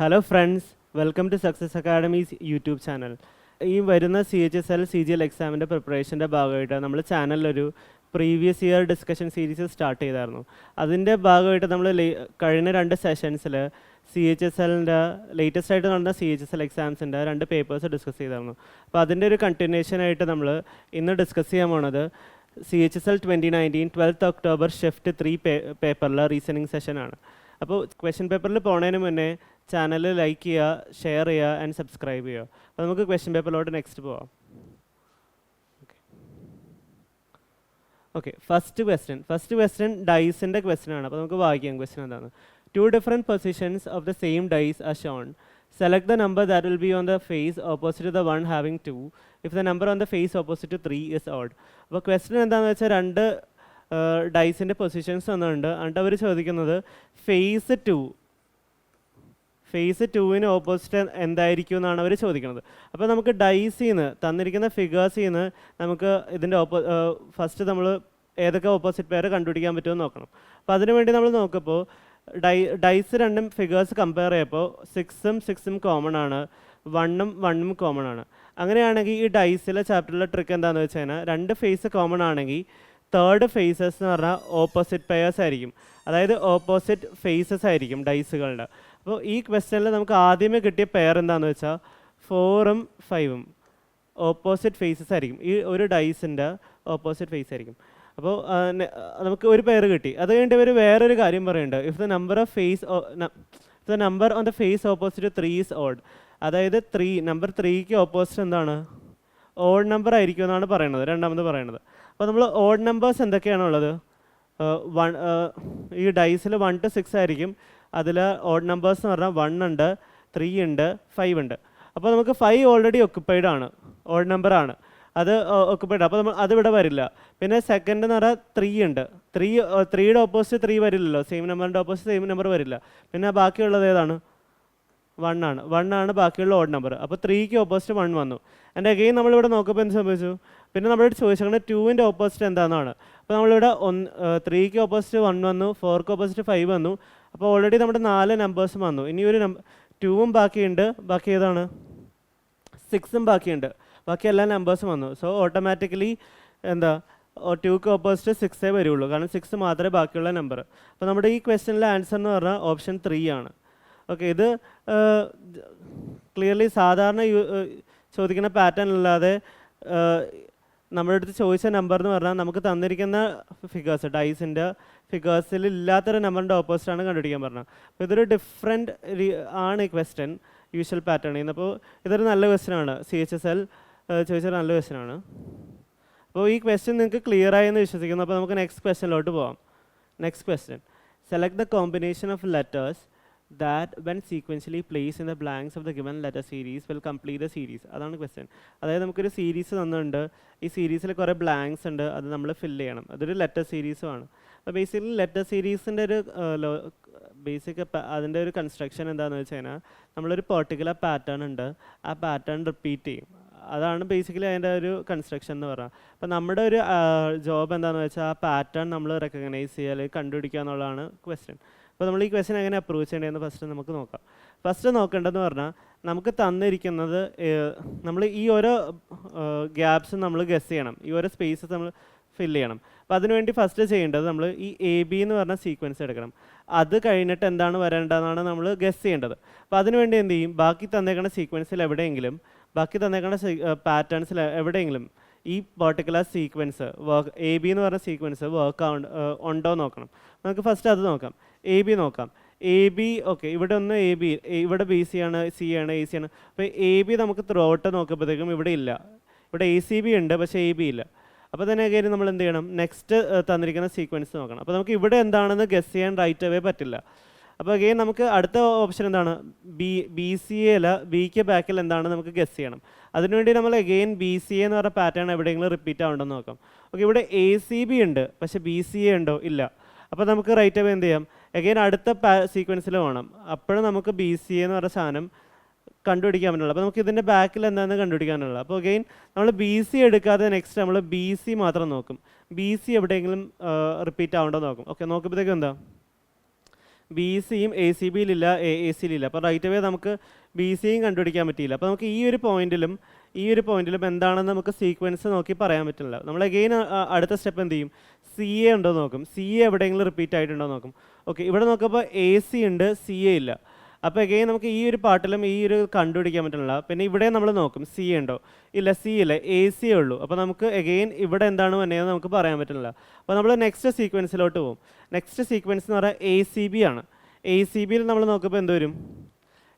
Hello friends, welcome to success academy's YouTube channel. ഈ വരുന്ന CHSL CGL എക്സാമിൻ്റെ പ്രിപ്പറേഷൻ്റെ ഭാഗമായിട്ട് നമ്മൾ ചാനലിലൊരു previous year discussion series start ചെയ്തായിരുന്നു. അതിൻ്റെ ഭാഗമായിട്ട് നമ്മൾ കഴിഞ്ഞ 2 സെഷൻസിൽ CHSLൻ്റെ ലേറ്റസ്റ്റ് ആയിട്ട് നടന്ന CHSL എക്സാംസിൻ്റെ 2 പേപ്പേഴ്സ് ഡിസ്കസ് ചെയ്തായിരുന്നു. അപ്പോൾ അതിൻ്റെ ഒരു കണ്ടിന്യൂഷനായിട്ട് നമ്മൾ ഇന്ന് ഡിസ്കസ് ചെയ്യാൻ പോണത് CHSL 2019 12th October ഷിഫ്റ്റ് 3 പേപ്പറിലെ റീസണിങ് സെഷനാണ്. അപ്പോൾ ക്വസ്റ്റ്യൻ പേപ്പറിൽ പോണതിന് മുന്നേ ചാനൽ ലൈക്ക് ചെയ്യുക, ഷെയർ ചെയ്യുക ആൻഡ് സബ്സ്ക്രൈബ് ചെയ്യുക. അപ്പോൾ നമുക്ക് ക്വസ്റ്റ്യൻ പേപ്പറിലോട്ട് നെക്സ്റ്റ് പോവാം. ഓക്കെ, ഫസ്റ്റ് ക്വസ്റ്റ്യൻ ഡൈസിൻ്റെ ക്വസ്റ്റ്യൻ ആണ്. അപ്പോൾ നമുക്ക് വായിക്കാം ക്വസ്റ്റ്യൻ എന്താണ്. 2 different positions of the same dice are shown. Select the number that will be on the face opposite to the one having 2 if the number on the face opposite to 3 is odd. അപ്പോൾ question എന്താണെന്ന് വെച്ചാൽ 2 ഡൈസിൻ്റെ positions തന്നിട്ടുണ്ട്. എന്നിട്ട് അവർ ചോദിക്കുന്നത് face 2-ന് opposite എന്തായിരിക്കും എന്നാണ് അവർ ചോദിക്കുന്നത്. അപ്പോൾ നമുക്ക് ഡൈസിൽ നിന്ന് തന്നിരിക്കുന്ന ഫിഗേഴ്സിൽ നിന്ന് നമുക്ക് ഇതിൻ്റെ ഫസ്റ്റ് നമ്മൾ ഏതൊക്കെ ഓപ്പോസിറ്റ് പെയർ കണ്ടുപിടിക്കാൻ പറ്റുമെന്ന് നോക്കണം. അപ്പോൾ അതിനുവേണ്ടി നമ്മൾ നോക്കുമ്പോൾ ഡൈസ് രണ്ടും ഫിഗേഴ്സ് കമ്പയർ ചെയ്യുമ്പോൾ 6-ഉം കോമൺ ആണ്, 1-ഉം കോമൺ ആണ്. അങ്ങനെയാണെങ്കിൽ ഈ ഡൈസിലെ ചാപ്റ്ററിലെ ട്രിക്ക് എന്താണെന്ന് വെച്ച് കഴിഞ്ഞാൽ 2 ഫേസ് കോമൺ ആണെങ്കിൽ തേർഡ് ഫേസസ് എന്ന് പറഞ്ഞാൽ ഓപ്പോസിറ്റ് പെയേഴ്സ് ആയിരിക്കും, അതായത് ഓപ്പോസിറ്റ് ഫേസസ് ആയിരിക്കും ഡൈസുകളുടെ. അപ്പോൾ ഈ ക്വസ്റ്റ്യനിൽ നമുക്ക് ആദ്യമേ കിട്ടിയ പെയർ എന്താണെന്ന് വെച്ചാൽ 4-ഉം 5-ഉം ഓപ്പോസിറ്റ് ഫേസസ് ആയിരിക്കും. ഈ ഒരു ഡൈസിൻ്റെ ഓപ്പോസിറ്റ് ഫേസ് ആയിരിക്കും. അപ്പോൾ നമുക്ക് ഒരു പെയർ കിട്ടി. അത് കഴിഞ്ഞിട്ട് ഇവർ വേറൊരു കാര്യം പറയുന്നുണ്ട്. If the number on the face opposite 3 is odd, അതായത് നമ്പർ 3ക്ക് ഓപ്പോസിറ്റ് എന്താണ്, ഓഡ് നമ്പർ ആയിരിക്കും എന്നാണ് പറയുന്നത്, രണ്ടാമത് പറയുന്നത്. അപ്പോൾ നമ്മൾ ഓഡ് നമ്പേഴ്സ് എന്തൊക്കെയാണുള്ളത്, ഈ ഡൈസിൽ 1 to 6 ആയിരിക്കും. അതിൽ ഓഡ് നമ്പേഴ്സ് എന്ന് പറഞ്ഞാൽ 1 ഉണ്ട്, 3 ഉണ്ട്, 5 ഉണ്ട്. അപ്പോൾ നമുക്ക് 5 ഓൾറെഡി ഒക്കുപ്പൈഡ് ആണ്, ഓഡ് നമ്പറാണ്, അത് ഒക്കുപ്പൈഡ്. അപ്പോൾ നമ്മൾ അതിവിടെ വരില്ല. പിന്നെ സെക്കൻഡ് എന്ന് പറഞ്ഞാൽ 3 ഉണ്ട്. 3യുടെ ഓപ്പോസിറ്റ് 3 വരില്ലല്ലോ, സെയിം നമ്പറിൻ്റെ ഓപ്പോസിറ്റ് സെയിം നമ്പർ വരില്ല. പിന്നെ ബാക്കിയുള്ളത് ഏതാണ്, 1 ആണ് ബാക്കിയുള്ള ഓഡ് നമ്പർ. അപ്പോൾ 3ക്ക് ഓപ്പോസിറ്റ് 1 വന്നു. ആൻഡ് അഗെയിൻ നമ്മളിവിടെ നോക്കുമ്പോൾ എന്ത് സംഭവിച്ചു, പിന്നെ നമ്മളോട് ചോദിച്ചത് 2ൻ്റെ ഓപ്പോസിറ്റ് എന്താണെന്നാണ്. അപ്പോൾ നമ്മളിവിടെ 3ക്ക് ഓപ്പോസിറ്റ് 1 വന്നു, 4ക്ക് ഓപ്പോസിറ്റ് 5 വന്നു. അപ്പോൾ ഓൾറെഡി നമ്മുടെ 4 നമ്പേഴ്സും വന്നു. ഇനി ഒരു 2-ഉം ബാക്കിയുണ്ട്, ബാക്കി ഏതാണ്, 6-ഉം ബാക്കിയുണ്ട്, ബാക്കി എല്ലാ നമ്പേഴ്സും വന്നു. സോ ഓട്ടോമാറ്റിക്കലി എന്താ, 2ക്ക് ഓപ്പോസിറ്റ് 6 വരുള്ളൂ, കാരണം 6 മാത്രമേ ബാക്കിയുള്ള നമ്പർ. അപ്പോൾ നമ്മുടെ ഈ ക്വസ്റ്റ്യനിലെ ആൻസർ എന്ന് പറഞ്ഞാൽ ഓപ്ഷൻ 3 ആണ്. ഓക്കെ, ഇത് ക്ലിയർലി സാധാരണ ചോദിക്കുന്ന പാറ്റേൺ അല്ലാതെ നമ്മുടെ അടുത്ത് ചോദിച്ച നമ്പർ എന്ന് പറഞ്ഞാൽ നമുക്ക് തന്നിരിക്കുന്ന ഫിഗേഴ്സ് ഡൈസിൻ്റെ ഫിഗേഴ്സിൽ ഇല്ലാത്തൊരു നമ്പറിൻ്റെ ഓപ്പോസിറ്റാണ് കണ്ടുപിടിക്കാൻ പറഞ്ഞത്. അപ്പോൾ ഇതൊരു ഡിഫറെൻറ്റ് ആണ് ഈ ക്വസ്റ്റ്യൻ യൂഷ്വൽ പാറ്റേണിൽ നിന്ന്. അപ്പോൾ ഇതൊരു നല്ല ക്വസ്റ്റ്യനാണ്, CHSL ചോദിച്ചൊരു നല്ല ക്വസ്റ്റ്യനാണ്. അപ്പോൾ ഈ ക്വസ്റ്റ്യൻ നിങ്ങൾക്ക് ക്ലിയർ ആയെന്ന് വിശ്വസിക്കുന്നു. അപ്പോൾ നമുക്ക് നെക്സ്റ്റ് ക്വസ്റ്റ്യനിലോട്ട് പോകാം. Next question, select the combination of letters that when sequentially placed in the blanks of the given letter series will complete the series. അതാണ് ക്വസ്റ്റ്യൻ. അതായത് നമുക്കൊരു സീരീസ് തന്നിട്ടുണ്ട്, ഈ സീരീസിൽ കുറേ ബ്ലാങ്ക്സ് ഉണ്ട്, അത് നമ്മൾ ഫില്ല് ചെയ്യണം. അതൊരു ലെറ്റർ സീരീസുമാണ്. അപ്പോൾ ബേസിക്കലി ലെറ്റർ സീരീസിൻ്റെ ഒരു അതിൻ്റെ ഒരു കൺസ്ട്രക്ഷൻ എന്താണെന്ന് വെച്ച് കഴിഞ്ഞാൽ നമ്മളൊരു പെർട്ടിക്കുലർ പാറ്റേൺ ഉണ്ട്, ആ പാറ്റേൺ റിപ്പീറ്റ് ചെയ്യും. അതാണ് ബേസിക്കലി അതിൻ്റെ ഒരു കൺസ്ട്രക്ഷൻ എന്ന് പറഞ്ഞാൽ. അപ്പോൾ നമ്മുടെ ഒരു ജോബ് എന്താണെന്ന് വെച്ചാൽ ആ പാറ്റേൺ നമ്മൾ റെക്കഗ്നൈസ് ചെയ്യുക അല്ലെങ്കിൽ കണ്ടുപിടിക്കുക എന്നുള്ളതാണ് ക്വസ്റ്റ്യൻ. അപ്പോൾ നമ്മൾ ഈ ക്വസ്റ്റ്യൻ എങ്ങനെ അപ്രോച്ച് ചെയ്യേണ്ടതെന്ന് ഫസ്റ്റ് നമുക്ക് നോക്കാം. ഫസ്റ്റ് നോക്കേണ്ടതെന്ന് പറഞ്ഞാൽ നമുക്ക് തന്നിരിക്കുന്നത് നമ്മൾ ഈ ഓരോ ഗ്യാപ്സ് നമ്മൾ ഗസ് ചെയ്യണം, ഈ ഓരോ സ്പേസസ് നമ്മൾ ഫില്ല് ചെയ്യണം. അപ്പോൾ അതിനുവേണ്ടി ഫസ്റ്റ് ചെയ്യേണ്ടത് നമ്മൾ ഈ AB എന്ന് പറഞ്ഞ സീക്വൻസ് എടുക്കണം. അത് കഴിഞ്ഞിട്ട് എന്താണ് വരേണ്ടതെന്നാണ് നമ്മൾ ഗസ് ചെയ്യേണ്ടത്. അപ്പോൾ അതിനുവേണ്ടി എന്ത് ചെയ്യും, ബാക്കി തന്നേക്കുന്ന സീക്വൻസിൽ എവിടെയെങ്കിലും, ബാക്കി തന്നേക്കുന്ന പാറ്റേൺസിൽ എവിടെയെങ്കിലും ഈ പെർട്ടിക്കുലർ സീക്വൻസ് AB എന്ന് പറഞ്ഞ സീക്വൻസ് വർക്ക് ഉണ്ടോ നോക്കണം. നമുക്ക് ഫസ്റ്റ് അത് നോക്കാം. AB നോക്കാം. AB ഓക്കെ, ഇവിടെ ഒന്ന് AB, ഇവിടെ BC ആണ്, C ആണ്, AC ആണ്. അപ്പോൾ AB നമുക്ക് ത്രൂ ഔട്ട് നോക്കുമ്പോഴത്തേക്കും ഇവിടെ ഇല്ല, ഇവിടെ ACB ഉണ്ട് പക്ഷേ AB ഇല്ല. അപ്പോൾ തന്നെ കാര്യം നമ്മൾ എന്ത് ചെയ്യണം, നെക്സ്റ്റ് തന്നിരിക്കുന്ന സീക്വൻസ് നോക്കണം. അപ്പോൾ നമുക്ക് ഇവിടെ എന്താണെന്ന് ഗസ് ചെയ്യാൻ റൈറ്റ് അവേ പറ്റില്ല. അപ്പോൾ അഗെയിൻ നമുക്ക് അടുത്ത ഓപ്ഷൻ എന്താണ്, BCA അല്ല, Bക്ക് ബാക്കിൽ എന്താണെന്ന് നമുക്ക് ഗസ് ചെയ്യണം. അതിനുവേണ്ടി നമ്മൾ അഗെയിൻ BCA എന്ന് പറഞ്ഞ പാറ്റേൺ എവിടെയെങ്കിലും റിപ്പീറ്റ് ആവുണ്ടെന്ന് നോക്കാം. ഓക്കെ, ഇവിടെ ACB ഉണ്ട് പക്ഷേ BCA ഉണ്ടോ, ഇല്ല. അപ്പോൾ നമുക്ക് റൈറ്റ് അവേ എന്ത് ചെയ്യാം, അഗെയിൻ അടുത്ത സീക്വൻസിൽ വേണം, അപ്പോഴും നമുക്ക് BCA എന്ന് പറഞ്ഞ സാധനം കണ്ടുപിടിക്കാൻ പറ്റുള്ളൂ. അപ്പോൾ നമുക്ക് ഇതിൻ്റെ ബാക്കിൽ എന്താണെന്ന് കണ്ടുപിടിക്കാനുള്ളത്. അപ്പോൾ അഗെയിൻ നമ്മൾ BC എടുക്കാതെ നെക്സ്റ്റ് നമ്മൾ BC മാത്രം നോക്കും. BC എവിടെയെങ്കിലും റിപ്പീറ്റ് ആവേണ്ടോ നോക്കും. ഓക്കെ, നോക്കുമ്പോഴത്തേക്കും എന്താ, ബി സിയും എ സി ബിയിലില്ല, എ എ സിയിലില്ല. അപ്പോൾ റൈറ്റ് അവേ നമുക്ക് ബി സിയും കണ്ടുപിടിക്കാൻ പറ്റിയില്ല. അപ്പോൾ നമുക്ക് ഈ ഒരു പോയിന്റിലും എന്താണെന്ന് നമുക്ക് സീക്വൻസ് നോക്കി പറയാൻ പറ്റില്ല. നമ്മൾ അഗെയിൻ അടുത്ത സ്റ്റെപ്പ് എന്ത് ചെയ്യും, സി എ ഉണ്ടോ നോക്കും, സി എ എവിടെയെങ്കിലും റിപ്പീറ്റ് ആയിട്ടുണ്ടോ നോക്കും. ഓക്കെ, ഇവിടെ നോക്കുമ്പോൾ എ സി ഉണ്ട്, സി എ ഇല്ല. അപ്പോൾ അഗെയിൻ നമുക്ക് ഈ ഒരു പാർട്ടിലും ഈ ഒരു കണ്ടുപിടിക്കാൻ പറ്റില്ല. പിന്നെ ഇവിടെ നമ്മൾ നോക്കും സി ഉണ്ടോ, ഇല്ല, സി ഇല്ല, എ സി ഉള്ളൂ. അപ്പോൾ നമുക്ക് അഗെയിൻ ഇവിടെ എന്താണ് വന്നതെന്ന് നമുക്ക് പറയാൻ പറ്റില്ല. അപ്പോൾ നമ്മൾ നെക്സ്റ്റ് സീക്വൻസിലോട്ട് പോകും. നെക്സ്റ്റ് സീക്വൻസ് എന്ന് പറഞ്ഞാൽ എ സി ബി ആണ്. എ സി ബിയിൽ നമ്മൾ നോക്കുമ്പോൾ എന്ത് വരും,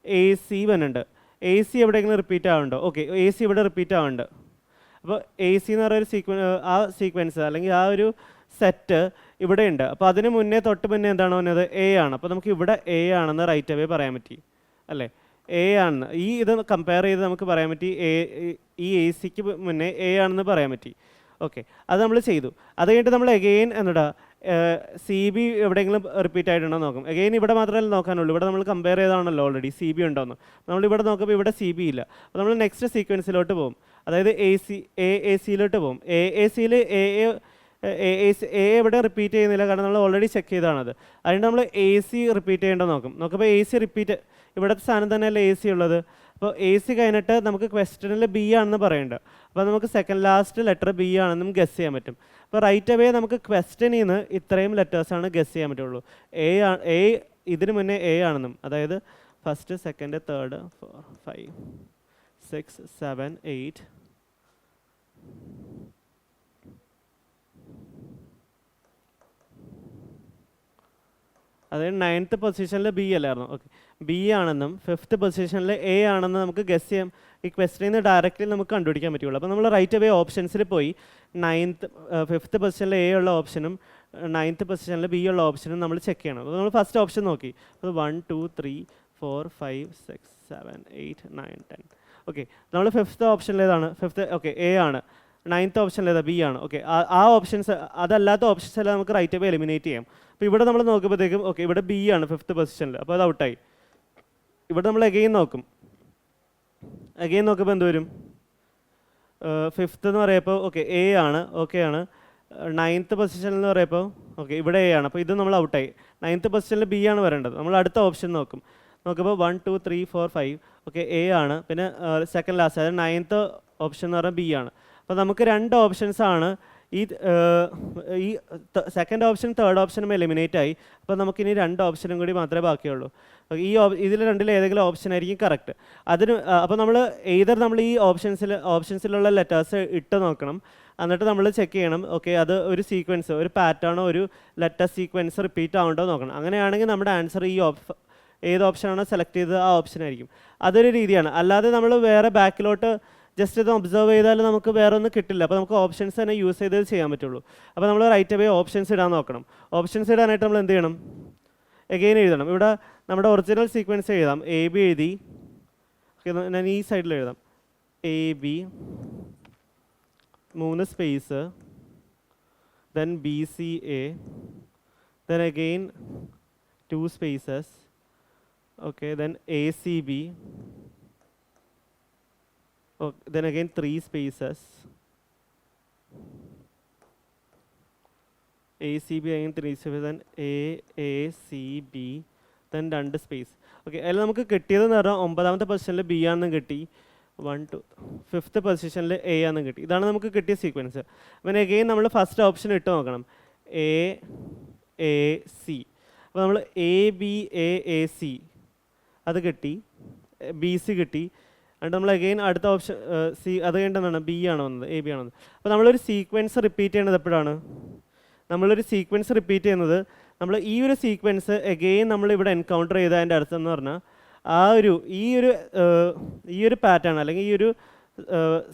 എ സി വന്നുണ്ട്. എ സി എവിടെയെങ്കിലും റിപ്പീറ്റ് ആവുന്നുണ്ടോ? ഓക്കെ, എ സി ഇവിടെ റിപ്പീറ്റ് ആവുന്നുണ്ട്. അപ്പോൾ എ സി എന്ന് പറയുന്ന ആ സീക്വൻസ് അല്ലെങ്കിൽ ആ ഒരു സെറ്റ് ഇവിടെ ഉണ്ട്. അപ്പോൾ അതിന് മുന്നേ തൊട്ട് മുന്നേ എന്താണ് വന്നത്, എ ആണ്. അപ്പോൾ നമുക്ക് ഇവിടെ എ ആണെന്ന് റൈറ്റ് അവേ പറയാൻ പറ്റി അല്ലേ, എ ആണെന്ന്. ഇത് കമ്പയർ ചെയ്ത് നമുക്ക് പറയാൻ പറ്റി ഈ എ സിക്ക് മുന്നേ എ ആണെന്ന് പറയാൻ പറ്റി. ഓക്കെ, അത് നമ്മൾ ചെയ്തു. അത് കഴിഞ്ഞിട്ട് നമ്മൾ എഗെയിൻ എന്താ സി ബി എവിടെയെങ്കിലും റിപ്പീറ്റ് ആയിട്ടുണ്ടോ നോക്കും. എഗെയിൻ ഇവിടെ മാത്രമല്ല നോക്കാനുള്ളൂ, ഇവിടെ നമ്മൾ കമ്പയർ ചെയ്താണല്ലോ ഓൾറെഡി സി ബി ഉണ്ടോയെന്ന്. നമ്മളിവിടെ നോക്കുമ്പോൾ ഇവിടെ സി ബി ഇല്ല. അപ്പോൾ നമ്മൾ നെക്സ്റ്റ് സീക്വൻസിലോട്ട് പോകും, അതായത് എ സിയിലോട്ട് പോകും. എ സിയിൽ എ എവിടെ റിപ്പീറ്റ് ചെയ്യുന്നില്ല, കാരണം നമ്മൾ ഓൾറെഡി ചെക്ക് ചെയ്താണത്. അതുകൊണ്ട് നമ്മൾ എ സി റിപ്പീറ്റ് ചെയ്യേണ്ടോ നോക്കും. നോക്കുമ്പോൾ എ സി റിപ്പീറ്റ്, ഇവിടുത്തെ സ്ഥാനം തന്നെയല്ലേ എ സി ഉള്ളത്. അപ്പോൾ എ സി കഴിഞ്ഞിട്ട് നമുക്ക് ക്വസ്റ്റനിൽ ബി ആണെന്ന് പറയേണ്ടത്. അപ്പോൾ നമുക്ക് സെക്കൻഡ് ലാസ്റ്റ് ലെറ്റർ ബി ആണെന്നും ഗസ് ചെയ്യാൻ പറ്റും. അപ്പോൾ റൈറ്റ് അവേ നമുക്ക് ക്വസ്റ്റനിൽ നിന്ന് ഇത്രയും ലെറ്റേഴ്സാണ് ഗസ് ചെയ്യാൻ പറ്റുള്ളൂ. എ ഇതിന് മുന്നേ എ ആണെന്നും, അതായത് ഫസ്റ്റ്, സെക്കൻഡ്, തേർഡ്, 4, 5, 6, 7, 8. അതായത് 9th പൊസിഷനിൽ ബി അല്ലായിരുന്നു. ഓക്കെ, ബി ആണെന്നും 5th പൊസിഷനിൽ എ ആണെന്നും നമുക്ക് ഗസ് ചെയ്യാം. ഈ ക്വസ്റ്റനിൽ നിന്ന് ഡയറക്റ്റ്ലി നമുക്ക് കണ്ടുപിടിക്കാൻ പറ്റുള്ളൂ. അപ്പോൾ നമ്മൾ റൈറ്റ് അവേ ഓപ്ഷൻസിൽ പോയി 5th പൊസിഷനിൽ എ ഉള്ള ഓപ്ഷനും 9th പൊസിഷനിൽ ബി ഉള്ള ഓപ്ഷനും നമ്മൾ ചെക്ക് ചെയ്യണം. അപ്പോൾ നമ്മൾ ഫസ്റ്റ് ഓപ്ഷൻ നോക്കി, അപ്പോൾ 1 2 3 4 5 6 7 8 9 10. ഓക്കെ, നമ്മൾ 5th ഓപ്ഷനിൽ ഏതാണ്, 5th ഓക്കെ എ ആണ്. 9th ഓപ്ഷനിൽ ഏതാ, ബി ആണ്. ഓക്കെ, ആ ഓപ്ഷൻസ്, അതല്ലാത്ത ഓപ്ഷൻസ് എല്ലാം നമുക്ക് റൈറ്റ് അവേ എലിമിനേറ്റ് ചെയ്യാം. അപ്പോൾ ഇവിടെ നമ്മൾ നോക്കുമ്പോഴത്തേക്കും ഓക്കെ ഇവിടെ ബി ആണ് 5th പൊസിഷനിൽ, അപ്പോൾ അത് ഔട്ടായി. ഇവിടെ നമ്മൾ അഗെയിൻ നോക്കും, അഗെയിൻ നോക്കുമ്പോൾ എന്ത് വരും, 5th എന്ന് പറയുമ്പോൾ ഓക്കെ എ ആണ്, ഓക്കെ ആണ്. 9th പൊസിഷനിൽ എന്ന് പറയുമ്പോൾ ഓക്കെ ഇവിടെ എ ആണ്, അപ്പോൾ ഇത് നമ്മൾ ഔട്ടായി. 9th പൊസിഷനിൽ ബി ആണ് വരേണ്ടത്. നമ്മൾ അടുത്ത ഓപ്ഷൻ നോക്കുമ്പോൾ 1 2 3 4 5 ഓക്കെ എ ആണ്. പിന്നെ സെക്കൻഡ് ലാസ്റ്റ്, അതായത് 9th ഓപ്ഷൻ എന്ന് പറഞ്ഞാൽ ബി ആണ്. അപ്പോൾ നമുക്ക് രണ്ട് ഓപ്ഷൻസ് ആണ്. ഈ സെക്കൻഡ് ഓപ്ഷൻ തേർഡ് ഓപ്ഷനും എലിമിനേറ്റ് ആയി. അപ്പോൾ നമുക്കിനി രണ്ട് ഓപ്ഷനും കൂടി മാത്രമേ ബാക്കിയുള്ളൂ. ഇതിൽ രണ്ടിൽ ഏതെങ്കിലും ഓപ്ഷൻ ആയിരിക്കും കറക്റ്റ്. അപ്പോൾ നമ്മൾ നമ്മൾ ഈ ഓപ്ഷൻസിലുള്ള ലെറ്റേഴ്സ് ഇട്ട് നോക്കണം. എന്നിട്ട് നമ്മൾ ചെക്ക് ചെയ്യണം, ഓക്കെ അത് ഒരു സീക്വൻസ്, ഒരു പാറ്റേണോ ഒരു ലെറ്റർ സീക്വൻസ് റിപ്പീറ്റ് ആവുണ്ടോ നോക്കണം. അങ്ങനെയാണെങ്കിൽ നമ്മുടെ ആൻസർ ഏത് ഓപ്ഷനാണോ സെലക്ട് ചെയ്തത് ആ ഓപ്ഷൻ ആയിരിക്കും. അതൊരു രീതിയാണ്. അല്ലാതെ നമ്മൾ വേറെ ബാക്കിലോട്ട് ജസ്റ്റ് ഇത് ഒബ്സർവ് ചെയ്താൽ നമുക്ക് വേറെ ഒന്നും കിട്ടില്ല. അപ്പോൾ നമുക്ക് ഓപ്ഷൻസ് തന്നെ യൂസ് ചെയ്തത് ചെയ്യാൻ പറ്റുള്ളൂ. അപ്പോൾ നമ്മൾ റൈറ്റ് അവേ ഓപ്ഷൻസ് ഇടാൻ നോക്കണം. ഓപ്ഷൻസ് ഇടാനായിട്ട് നമ്മൾ എന്ത് ചെയ്യണം, എഗെയിൻ എഴുതണം. ഇവിടെ നമ്മുടെ ഒറിജിനൽ സീക്വൻസ് എഴുതാം. എ ബി എഴുതി, ഞാൻ ഈ സൈഡിൽ എഴുതാം. A B 3 space, then B C A, then again 2 spaces, okay then A C B, then again 3 spaces, ACB again 3 spaces, then AACB, then 2 space. Okay, അതിൽ നമുക്ക് കിട്ടിയതെന്ന് പറഞ്ഞാൽ 9th പൊസിഷനിൽ ബി ആണെന്ന് കിട്ടി, 1 2 5th പൊസിഷനിൽ എ ആണെന്ന് കിട്ടി. ഇതാണ് നമുക്ക് കിട്ടിയ സീക്വൻസ്. പിന്നെ അഗെയിൻ നമ്മൾ ഫസ്റ്റ് ഓപ്ഷൻ ഇട്ട് നോക്കണം, AAC. അപ്പോൾ നമ്മൾ ABAAC അത് കിട്ടി, BC കിട്ടി. എന്നിട്ട് നമ്മൾ അഗെയിൻ അടുത്ത ഓപ്ഷൻ അത് കഴിഞ്ഞിട്ടാണ് ബി ആണ് വന്നത്, എ ബി ആണ് വന്നത്. അപ്പോൾ നമ്മളൊരു സീക്വൻസ് റിപ്പീറ്റ് ചെയ്യുന്നത് എപ്പോഴാണ്, നമ്മളൊരു സീക്വൻസ് റിപ്പീറ്റ് ചെയ്യുന്നത് നമ്മൾ ഈ ഒരു സീക്വൻസ് അഗെയിൻ നമ്മളിവിടെ എൻകൗണ്ടർ ചെയ്തതിൻ്റെ അർത്ഥം എന്ന് പറഞ്ഞാൽ ഈ ഒരു പാറ്റേൺ അല്ലെങ്കിൽ ഈ ഒരു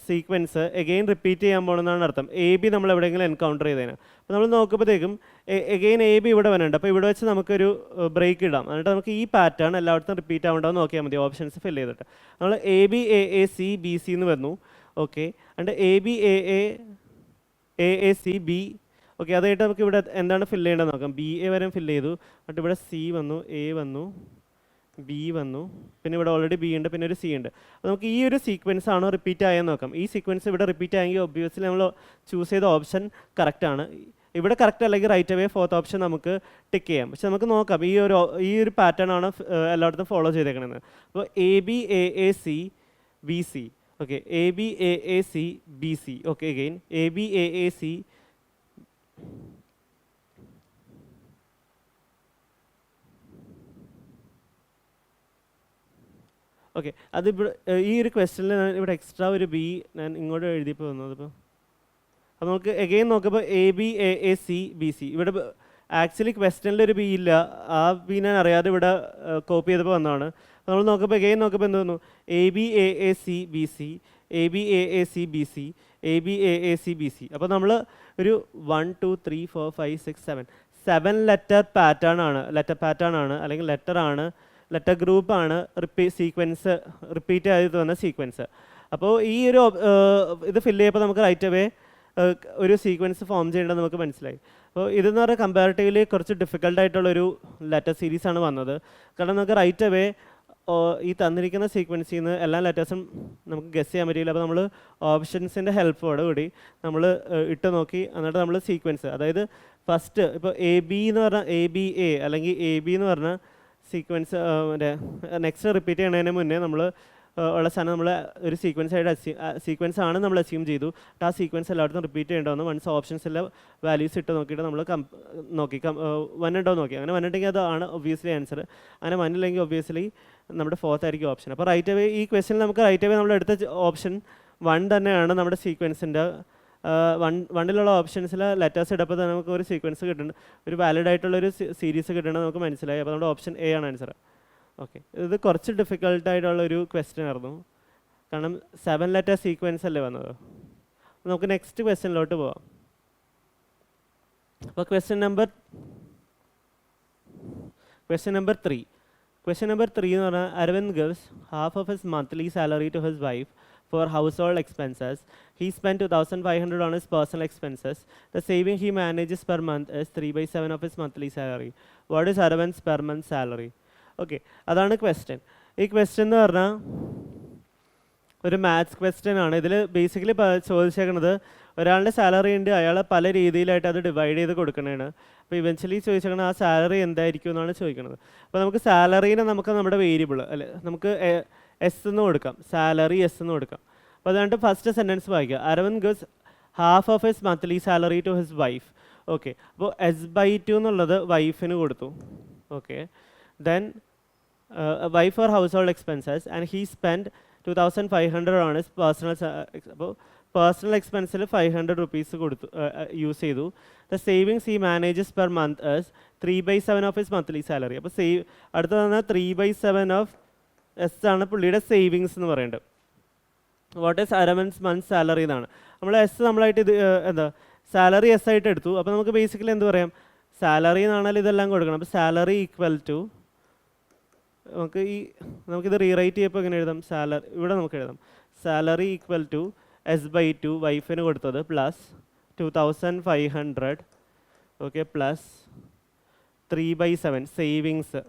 സീക്വൻസ് അഗെയിൻ റിപ്പീറ്റ് ചെയ്യാൻ പോകണമെന്നാണ് അർത്ഥം. എ ബി നമ്മൾ എവിടെയെങ്കിലും എൻകൗണ്ടർ ചെയ്തതിന്. അപ്പോൾ നമ്മൾ നോക്കുമ്പോഴത്തേക്കും അഗെയിൻ എ ബി ഇവിടെ വരുന്നുണ്ട്. അപ്പോൾ ഇവിടെ വെച്ച് നമുക്കൊരു ബ്രേക്ക് ഇടാം. എന്നിട്ട് നമുക്ക് ഈ പാറ്റേൺ എല്ലായിടത്തും റിപ്പീറ്റ് ആവേണ്ടതെന്ന് നോക്കിയാൽ മതി, ഓപ്ഷൻസ് ഫിൽ ചെയ്തിട്ട്. നമ്മൾ A B A A C B C എന്ന് വന്നു. ഓക്കെ, എന്നിട്ട് A B A A C B. Okay, അതായിട്ട് നമുക്ക് ഇവിടെ എന്താണ് ഫിൽ ചെയ്യേണ്ടത് നോക്കാം. ബി എ വരെ ഫിൽ ചെയ്തു. എന്നിട്ട് ഇവിടെ സി വന്നു, എ വന്നു, ബി വന്നു, പിന്നെ ഇവിടെ ഓൾറെഡി ബി ഉണ്ട്, പിന്നെ ഒരു സി ഉണ്ട്. അപ്പോൾ നമുക്ക് ഈ ഒരു സീക്വൻസ് ആണോ റിപ്പീറ്റ് ആയെന്ന് നോക്കാം. ഈ സീക്വൻസ് ഇവിടെ റിപ്പീറ്റ് ആയെങ്കിൽ ഒബ്വിയസ്ലി നമ്മൾ ചൂസ് ചെയ്ത ഓപ്ഷൻ കറക്റ്റാണ്. ഇവിടെ കറക്റ്റ് അല്ലെങ്കിൽ റൈറ്റ് അവേ ഫോർത്ത് ഓപ്ഷൻ നമുക്ക് ടിക്ക് ചെയ്യാം. പക്ഷെ നമുക്ക് നോക്കാം ഈ ഒരു പാറ്റേൺ ആണ് എല്ലായിടത്തും ഫോളോ ചെയ്തേക്കണമെന്ന്. അപ്പോൾ A B A A C B C. Okay, A B A A C B C. Okay, again A B A A C. Okay, അതിവിടെ ഈ ഒരു ക്വസ്റ്റനിൽ ഇവിടെ എക്സ്ട്രാ ഒരു ബി ഞാൻ ഇങ്ങോട്ട് എഴുതിയപ്പോൾ വന്നത്. അപ്പോൾ നമുക്ക് എഗെയിൻ നോക്കുമ്പോൾ A B A A C B C. ഇവിടെ ആക്ച്വലി ക്വസ്റ്റനിൽ ഒരു ബി ഇല്ല, ആ ബി ഞാൻ അറിയാതെ ഇവിടെ കോപ്പി ചെയ്തപ്പോൾ വന്നതാണ്. അപ്പോൾ നമ്മൾ നോക്കുമ്പോൾ എഗെയിൻ നോക്കുമ്പോൾ എന്ത് തോന്നുന്നു, A B A A C B C, A B A A C B C, A B A A C B C. അപ്പോൾ നമ്മൾ ഒരു 1 2 3 4 5 6 7 ലെറ്റർ പാറ്റേൺ ആണ് അല്ലെങ്കിൽ ലെറ്റർ ഗ്രൂപ്പാണ് സീക്വൻസ് റിപ്പീറ്റ് ചെയ്ത് വന്ന സീക്വൻസ്. അപ്പോൾ ഈ ഒരു ഇത് ഫില്ല് ചെയ്യുമ്പോൾ നമുക്ക് റൈറ്റ് അവേ ഒരു സീക്വൻസ് ഫോം ചെയ്യേണ്ടത് നമുക്ക് മനസ്സിലായി. അപ്പോൾ ഇതെന്ന് പറഞ്ഞാൽ കമ്പാരിറ്റീവ്ലി കുറച്ച് ഡിഫിക്കൽട്ടായിട്ടുള്ളൊരു ലെറ്റർ സീരീസാണ് വന്നത്. കാരണം നമുക്ക് റൈറ്റ് അവേ ഈ തന്നിരിക്കുന്ന സീക്വൻസിൽ നിന്ന് എല്ലാ ലെറ്റേഴ്സും നമുക്ക് ഗസ് ചെയ്യാൻ പറ്റിയില്ല. അപ്പോൾ നമ്മൾ ഓപ്ഷൻസിൻ്റെ ഹെൽപ്പോട് കൂടി നമ്മൾ ഇട്ട് നോക്കി. എന്നിട്ട് നമ്മൾ സീക്വൻസ്, അതായത് ഫസ്റ്റ് ഇപ്പോൾ എ ബി എന്ന് പറഞ്ഞാൽ എ ബി എ അല്ലെങ്കിൽ എ ബി എന്ന് പറഞ്ഞാൽ സീക്വൻസ് മറ്റേ നെക്സ്റ്റ് റിപ്പീറ്റ് ചെയ്യുന്നതിന് മുന്നേ നമ്മൾ ഉള്ള സാധനം നമ്മൾ ഒരു സീക്വൻസ് ആണ് നമ്മൾ അസ്യൂം ചെയ്തു. ആ സീക്വൻസ് എല്ലായിടത്തും റിപ്പീറ്റ് ചെയ്യേണ്ടതെന്ന് വൺസ് ഓപ്ഷൻസിലെ വാല്യൂസ് ഇട്ട് നോക്കിയിട്ട് നമ്മൾ നോക്കി വന്നുണ്ടോ നോക്കി. അങ്ങനെ വന്നിട്ടുണ്ടെങ്കിൽ അതാണ് ഒബ്വിയസ്ലി ആൻസർ. അങ്ങനെ വന്നില്ലെങ്കിൽ ഒബ്വിയസ്ലി നമ്മുടെ ഫോർത്ത് ആയിരിക്കും ഓപ്ഷൻ. അപ്പോൾ റൈറ്റ് അവേ ഈ ക്വസ്റ്റ്യനിൽ നമുക്ക് റൈറ്റ് അവേ നമ്മൾ എടുത്ത ഓപ്ഷൻ 1 തന്നെയാണ് നമ്മുടെ സീക്വൻസിൻ്റെ. വണ്ണിലുള്ള ഓപ്ഷൻസിൽ ലെറ്റേഴ്സ് ഇടപ്പോൾ തന്നെ നമുക്ക് ഒരു സീക്വൻസ് കിട്ടുന്നുണ്ട്, ഒരു വാലിഡ് ആയിട്ടുള്ളൊരു സീരീസ് കിട്ടണമെന്ന് നമുക്ക് മനസ്സിലായി. അപ്പോൾ നമ്മുടെ ഓപ്ഷൻ എ ആണ് ആൻസർ. ഓക്കെ, ഇത് കുറച്ച് ഡിഫിക്കൽട്ടായിട്ടുള്ളൊരു ക്വസ്റ്റ്യൻ ആയിരുന്നു, കാരണം 7 ലെറ്റർ സീക്വൻസ് അല്ലേ വന്നത്. നമുക്ക് നെക്സ്റ്റ് ക്വസ്റ്റ്യനിലോട്ട് പോവാം. അപ്പോൾ ക്വസ്റ്റ്യൻ നമ്പർ 3. Question number 3 എന്ന് പറഞ്ഞാൽ Arvind gives half of his monthly salary to his wife for household expenses. He spent 2,500 on his personal expenses. The saving he manages per month is 3/7 of his monthly salary. What is Arvind's per month salary? Okay, അതാണ് question. ഈ question എന്ന് പറഞ്ഞാൽ ഒരു maths question ആണ്. ഇതിൽ basically ചോദിച്ചേക്കുന്നത് ഒരാളുടെ salary ഉണ്ട്, അയാൾ പല രീതിയിലായിട്ട് അത് ഡിവൈഡ് ചെയ്ത് കൊടുക്കണതാണ്. അപ്പോൾ ഇവൻച്വലി ചോദിച്ചേക്കുന്നത് ആ സാലറി എന്തായിരിക്കും എന്നാണ് ചോദിക്കുന്നത്. അപ്പോൾ നമുക്ക് സാലറീനെ നമുക്ക് നമ്മുടെ വേരിയബിൾ അല്ലെ നമുക്ക് എസ് എന്ന് കൊടുക്കാം, സാലറി എസ് എന്ന് കൊടുക്കാം. അപ്പോൾ അതുകൊണ്ട് ഫസ്റ്റ് സെൻറ്റൻസ് വായിക്കുക. Aravind gives half of his monthly salary to his wife. Okay, അപ്പോൾ S/2 എന്നുള്ളത് വൈഫിന് കൊടുത്തു. Okay, then wife for household expenses and he spend 2,500 ആണ് പേഴ്സണൽ. അപ്പോൾ പേഴ്സണൽ എക്സ്പെൻസിൽ 500 rupees കൊടുത്തു, യൂസ് ചെയ്തു. The savings he manages per month is 3/7 of his monthly salary. അപ്പോൾ അടുത്ത 3/7 ഓഫ് എസ് ആണ് പുള്ളിയുടെ സേവിങ്സ് എന്ന് പറയുന്നത്. വാട്ട് ഈസ് അരവിന്ദ്സ് മന്ത് സാലറി എന്നാണ്. നമ്മൾ എസ് നമ്മളായിട്ട് ഇത് എന്താ സാലറി എസ് ആയിട്ട് എടുത്തു. അപ്പോൾ നമുക്ക് ബേസിക്കലി എന്ത് പറയാം, സാലറി എന്നാണെങ്കിൽ ഇതെല്ലാം കൊടുക്കണം. അപ്പോൾ സാലറി ഈക്വൽ ടു നമുക്കിത് റീറൈറ്റ് ചെയ്യുമ്പോൾ എങ്ങനെ എഴുതാം, ഇവിടെ നമുക്ക് എഴുതാം സാലറി ഈക്വൽ ടു S/2 വൈഫിന് കൊടുത്തത് plus 2,500. Okay, plus 3/7 savings.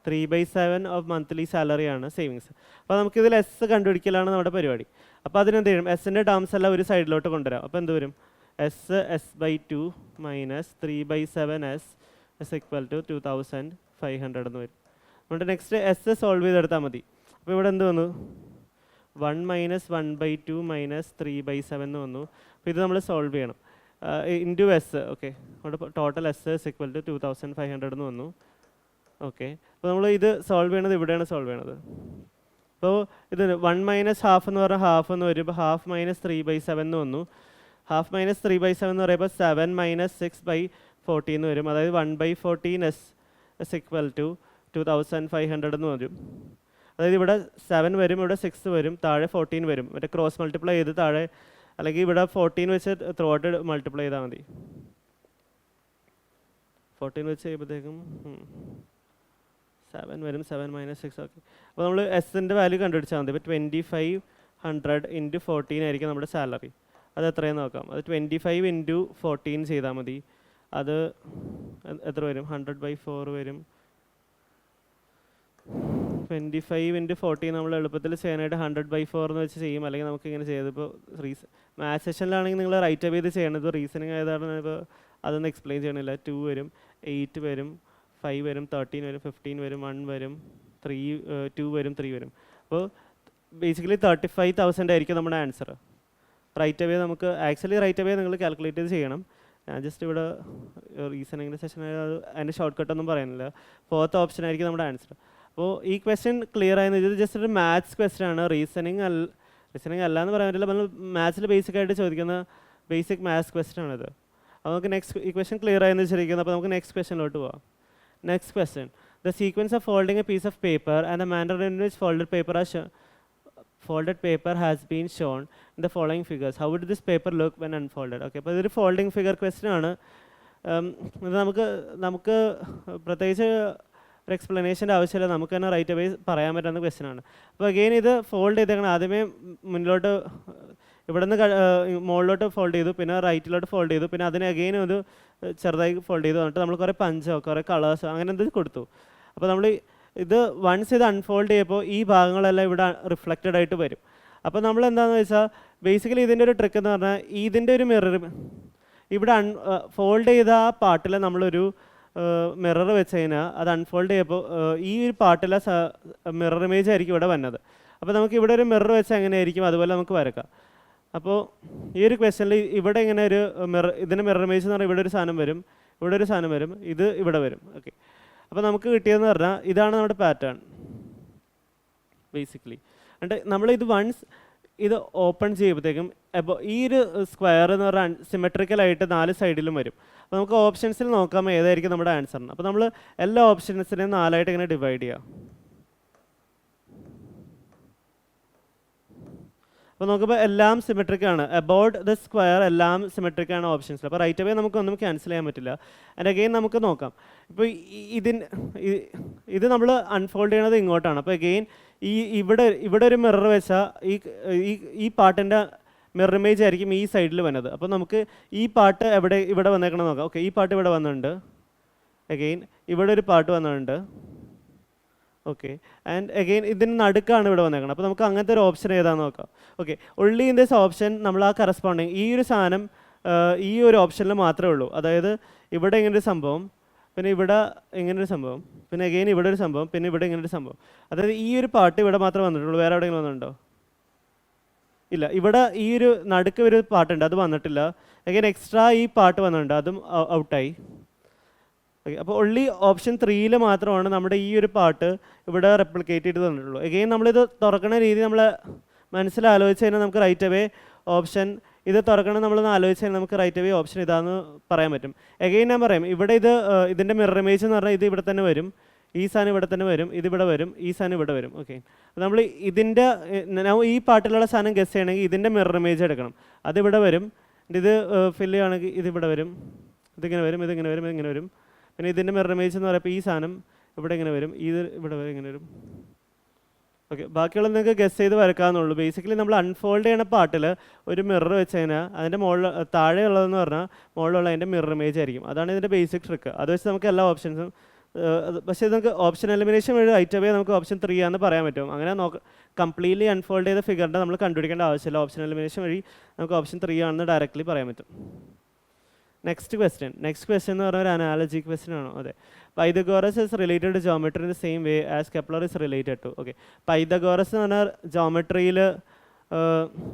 3/7 of monthly സാലറിയാണ് സേവിങ്സ്. അപ്പോൾ നമുക്കിതിൽ എസ് കണ്ടുപിടിക്കലാണ് നമ്മുടെ പരിപാടി. അപ്പോൾ അതിനെന്ത് ചെയ്യും, എസിൻ്റെ ടേംസ് എല്ലാം ഒരു സൈഡിലോട്ട് കൊണ്ടുവരാം. അപ്പോൾ എന്ത് വരും, S/2 minus 3/7 S equal to 2,500 എന്ന് വരും. എന്നിട്ട് നെക്സ്റ്റ് എസ് സോൾവ് ചെയ്തെടുത്താൽ മതി. അപ്പോൾ ഇവിടെ എന്ത് വന്നു, 1 മൈനസ് 1/2 മൈനസ് 3/7 എന്ന് വന്നു. അപ്പോൾ ഇത് നമ്മൾ സോൾവ് ചെയ്യണം ഇൻറ്റു എസ്. ഓക്കെ, അവിടെ ടോട്ടൽ എസ് ഈക്വൽ ടു 2,500 എന്ന് വന്നു. ഓക്കെ, അപ്പോൾ നമ്മൾ ഇത് സോൾവ് ചെയ്യണത് ഇവിടെയാണ് സോൾവ് ചെയ്യണത്. അപ്പോൾ ഇത് 1 മൈനസ് ഹാഫ് എന്ന് പറഞ്ഞാൽ ഹാഫ് എന്ന് വരും. ഇപ്പോൾ ഹാഫ് മൈനസ് 3/7 എന്ന് വന്നു. ഹാഫ് മൈനസ് 3/7 എന്ന് പറയുമ്പോൾ 7 മൈനസ് 6/14 എന്ന് വരും. അതായത് 1/14 എസ് ഈക്വൽ ടു 2,500 എന്ന് വരും. അതായത് ഇവിടെ 7 വരും, ഇവിടെ 6 വരും, താഴെ 14 വരും. മറ്റേ ക്രോസ് മൾട്ടിപ്ലൈ ചെയ്ത് താഴെ, അല്ലെങ്കിൽ ഇവിടെ 14 വെച്ച് ത്രൂ ഔട്ട് മൾട്ടിപ്ലൈ ചെയ്താൽ മതി. 14 വെച്ച് ചെയ്യുമ്പോഴത്തേക്കും 7 വരും, 7 മൈനസ് 6. ഓക്കെ, അപ്പോൾ നമ്മൾ എസിൻ്റെ വാല്യൂ കണ്ടുപിടിച്ചാൽ മതി. ഇപ്പോൾ 2,500 ഇൻറ്റു 14 ആയിരിക്കും നമ്മുടെ സാലറി. അത് എത്രയെന്ന് നോക്കാം. അത് 25 ഇൻറ്റു 14 ചെയ്താൽ മതി. അത് എത്ര വരും, 100/4 വരും. 25 ഇൻറ്റു 14 നമ്മൾ എളുപ്പത്തിൽ ചെയ്യാനായിട്ട് 100/4 എന്ന് വെച്ച് ചെയ്യും. അല്ലെങ്കിൽ നമുക്ക് ഇങ്ങനെ ചെയ്ത് ഇപ്പോൾ മാത്സ് സെഷനിലാണെങ്കിൽ നിങ്ങൾ റൈറ്റ് അപ്പ് ചെയ്ത് ചെയ്യണത്, റീസണിങ് ആയതാണ് ഇപ്പോൾ അതൊന്നും എക്സ്പ്ലെയിൻ ചെയ്യണില്ല. 2 വരും, 8 വരും, 5 വരും, 13 വരും, 15 വരും, 1 വരും, 3 2 വരും, 3 വരും. അപ്പോൾ ബേസിക്കലി 35,000 ആയിരിക്കും നമ്മുടെ ആൻസർ. റൈറ്റ് അവേ നമുക്ക് ആക്ച്വലി റൈറ്റ് അവേ നിങ്ങൾ കാൽക്കുലേറ്റ് ചെയ്ത് ചെയ്യണം. ഞാൻ ജസ്റ്റ് ഇവിടെ റീസണിങ്ങിൻ്റെ സെഷൻ അതിൻ്റെ ഷോർട്ട് കട്ടൊന്നും പറയുന്നില്ല. 4th ഓപ്ഷൻ ആയിരിക്കും നമ്മുടെ ആൻസർ. അപ്പോൾ ഈ ക്വസ്റ്റ്യൻ ക്ലിയർ ആയെന്ന് ഇത് ജസ്റ്റ് ഒരു മാത്സ് ക്വസ്റ്റ്യൻ ആണ്. റീസണിങ് അല്ല എന്ന് പറയാൻ പറ്റില്ല. നമ്മൾ മാത്സിൽ ബേസിക് ആയിട്ട് ചോദിക്കുന്ന ബേസിക് മാത്സ് ക്വസ്റ്റ്യൻ ആണിത്. അപ്പോൾ നമുക്ക് നെക്സ്റ്റ് ഈ ക്വസ്റ്റ്യൻ ക്ലിയർ ആയെന്ന് വെച്ചിരിക്കുന്നത്. അപ്പോൾ നമുക്ക് നെക്സ്റ്റ് ക്വസ്റ്റ്യനിലോട്ട് പോവാം. Next question, the sequence of folding a piece of paper and the manner in which folded paper has been shown in the following figures. How would this paper look when unfolded? Okay, അപ്പോൾ ഇതൊരു folding figure question ആണ്. ഇത് നമുക്ക് പ്രത്യേകിച്ച് ഒരു എക്സ്പ്ലനേഷൻ്റെ ആവശ്യമില്ല, നമുക്ക് തന്നെ റൈറ്റ് അവേ പറയാൻ പറ്റുന്ന ക്വസ്റ്റ്യൻ ആണ്. അപ്പോൾ അഗെയിൻ ഇത് ഫോൾഡ് ചെയ്തേക്കണം. ആദ്യമേ മുന്നിലോട്ട് ഇവിടെ നിന്ന് മുകളിലോട്ട് ഫോൾഡ് ചെയ്തു, പിന്നെ റൈറ്റിലോട്ട് ഫോൾഡ് ചെയ്തു, പിന്നെ അതിന് അഗെയിൻ ഒരു ചെറുതായി ഫോൾഡ് ചെയ്തു. എന്നിട്ട് നമ്മൾ കുറേ പഞ്ചോ കുറേ കളേഴ്സോ അങ്ങനെ എന്ത് കൊടുത്തു. അപ്പോൾ നമ്മൾ ഇത് വൺസ് ഇത് അൺഫോൾഡ് ചെയ്യുമ്പോൾ ഈ ഭാഗങ്ങളെല്ലാം ഇവിടെ റിഫ്ലക്റ്റഡ് ആയിട്ട് വരും. അപ്പോൾ നമ്മൾ എന്താണെന്ന് വെച്ചാൽ ബേസിക്കലി ഇതിൻ്റെ ഒരു ട്രിക്ക് എന്ന് പറഞ്ഞാൽ ഇതിൻ്റെ ഒരു മിറർ ഇവിടെ ഫോൾഡ് ചെയ്ത ആ പാർട്ടിൽ നമ്മളൊരു മിറർ വെച്ച് കഴിഞ്ഞാൽ അത് അൺഫോൾഡ് ചെയ്യുമ്പോൾ ഈ ഒരു പാർട്ടിലെ മിറർ ഇമേജ് ആയിരിക്കും ഇവിടെ വന്നത്. അപ്പോൾ നമുക്ക് ഇവിടെ ഒരു മിറർ വെച്ച് എങ്ങനെയായിരിക്കും അതുപോലെ നമുക്ക് വരക്കാം. അപ്പോൾ ഈ ഒരു ക്വസ്റ്റ്യനിൽ ഇവിടെ ഇങ്ങനെ ഒരു ഇതിൻ്റെ മിറർ ഇമേജ് എന്ന് പറഞ്ഞാൽ ഇവിടെ ഒരു സാധനം വരും, ഇവിടെ ഒരു സാധനം വരും, ഇത് ഇവിടെ വരും. ഓക്കെ, അപ്പോൾ നമുക്ക് കിട്ടിയതെന്ന് പറഞ്ഞാൽ ഇതാണ് നമ്മുടെ പാറ്റേൺ ബേസിക്കലി. എന്നിട്ട് നമ്മളിത് വൺസ് ഇത് ഓപ്പൺ ചെയ്യുമ്പോഴത്തേക്കും അപ്പോൾ ഈ ഒരു സ്ക്വയർ എന്ന് പറഞ്ഞാൽ സിമെട്രിക്കലായിട്ട് 4 സൈഡിലും വരും. അപ്പോൾ നമുക്ക് ഓപ്ഷൻസിൽ നോക്കാം ഏതായിരിക്കും നമ്മുടെ ആൻസറിന്. അപ്പോൾ നമ്മൾ എല്ലാ ഓപ്ഷൻസിനെയും 4 ഇങ്ങനെ ഡിവൈഡ് ചെയ്യാം. അപ്പോൾ നോക്കുമ്പോൾ എല്ലാം സിമെട്രിക് ആണ്. അബൌട്ട് ദ സ്ക്വയർ എല്ലാം സിമെട്രിക് ആണ് ഓപ്ഷൻസിൽ. അപ്പോൾ റൈറ്റ് അവേ നമുക്കൊന്നും ക്യാൻസൽ ചെയ്യാൻ പറ്റില്ല. ആൻഡ് അഗെയിൻ നമുക്ക് നോക്കാം. ഇപ്പോൾ ഇത് നമ്മൾ അൺഫോൾഡ് ചെയ്യണത് ഇങ്ങോട്ടാണ്. അപ്പോൾ അഗെയിൻ ഇവിടെ ഒരു മിറർ വെച്ചാൽ ഈ പാർട്ടിൻ്റെ മിറർ ഇമേജ് ആയിരിക്കും ഈ സൈഡിൽ വന്നത്. അപ്പോൾ നമുക്ക് ഈ പാർട്ട് ഇവിടെ വന്നേക്കണം നോക്കാം. ഓക്കെ, ഈ പാർട്ട് ഇവിടെ വന്നിട്ടുണ്ട്. അഗെയിൻ ഇവിടെ ഒരു പാർട്ട് വന്നിട്ടുണ്ട്. ഓക്കെ, ആൻഡ് അഗെയിൻ ഇതിന് നടുക്കാണ് ഇവിടെ വന്നേക്കണം. അപ്പോൾ നമുക്ക് അങ്ങനത്തെ ഒരു ഓപ്ഷൻ ഏതാണെന്ന് നോക്കാം. Okay, only in this option നമ്മൾ ആ കറസ്പോണ്ടിങ് ഈ ഒരു സാധനം ഈ ഒരു ഓപ്ഷനിൽ മാത്രമേ ഉള്ളൂ. അതായത് ഇവിടെ ഇങ്ങനൊരു സംഭവം, പിന്നെ ഇവിടെ ഇങ്ങനൊരു സംഭവം, പിന്നെ അഗെയിൻ ഇവിടെ ഒരു സംഭവം, പിന്നെ ഇവിടെ ഇങ്ങനൊരു സംഭവം. അതായത് ഈ ഒരു പാർട്ട് ഇവിടെ മാത്രമേ വന്നിട്ടുള്ളൂ. വേറെ എവിടെയെങ്കിലും വന്നിട്ടുണ്ടോ? ഇല്ല. ഇവിടെ ഈ ഒരു നടുക്ക് ഒരു പാർട്ടുണ്ട്, അത് വന്നിട്ടില്ല. അഗെയിൻ എക്സ്ട്രാ ഈ പാർട്ട് വന്നിട്ടുണ്ട്, അതും ഔട്ടായി. അപ്പോൾ ഒൺലി ഓപ്ഷൻ 3 മാത്രമാണ് നമ്മുടെ ഈ ഒരു പാർട്ട് ഇവിടെ റെപ്ലിക്കേറ്റ് ചെയ്ത് തന്നിട്ടുള്ളൂ. എഗെയിൻ നമ്മളിത് തുറക്കുന്ന രീതി നമ്മൾ മനസ്സിലാലോചിച്ച് കഴിഞ്ഞാൽ നമുക്ക് റൈറ്റ് അവേ ഓപ്ഷൻ ഇത് തുറക്കണം നമ്മളൊന്ന് ആലോചിച്ച് കഴിഞ്ഞാൽ നമുക്ക് റൈറ്റ് അവേ ഓപ്ഷൻ ഇതാണെന്ന് പറയാൻ പറ്റും. എഗെയിൻ ഞാൻ പറയാം, ഇവിടെ ഇതിൻ്റെ മിറർ ഇമേജ് എന്ന് പറഞ്ഞാൽ ഇത് ഇവിടെ തന്നെ വരും, ഈ സാധനം ഇവിടെ തന്നെ വരും, ഇതിവിടെ വരും, ഈ സാധനം ഇവിടെ വരും. ഓക്കെ, നമ്മൾ ഇതിൻ്റെ ഈ പാർട്ടിലുള്ള സാധനം ഗസ് ചെയ്യണമെങ്കിൽ ഇതിൻ്റെ മിറർ ഇമേജ് എടുക്കണം. അതിവിടെ വരും. ഇത് ഫില്ല് ചെയ്യുകയാണെങ്കിൽ ഇതിവിടെ വരും, ഇതിങ്ങനെ വരും, ഇതിങ്ങനെ വരും, ഇതിങ്ങനെ വരും. പിന്നെ ഇതിൻ്റെ മിറർ ഇമേജ് എന്ന് പറയുമ്പോൾ ഈ സാധനം ഇവിടെ ഇങ്ങനെ വരും, ഇത് ഇവിടെ വരും, ഇങ്ങനെ വരും. ഓക്കെ, ബാക്കിയുള്ള നിങ്ങൾക്ക് ഗസ് ചെയ്ത് വരക്കാവുന്നുള്ളൂ. ബേസിക്കലി നമ്മൾ അൺഫോൾഡ് ചെയ്യണ പാർട്ടിൽ ഒരു മിറർ വെച്ച് കഴിഞ്ഞാൽ അതിൻ്റെ താഴെയുള്ളതെന്ന് പറഞ്ഞാൽ മുകളിലുള്ള അതിൻ്റെ മിറർ ഇമേജ് ആയിരിക്കും. അതാണ് ഇതിൻ്റെ ബേസിക് ട്രിക്ക്. അത് വെച്ച് നമുക്ക് എല്ലാ ഓപ്ഷൻസും പക്ഷേ നമുക്ക് ഓപ്ഷൻ എലിമിനേഷൻ വഴി റൈറ്റ് അവേ നമുക്ക് ഓപ്ഷൻ 3 ആണെന്ന് പറയാൻ പറ്റും. അങ്ങനെ കംപ്ലീറ്റ്ലി അൺഫോൾഡ് ചെയ്ത ഫിഗറിൻ്റെ നമ്മൾ കണ്ടുപിടിക്കേണ്ട ആവശ്യമില്ല. ഓപ്ഷൻ എലിമിനേഷൻ വഴി നമുക്ക് ഓപ്ഷൻ 3 ആണെന്ന് ഡയറക്റ്റ്ലി പറയാൻ പറ്റും. നെക്സ്റ്റ് ക്വസ്റ്റ്യൻ എന്ന് പറഞ്ഞാൽ ഒരു അനാലജി ക്വസ്റ്റ്യൻ ആണോ? അതെ. Pythagoras is related to geometry in the same way as Kepler is related to. Okay, Pythagoras എന്ന് പറഞ്ഞാൽ ജോമെട്രിയിൽ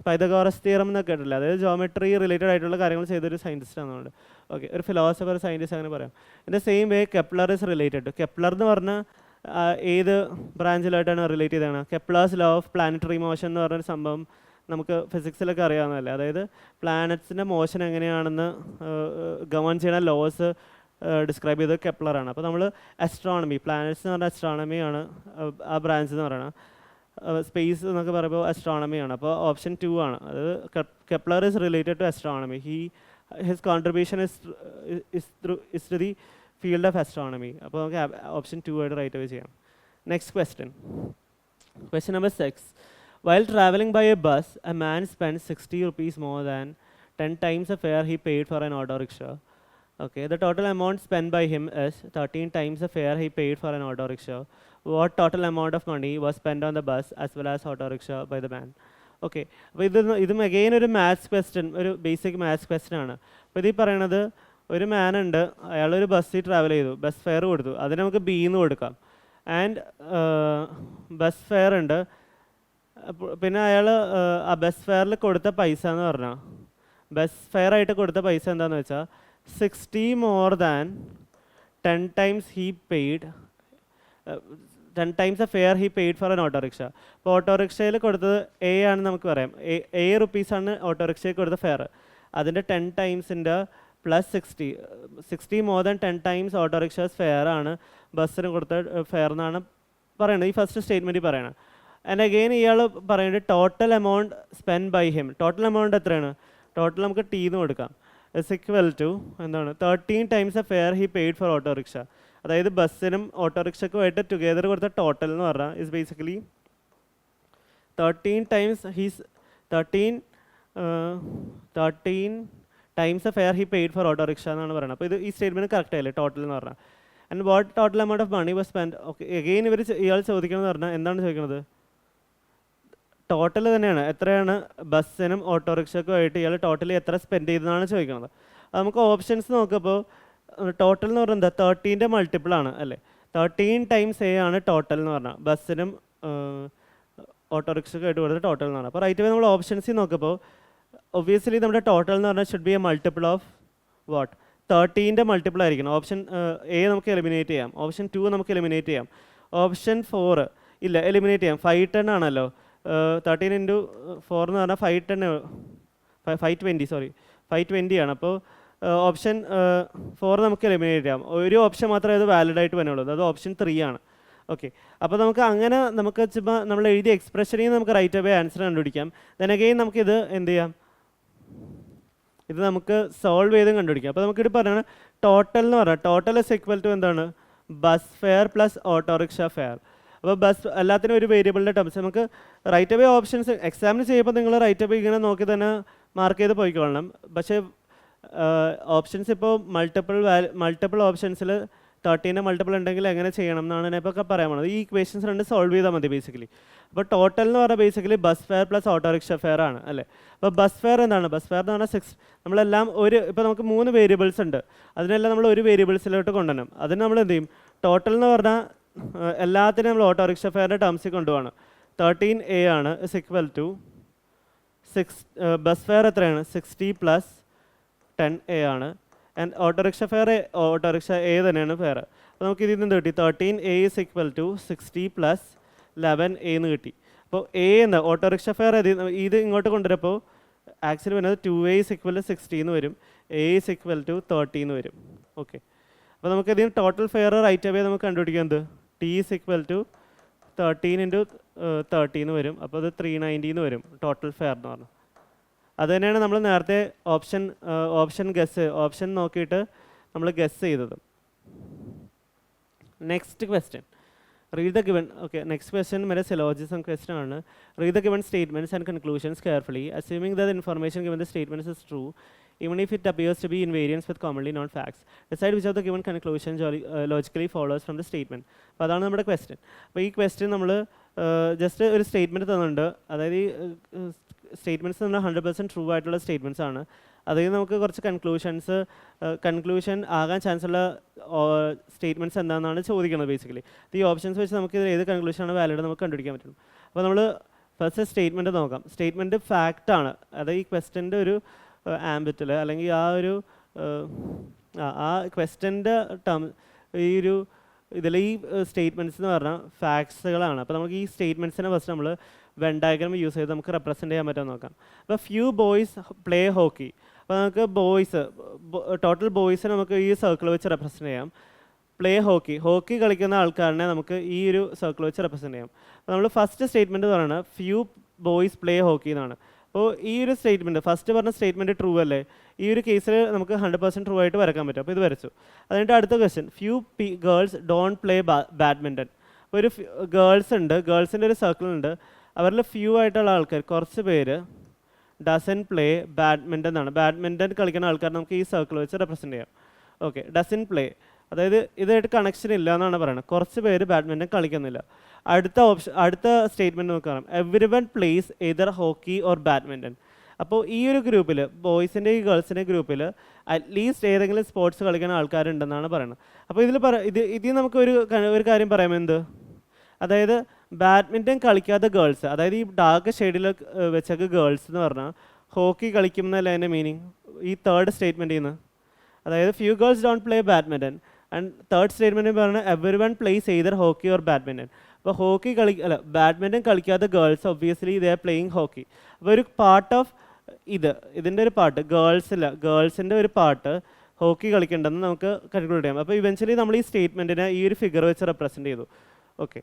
പൈതഗോറസ് തിയറം എന്നൊക്കെ കേട്ടില്ല. അതായത് ജോമെട്രി റിലേറ്റഡ് ആയിട്ടുള്ള കാര്യങ്ങൾ ചെയ്തൊരു സയൻറ്റിസ്റ്റ് ആണെന്നുണ്ട്. ഓക്കെ, ഒരു ഫിലോസഫർ സയൻറ്റിസ്റ്റ് അങ്ങനെ പറയാം. In the same way Kepler is related to. Kepler എന്ന് പറഞ്ഞാൽ ഏത് ബ്രാഞ്ചിലായിട്ടാണ് റിലേറ്റ് ചെയ്തതാണ്? Kepler's law of planetary motion എന്ന് പറഞ്ഞൊരു സംഭവം നമുക്ക് ഫിസിക്സിലൊക്കെ അറിയാവുന്നതല്ലേ. അതായത് പ്ലാനറ്റ്സിൻ്റെ മോഷൻ എങ്ങനെയാണെന്ന് ഗവൺ ചെയ്യുന്ന ലോസ് ഡിസ്ക്രൈബ് ചെയ്തത് കെപ്ലറാണ്. അപ്പോൾ നമ്മൾ അസ്ട്രോണമി, പ്ലാനറ്റ്സ് എന്ന് പറഞ്ഞാൽ അസ്ട്രോണമിയാണ് ആ ബ്രാഞ്ച് എന്ന് പറയുന്നത്. സ്പേസ് എന്നൊക്കെ പറയുമ്പോൾ അസ്ട്രോണമിയാണ്. അപ്പോൾ ഓപ്ഷൻ 2 ആണ്. അതായത് Kepler is related to astronomy. His contribution is to the field of astronomy. അപ്പോൾ നമുക്ക് ഓപ്ഷൻ 2 ആയിട്ട് റൈറ്റ് അവേ ചെയ്യാം. Next question number 6. While traveling by a bus, a man spends 60 rupees more than 10 times the fare he paid for an auto rickshaw. Okay, the total amount spent by him is 13 times the fare he paid for an auto rickshaw. What total amount of money was spent on the bus as well as auto rickshaw by the man? Okay, അപ്പോൾ ഇതും again ഒരു maths question, ഒരു basic maths question ആണ്. അപ്പോൾ ഇതിൽ പറയണത് ഒരു മാൻ ഉണ്ട്, അയാളൊരു ബസ്സിൽ ട്രാവൽ ചെയ്തു, ബസ് ഫെയർ കൊടുത്തു, അതിന് നമുക്ക് ബി എന്ന് കൊടുക്കാം. ആൻഡ് ബസ് ഫെയർ ഉണ്ട്, പിന്നെ അയാൾ ആ ബസ് ഫെയറിൽ കൊടുത്ത പൈസ എന്ന് പറഞ്ഞാൽ ബസ് ഫെയർ ആയിട്ട് കൊടുത്ത പൈസ എന്താണെന്ന് വെച്ചാൽ 60 more than 10 times he paid 10 times a fare he paid for an autorickshaw. അപ്പോൾ ഓട്ടോറിക്ഷയിൽ കൊടുത്തത് എ ആണെന്ന് നമുക്ക് പറയാം, എ റുപ്പീസാണ് ഓട്ടോറിക്ഷയിൽ കൊടുത്ത ഫെയർ. അതിൻ്റെ 10 ടൈംസിൻ്റെ plus 60 more than 10 times autorickshaw's fare ആണ് ബസ്സിന് കൊടുത്ത ഫെയർ എന്നാണ് പറയുന്നത്, ഈ ഫസ്റ്റ് സ്റ്റേറ്റ്മെൻറ്റിൽ പറയണം. ആൻഡ് അഗെയിൻ ഇയാൾ പറയുന്നത് total amount spend by him. Total amount എത്രയാണ്? ടോട്ടൽ നമുക്ക് ടി എന്ന് കൊടുക്കാം. ഇസ് ഇക്വൽ ടു എന്താണ് 13 times a fare he paid for autorickshaw. അതായത് ബസ്സിനും ഓട്ടോറിക്ഷയ്ക്കുമായിട്ട് ടുഗെദർ കൊടുത്ത ടോട്ടൽ എന്ന് പറഞ്ഞാൽ is basically 13 times a fare he paid for autorickshaw എന്നാണ് പറയുന്നത്. അപ്പോൾ ഇത് ഈ സ്റ്റേറ്റ്മെൻറ്റ് കറക്റ്റ് ആയില്ലേ ടോട്ടൽ എന്ന് പറഞ്ഞാൽ. And what total amount of money was spend. Okay, again ഇയാൾ ചോദിക്കണമെന്ന് പറഞ്ഞാൽ എന്താണ് ചോദിക്കുന്നത്? ടോട്ടൽ തന്നെയാണ്, എത്രയാണ് ബസ്സിനും ഓട്ടോറിക്ഷയ്ക്കുമായിട്ട് ഇയാൾ ടോട്ടലി എത്ര സ്പെൻഡ് ചെയ്തതെന്നാണ് ചോദിക്കുന്നത്. അത് നമുക്ക് ഓപ്ഷൻസ് നോക്കുമ്പോൾ ടോട്ടൽ എന്ന് പറയുന്നത് 13ൻ്റെ മൾട്ടിപ്പിളാണ് അല്ലേ, 13 ടൈംസ് എ ആണ് ടോട്ടൽ എന്ന് പറഞ്ഞാൽ ബസ്സിനും ഓട്ടോറിക്ഷയ്ക്കുമായിട്ട് കൊടുത്ത ടോട്ടൽ എന്ന് പറഞ്ഞാൽ. അപ്പോൾ റൈറ്റ് വേ നമ്മൾ ഓപ്ഷൻസിൽ നോക്കുമ്പോൾ ഒബ്വിയസ്ലി നമ്മുടെ ടോട്ടൽ എന്ന് പറഞ്ഞാൽ should be a multiple of what 13ൻ്റെ മൾട്ടിപ്പിൾ ആയിരിക്കണം. ഓപ്ഷൻ എ നമുക്ക് എലിമിനേറ്റ് ചെയ്യാം, ഓപ്ഷൻ 2 നമുക്ക് എലിമിനേറ്റ് ചെയ്യാം, ഓപ്ഷൻ 4 ഇല്ല എലിമിനേറ്റ് ചെയ്യാം. 510 ആണല്ലോ, 13 ഇൻറ്റു 4 എന്ന് പറഞ്ഞാൽ 520 ആണ്. അപ്പോൾ ഓപ്ഷൻ 4 നമുക്ക് എലിമിനേറ്റ് ചെയ്യാം. ഒരു ഓപ്ഷൻ മാത്രമേ അത് വാലിഡ് ആയിട്ട് വന്നുള്ളൂ, അത് ഓപ്ഷൻ 3 ആണ്. ഓക്കെ, അപ്പോൾ നമുക്ക് അങ്ങനെ നമുക്ക് ചുമ്മാ നമ്മൾ എഴുതിയ എക്സ്പ്രഷനിൽ നിന്ന് നമുക്ക് റൈറ്റ് അവേ ആൻസർ കണ്ടുപിടിക്കാം. ദെൻ അഗെയിൻ നമുക്കിത് എന്ത് ചെയ്യാം, ഇത് നമുക്ക് സോൾവ് ചെയ്തും കണ്ടുപിടിക്കാം. അപ്പോൾ നമുക്കിത് പറയണം ടോട്ടൽ എന്ന് പറഞ്ഞാൽ ടോട്ടൽ ഇസ് ഈക്വൽ ടു എന്താണ് bus fare plus autorickshaw fare. അപ്പോൾ ബസ് എല്ലാത്തിനും ഒരു വേരിയബിളിൻ്റെ ടേംസ് നമുക്ക് റൈറ്റ് അവേ ഓപ്ഷൻസ് എക്സാമിന് ചെയ്യുമ്പോൾ നിങ്ങൾ റൈറ്റ് അവേ ഇങ്ങനെ നോക്കി തന്നെ മാർക്ക് ചെയ്ത് പോയിക്കൊള്ളണം. പക്ഷേ ഓപ്ഷൻസ് ഇപ്പോൾ മൾട്ടിപ്പിൾ ഓപ്ഷൻസിൽ 13ൻ്റെ മൾട്ടിപ്പിൾ ഉണ്ടെങ്കിൽ എങ്ങനെ ചെയ്യണം എന്നാണ് ഞാൻ ഇപ്പോൾ പറയാൻ പോകുന്നത്. ഈ ഇക്വേഷൻസ് രണ്ട് സോൾവ് ചെയ്താൽ മതി ബേസിക്കലി. അപ്പോൾ ടോട്ടൽ എന്ന് പറഞ്ഞാൽ basically bus fare plus autorickshaw fare ആണ് അല്ലേ. അപ്പോൾ ബസ് ഫെയർ എന്താണ്? ബസ് ഫെയർ എന്ന് പറഞ്ഞാൽ നമ്മളെല്ലാം ഇപ്പോൾ നമുക്ക് 3 വേരിയബിൾസ് ഉണ്ട്, അതിനെല്ലാം നമ്മൾ ഒരു വേരിയബിൾസിലോട്ട് കൊണ്ടുവരണം. അതിന് നമ്മൾ എന്ത് ചെയ്യും, ടോട്ടൽ എന്ന് പറഞ്ഞാൽ എല്ലാത്തിനും നമ്മൾ ഓട്ടോറിക്ഷ ഫെയറിൻ്റെ ടേംസിൽ കൊണ്ടുപോകണം. 13A ആണ് is equal to 6 bus fare എത്രയാണ് 60 പ്ലസ് 10A ആണ്. ആൻഡ് ഓട്ടോറിക്ഷ എ തന്നെയാണ് ഫെയർ. അപ്പോൾ നമുക്ക് ഇതിൽ നിന്ന് കിട്ടി 13A is equal to 60 plus 11A എന്ന് കിട്ടി. അപ്പോൾ എ എന്ന് ഓട്ടോറിക്ഷ ഫെയർ ഇത് ഇങ്ങോട്ട് കൊണ്ടുവരപ്പോൾ ആക്ച്വലി വരുന്നത് 2A ഇസ് ഈക്വൽ ടു 60 എന്ന് വരും, A ഇസ് ഈക്വൽ ടു 30 എന്ന് വരും. ഓക്കെ, അപ്പോൾ നമുക്ക് ഇതിന് ടോട്ടൽ ഫെയർ റൈറ്റ് അവേ നമുക്ക് കണ്ടുപിടിക്കാം. എന്ത് T is equal to 13 into 30 എന്ന് വരും. അപ്പോൾ അത് 390 എന്ന് വരും ടോട്ടൽ ഫെയർ എന്ന് പറഞ്ഞു. അത് തന്നെയാണ് നമ്മൾ നേരത്തെ ഓപ്ഷൻ നോക്കിയിട്ട് നമ്മൾ ഗസ് ചെയ്തത്. Next question, read the given. Okay, next question വരെ സിലോജിസം ക്വസ്റ്റ്യൻ ആണ്. Read the given statements and conclusions carefully assuming the information given the statements is true even if it appears to be in variance with commonly known facts. Decide which of the given conclusions logically follows from the statement. അപ്പോൾ അതാണ് നമ്മുടെ question. അപ്പോൾ ഈ question നമ്മൾ just ഒരു statement തന്നിട്ടുണ്ട്, അതായത് ഈ സ്റ്റേറ്റ്മെൻറ്റ്സ് നമ്മൾ 100% ട്രൂ ആയിട്ടുള്ള സ്റ്റേറ്റ്മെൻറ്റ്സ് ആണ്. അതിൽ നമുക്ക് കുറച്ച് കൺക്ലൂഷൻ ആകാൻ ചാൻസ് ഉള്ള സ്റ്റേറ്റ്മെൻറ്റ്സ് എന്താണെന്നാണ് ചോദിക്കുന്നത് ബേസിക്കലി. ഈ ഓപ്ഷൻസ് വെച്ച് നമുക്ക് ഏത് കൺക്ലൂഷനാണ് വാലിഡ് നമുക്ക് കണ്ടുപിടിക്കാൻ പറ്റും. അപ്പോൾ നമ്മൾ ഫസ്റ്റ് സ്റ്റേറ്റ്മെൻറ്റ് നോക്കാം. സ്റ്റേറ്റ്മെൻറ്റ് ഫാക്റ്റാണ്, അതായത് ഈ ക്വസ്റ്റ്യൻ്റെ ഒരു ആംബിറ്റിൽ അല്ലെങ്കിൽ ആ ക്വസ്റ്റ്യൻ്റെ ഈ ഒരു ഇതിൽ ഈ സ്റ്റേറ്റ്മെൻറ്റ്സ് എന്ന് പറഞ്ഞാൽ ഫാക്ട്സുകളാണ്. അപ്പോൾ നമുക്ക് ഈ സ്റ്റേറ്റ്മെൻറ്റ്സിനെ ഫസ്റ്റ് നമ്മൾ വെൻ ഡയഗ്രാം യൂസ് ചെയ്ത് നമുക്ക് റെപ്രസെൻറ്റ് ചെയ്യാൻ പറ്റുമെന്ന് നോക്കാം. അപ്പോൾ ഫ്യൂ ബോയ്സ് പ്ലേ ഹോക്കി. അപ്പോൾ നമുക്ക് ടോട്ടൽ ബോയ്സിനെ നമുക്ക് ഈ സർക്കിൾ വെച്ച് റെപ്രസെൻറ്റ് ചെയ്യാം. പ്ലേ ഹോക്കി കളിക്കുന്ന ആൾക്കാരനെ നമുക്ക് ഈ ഒരു സർക്കിൾ വെച്ച് റെപ്രസെൻറ്റ് ചെയ്യാം. അപ്പോൾ നമ്മൾ ഫസ്റ്റ് സ്റ്റേറ്റ്മെൻറ്റ് പറയുന്നത് ഫ്യൂ ബോയ്സ് പ്ലേ ഹോക്കി എന്നാണ്. അപ്പോൾ ഈ ഒരു സ്റ്റേറ്റ്മെൻറ്റ് ഫസ്റ്റ് പറഞ്ഞ സ്റ്റേറ്റ്മെൻറ്റ് ട്രൂ അല്ലേ, ഈ ഒരു കേസിൽ നമുക്ക് 100% ട്രൂ ആയിട്ട് വരക്കാൻ പറ്റും. അപ്പോൾ ഇത് വരച്ചു. അതിൻ്റെ അടുത്ത question, few girls don't play badminton. അപ്പോൾ ഒരു ഗേൾസ് ഉണ്ട്, ഗേൾസിൻ്റെ ഒരു സർക്കിൾ ഉണ്ട്, അവരിൽ ഫ്യൂ ആയിട്ടുള്ള ആൾക്കാർ കുറച്ച് പേര് ഡസൻ പ്ലേ ബാഡ്മിൻ്റൺ എന്നാണ്. ബാഡ്മിൻ്റൺ കളിക്കുന്ന ആൾക്കാർ നമുക്ക് ഈ സർക്കിൾ വെച്ച് റെപ്രസെൻറ്റ് ചെയ്യാം. ഓക്കെ, ഡസൻ പ്ലേ, അതായത് ഇതായിട്ട് കണക്ഷൻ ഇല്ല എന്നാണ് പറയുന്നത്, കുറച്ച് പേര് ബാഡ്മിൻ്റൺ കളിക്കുന്നില്ല. അടുത്ത സ്റ്റേറ്റ്മെൻറ്റ് നോക്കാം, every one plays either hockey or badminton. അപ്പോൾ ഈ ഒരു ഗ്രൂപ്പിൽ ബോയ്സിൻ്റെ ഈ ഗേൾസിൻ്റെ ഗ്രൂപ്പിൽ അറ്റ്ലീസ്റ്റ് ഏതെങ്കിലും സ്പോർട്സ് കളിക്കുന്ന ആൾക്കാരുണ്ടെന്നാണ് പറയുന്നത്. അപ്പോൾ ഇതിൽ നമുക്ക് ഒരു കാര്യം പറയാം. എന്ത്? അതായത് ബാഡ്മിൻ്റൺ കളിക്കാത്ത ഗേൾസ്, അതായത് ഈ ഡാർക്ക് ഷെയ്ഡിൽ വെച്ചൊക്കെ ഗേൾസ് എന്ന് പറഞ്ഞാൽ ഹോക്കി കളിക്കുന്നതല്ല അതിൻ്റെ മീനിങ് ഈ തേർഡ് സ്റ്റേറ്റ്മെൻറ്റിൽ നിന്ന്. അതായത് few girls don't play badminton and third സ്റ്റേറ്റ്മെൻറ്റിൽ പറഞ്ഞാൽ every one plays either hockey or badminton. അപ്പോൾ ബാഡ്മിൻ്റൺ കളിക്കാത്ത girls obviously they are playing hockey. അപ്പോൾ ഒരു പാർട്ട് ഓഫ് ഇതിൻ്റെ ഒരു പാർട്ട് ഗേൾസിൻ്റെ ഒരു പാർട്ട് ഹോക്കി കളിക്കേണ്ടെന്ന് നമുക്ക് കൺക്ലൂഡ് ചെയ്യാം. അപ്പോൾ ഇവൻച്വലി നമ്മൾ ഈ സ്റ്റേറ്റ്മെൻറ്റിനെ ഈ ഒരു ഫിഗർ വെച്ച് റെപ്രസെൻറ്റ് ചെയ്തു. ഓക്കെ,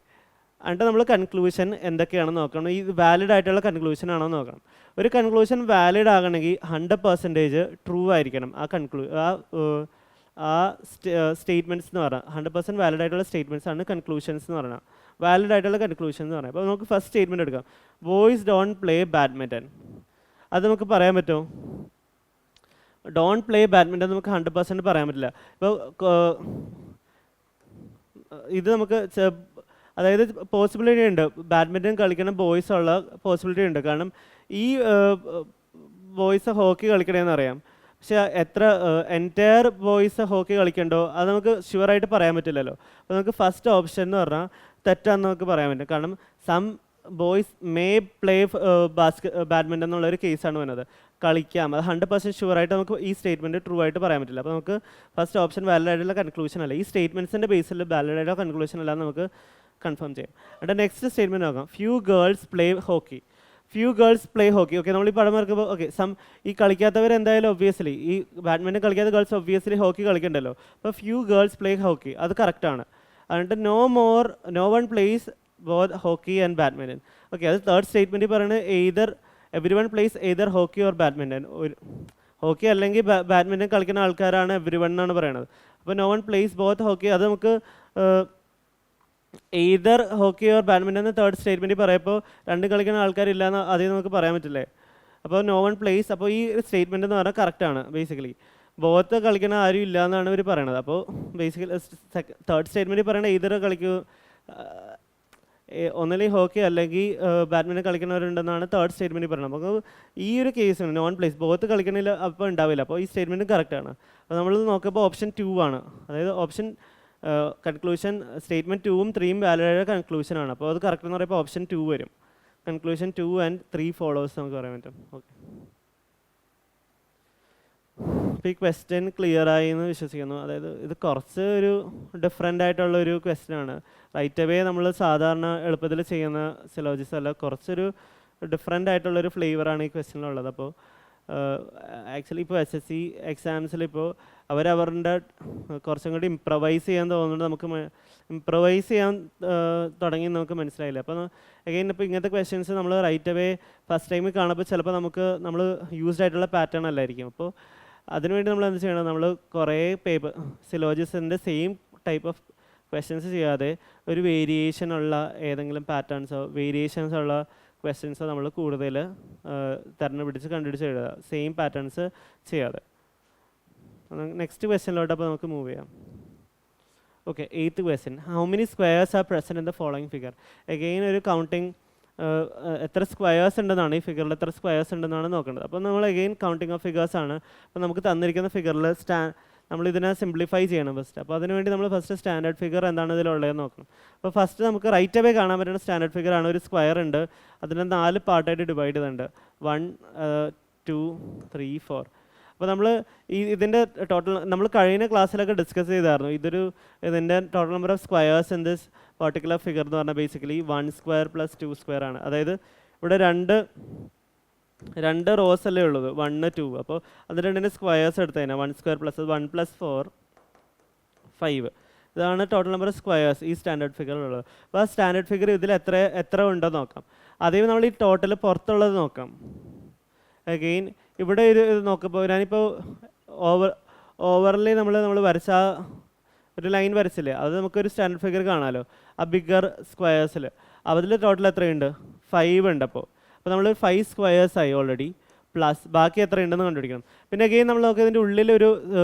എന്നിട്ട് നമ്മൾ കൺക്ലൂഷൻ എന്തൊക്കെയാണെന്ന് നോക്കണം. ഈ വാലിഡ് ആയിട്ടുള്ള കൺക്ലൂഷൻ ആണോ എന്ന് നോക്കണം. ഒരു കൺക്ലൂഷൻ വാലിഡ് ആകണമെങ്കിൽ 100% ട്രൂ ആയിരിക്കണം. ആ സ്റ്റേറ്റ്മെൻറ്റ്സ് എന്ന് പറഞ്ഞാൽ 100% വാലിഡ് ആയിട്ടുള്ള സ്റ്റേറ്റ്മെൻറ്റ്സ് ആണ് കൺക്ലൂഷൻസ് എന്ന് പറഞ്ഞാൽ. വാലിഡ് ആയിട്ടുള്ള കൺക്ലൂഷൻ എന്ന് പറഞ്ഞാൽ അപ്പോൾ നമുക്ക് ഫസ്റ്റ് സ്റ്റേറ്റ്മെൻറ്റ് എടുക്കാം. Boys don't play badminton. അത് നമുക്ക് പറയാൻ പറ്റുമോ? ഡോണ്ട് പ്ലേ ബാഡ്മിൻ്റൺ നമുക്ക് 100% പറയാൻ പറ്റില്ല. ഇപ്പോൾ ഇത് നമുക്ക് അതായത് പോസിബിലിറ്റി ഉണ്ട്, ബാഡ്മിൻ്റൺ കളിക്കുന്ന ബോയ്സ് ഉള്ള പോസിബിലിറ്റി ഉണ്ട്. കാരണം ഈ ബോയ്സ് ഹോക്കി കളിക്കണമെന്ന് അറിയാം, പക്ഷെ എത്ര എൻറ്റയർ ബോയ്സ് ഹോക്കി കളിക്കണ്ടോ അത് നമുക്ക് ഷുവറായിട്ട് പറയാൻ പറ്റില്ലല്ലോ. അപ്പോൾ നമുക്ക് ഫസ്റ്റ് ഓപ്ഷൻ എന്ന് പറഞ്ഞാൽ തെറ്റാന്ന് നമുക്ക് പറയാൻ പറ്റും. കാരണം some boys may play badminton എന്നുള്ളൊരു കേസാണ് വരുന്നത്. കളിക്കാം, അത് 100% ഷുവറായിട്ട് നമുക്ക് ഈ സ്റ്റേറ്റ്മെൻറ്റ് ട്രൂ ആയിട്ട് പറയാൻ പറ്റില്ല. അപ്പോൾ നമുക്ക് ഫസ്റ്റ് ഓപ്ഷൻ വാലിഡ് ആയിട്ടുള്ള കൺക്ലൂഷൻ അല്ല, ഈ സ്റ്റേറ്റ്മെൻറ്റ്സിൻ്റെ ബേസിൽ വാലിഡ് ആയിട്ടുള്ള കൺക്ലൂഷൻ അല്ലാന്ന് നമുക്ക് കൺഫേം ചെയ്യാം. എന്നിട്ട് നെക്സ്റ്റ് സ്റ്റേറ്റ്മെൻറ്റ് നോക്കാം. Few girls play hockey. Few girls play hockey. Okay, നമ്മൾ ഈ പടം വരക്കുമ്പോൾ ഓക്കെ ഈ കളിക്കാത്തവർ എന്തായാലും ഒബ്വിയസ്ലി ഈ ബാഡ്മിൻ്റൺ കളിക്കാത്ത ഗേൾസ് ഒബ്വിയസ്ലി ഹോക്കി കളിക്കണ്ടല്ലോ. അപ്പോൾ ഫ്യൂ ഗേൾസ് പ്ലേ ഹോക്കി അത് കറക്റ്റാണ്. എന്നിട്ട് no one plays both hockey and badminton. Okay, അത് തേർഡ് സ്റ്റേറ്റ്മെൻറ്റിൽ പറയുന്നത് every one plays either hockey or badminton. Hockey അല്ലെങ്കിൽ ബാഡ്മിൻ്റൺ കളിക്കുന്ന ആൾക്കാരാണ് എവരി വൺ എന്നാണ് പറയുന്നത്. അപ്പോൾ no one plays both hockey അത് നമുക്ക് എയ്തർ ഹോക്കി ഓർ ബാഡ്മിൻ്റൺ എന്ന് തേർഡ് സ്റ്റേറ്റ്മെൻറ്റിൽ പറയുമ്പോൾ രണ്ട് കളിക്കുന്ന ആൾക്കാരില്ല എന്ന് അതിൽ നമുക്ക് പറയാൻ പറ്റില്ലേ. അപ്പോൾ നോ വൺ പ്ലേസ്, അപ്പോൾ ഈ സ്റ്റേറ്റ്മെൻറ്റ് എന്ന് പറഞ്ഞാൽ കറക്റ്റാണ്. ബേസിക്കലി ബോത്ത് കളിക്കുന്ന ആരും ഇല്ല എന്നാണ് ഇവർ പറയണത്. അപ്പോൾ ബേസിക്കലി തേർഡ് സ്റ്റേറ്റ്മെൻറ്റിൽ പറയുന്നത് എയ്തർ ഒന്നല്ലെങ്കിൽ ഹോക്കി അല്ലെങ്കിൽ ബാഡ്മിൻ്റൺ കളിക്കുന്നവരുണ്ടെന്നാണ് തേർഡ് സ്റ്റേറ്റ്മെൻറ്റിൽ പറയുന്നത്. അപ്പോൾ ഈ ഒരു കേസാണ് നോൺ പ്ലേസ് ബോത്ത് കളിക്കണില്ല അപ്പോൾ ഉണ്ടാവില്ല. അപ്പോൾ ഈ സ്റ്റേറ്റ്മെൻറ്റും കറക്റ്റാണ്. അപ്പോൾ നമ്മൾ നോക്കുമ്പോൾ ഓപ്ഷൻ 2 ആണ്. അതായത് ഓപ്ഷൻ കൺക്ലൂഷൻ സ്റ്റേറ്റ്മെൻറ്റ് 2ഉം 3ഉം വാലിഡ് കൺക്ലൂഷനാണ്. അപ്പോൾ അത് കറക്റ്റ് എന്ന് പറയുമ്പോൾ ഓപ്ഷൻ 2 വരും. കൺക്ലൂഷൻ 2 and 3 ഫോളോവേഴ്സ് നമുക്ക് പറയാൻ പറ്റും. ഓക്കെ, അപ്പോൾ ഈ ക്വസ്റ്റ്യൻ ക്ലിയർ ആയി എന്ന് വിശ്വസിക്കുന്നു. അതായത് ഇത് കുറച്ച് ഒരു ഡിഫറെൻ്റ് ആയിട്ടുള്ളൊരു ക്വസ്റ്റ്യനാണ്. റൈറ്റ് അവേ നമ്മൾ സാധാരണ എളുപ്പത്തിൽ ചെയ്യുന്ന സിലോജിസ് അല്ല, കുറച്ചൊരു ഡിഫറെൻ്റ് ആയിട്ടുള്ളൊരു ഫ്ലേവറാണ് ഈ ക്വസ്റ്റ്യനിലുള്ളത്. അപ്പോൾ ആക്ച്വലി ഇപ്പോൾ SSC എക്സാംസിലിപ്പോൾ അവരവരുടെ കുറച്ചും കൂടി ഇംപ്രവൈസ് ചെയ്യാൻ തോന്നുന്നുണ്ട്. നമുക്ക് ഇംപ്രവൈസ് ചെയ്യാൻ തുടങ്ങി നമുക്ക് മനസ്സിലായില്ല. അപ്പോൾ അഗൈൻ ഇപ്പോൾ ഇങ്ങനത്തെ ക്വസ്റ്റ്യൻസ് നമ്മൾ റൈറ്റ് അവേ ഫസ്റ്റ് ടൈം കാണുമ്പോൾ ചിലപ്പോൾ നമ്മൾ യൂസ്ഡ് ആയിട്ടുള്ള പാറ്റേൺ അല്ലായിരിക്കും. അപ്പോൾ അതിനുവേണ്ടി നമ്മൾ എന്ത് ചെയ്യണം, നമ്മൾ കുറേ സിലോജിസിൻ്റെ സെയിം ടൈപ്പ് ഓഫ് ക്വസ്റ്റ്യൻസ് ചെയ്യാതെ ഒരു വേരിയേഷനുള്ള ഏതെങ്കിലും വേരിയേഷൻസ് ഉള്ള ക്വസ്റ്റ്യൻസ് നമ്മൾ കൂടുതൽ കണ്ടുപിടിച്ച് എഴുതുക, സെയിം പാറ്റേൺസ് ചെയ്യാതെ. നെക്സ്റ്റ് ക്വസ്റ്റ്യനിലോട്ട് അപ്പോൾ നമുക്ക് മൂവ് ചെയ്യാം. Okay, 8th question. How many squares are present in the following figure. Again ഒരു കൗണ്ടിങ് എത്ര സ്ക്വയേഴ്സ് ഉണ്ടെന്നാണ് ഈ ഫിഗറിൽ എത്ര സ്ക്വയേഴ്സ് ഉണ്ടെന്നാണ് നോക്കേണ്ടത്. അപ്പോൾ നമ്മൾ അഗെയിൻ കൗണ്ടിങ് ഓഫ് ഫിഗേഴ്സ് ആണ്. അപ്പോൾ നമുക്ക് തന്നിരിക്കുന്ന ഫിഗറിൽ നമ്മളിതിനെ സിംപ്ലിഫൈ ചെയ്യണം ഫസ്റ്റ്. അപ്പോൾ അതിനുവേണ്ടി നമ്മൾ ഫസ്റ്റ് സ്റ്റാൻഡേർഡ് ഫിഗർ എന്താണ് ഇതിലുള്ളതെന്ന് നോക്കണം. അപ്പോൾ ഫസ്റ്റ് നമുക്ക് റൈറ്റ് അവേ കാണാൻ പറ്റുന്ന സ്റ്റാൻഡേർഡ് ഫിഗർ ആണ്. ഒരു സ്ക്വയർ ഉണ്ട്, അതിനെ 4 പാർട്ടായിട്ട് ഡിവൈഡ് ചെയ്തിട്ടുണ്ട്. 1 2 3 4. അപ്പോൾ നമ്മൾ ഇതിൻ്റെ ടോട്ടൽ നമ്മൾ കഴിഞ്ഞ ക്ലാസ്സിലൊക്കെ ഡിസ്കസ് ചെയ്തായിരുന്നു. ഇതിൻ്റെ total number of squares in this particular figure എന്ന് പറഞ്ഞാൽ ബേസിക്കലി 1 സ്ക്വയർ + 2 സ്ക്വയർ ആണ്. അതായത് ഇവിടെ രണ്ട് റോസ് അല്ലേ ഉള്ളത്, 1 2. അപ്പോൾ അത് രണ്ടിൻ്റെ സ്ക്വയേഴ്സ് എടുത്തതിനാണ് 1 സ്ക്വയർ + 1 + 4 5. ഇതാണ് ടോട്ടൽ നമ്പർ ഓഫ് സ്ക്വയേഴ്സ് ഈ സ്റ്റാൻഡേർഡ് ഫിഗറിലുള്ളത്. അപ്പോൾ ആ സ്റ്റാൻഡേർഡ് ഫിഗർ ഇതിൽ എത്ര ഉണ്ടോ നോക്കാം. അതേ നമ്മൾ ഈ ടോട്ടൽ പുറത്തുള്ളത് നോക്കാം. അഗെയിൻ ഇവിടെ ഇത് നോക്കുമ്പോൾ ഞാനിപ്പോൾ ഓവർലി നമ്മൾ വരച്ച ഒരു ലൈൻ വരച്ചില്ലേ, അത് നമുക്കൊരു സ്റ്റാൻഡേർഡ് ഫിഗർ കാണാമല്ലോ. ആ ബിഗർ സ്ക്വയേഴ്സിൽ അതിൽ ടോട്ടൽ എത്രയുണ്ട്? 5 ഉണ്ട്. അപ്പോൾ നമ്മൾ 5 സ്ക്വയേഴ്സ് ആയി ഓൾറെഡി, പ്ലസ് ബാക്കി എത്ര ഉണ്ടെന്ന് കണ്ടുപിടിക്കണം. പിന്നെ അഗെയിൻ നമ്മൾ നോക്കുക, ഇതിൻ്റെ ഉള്ളിലൊരു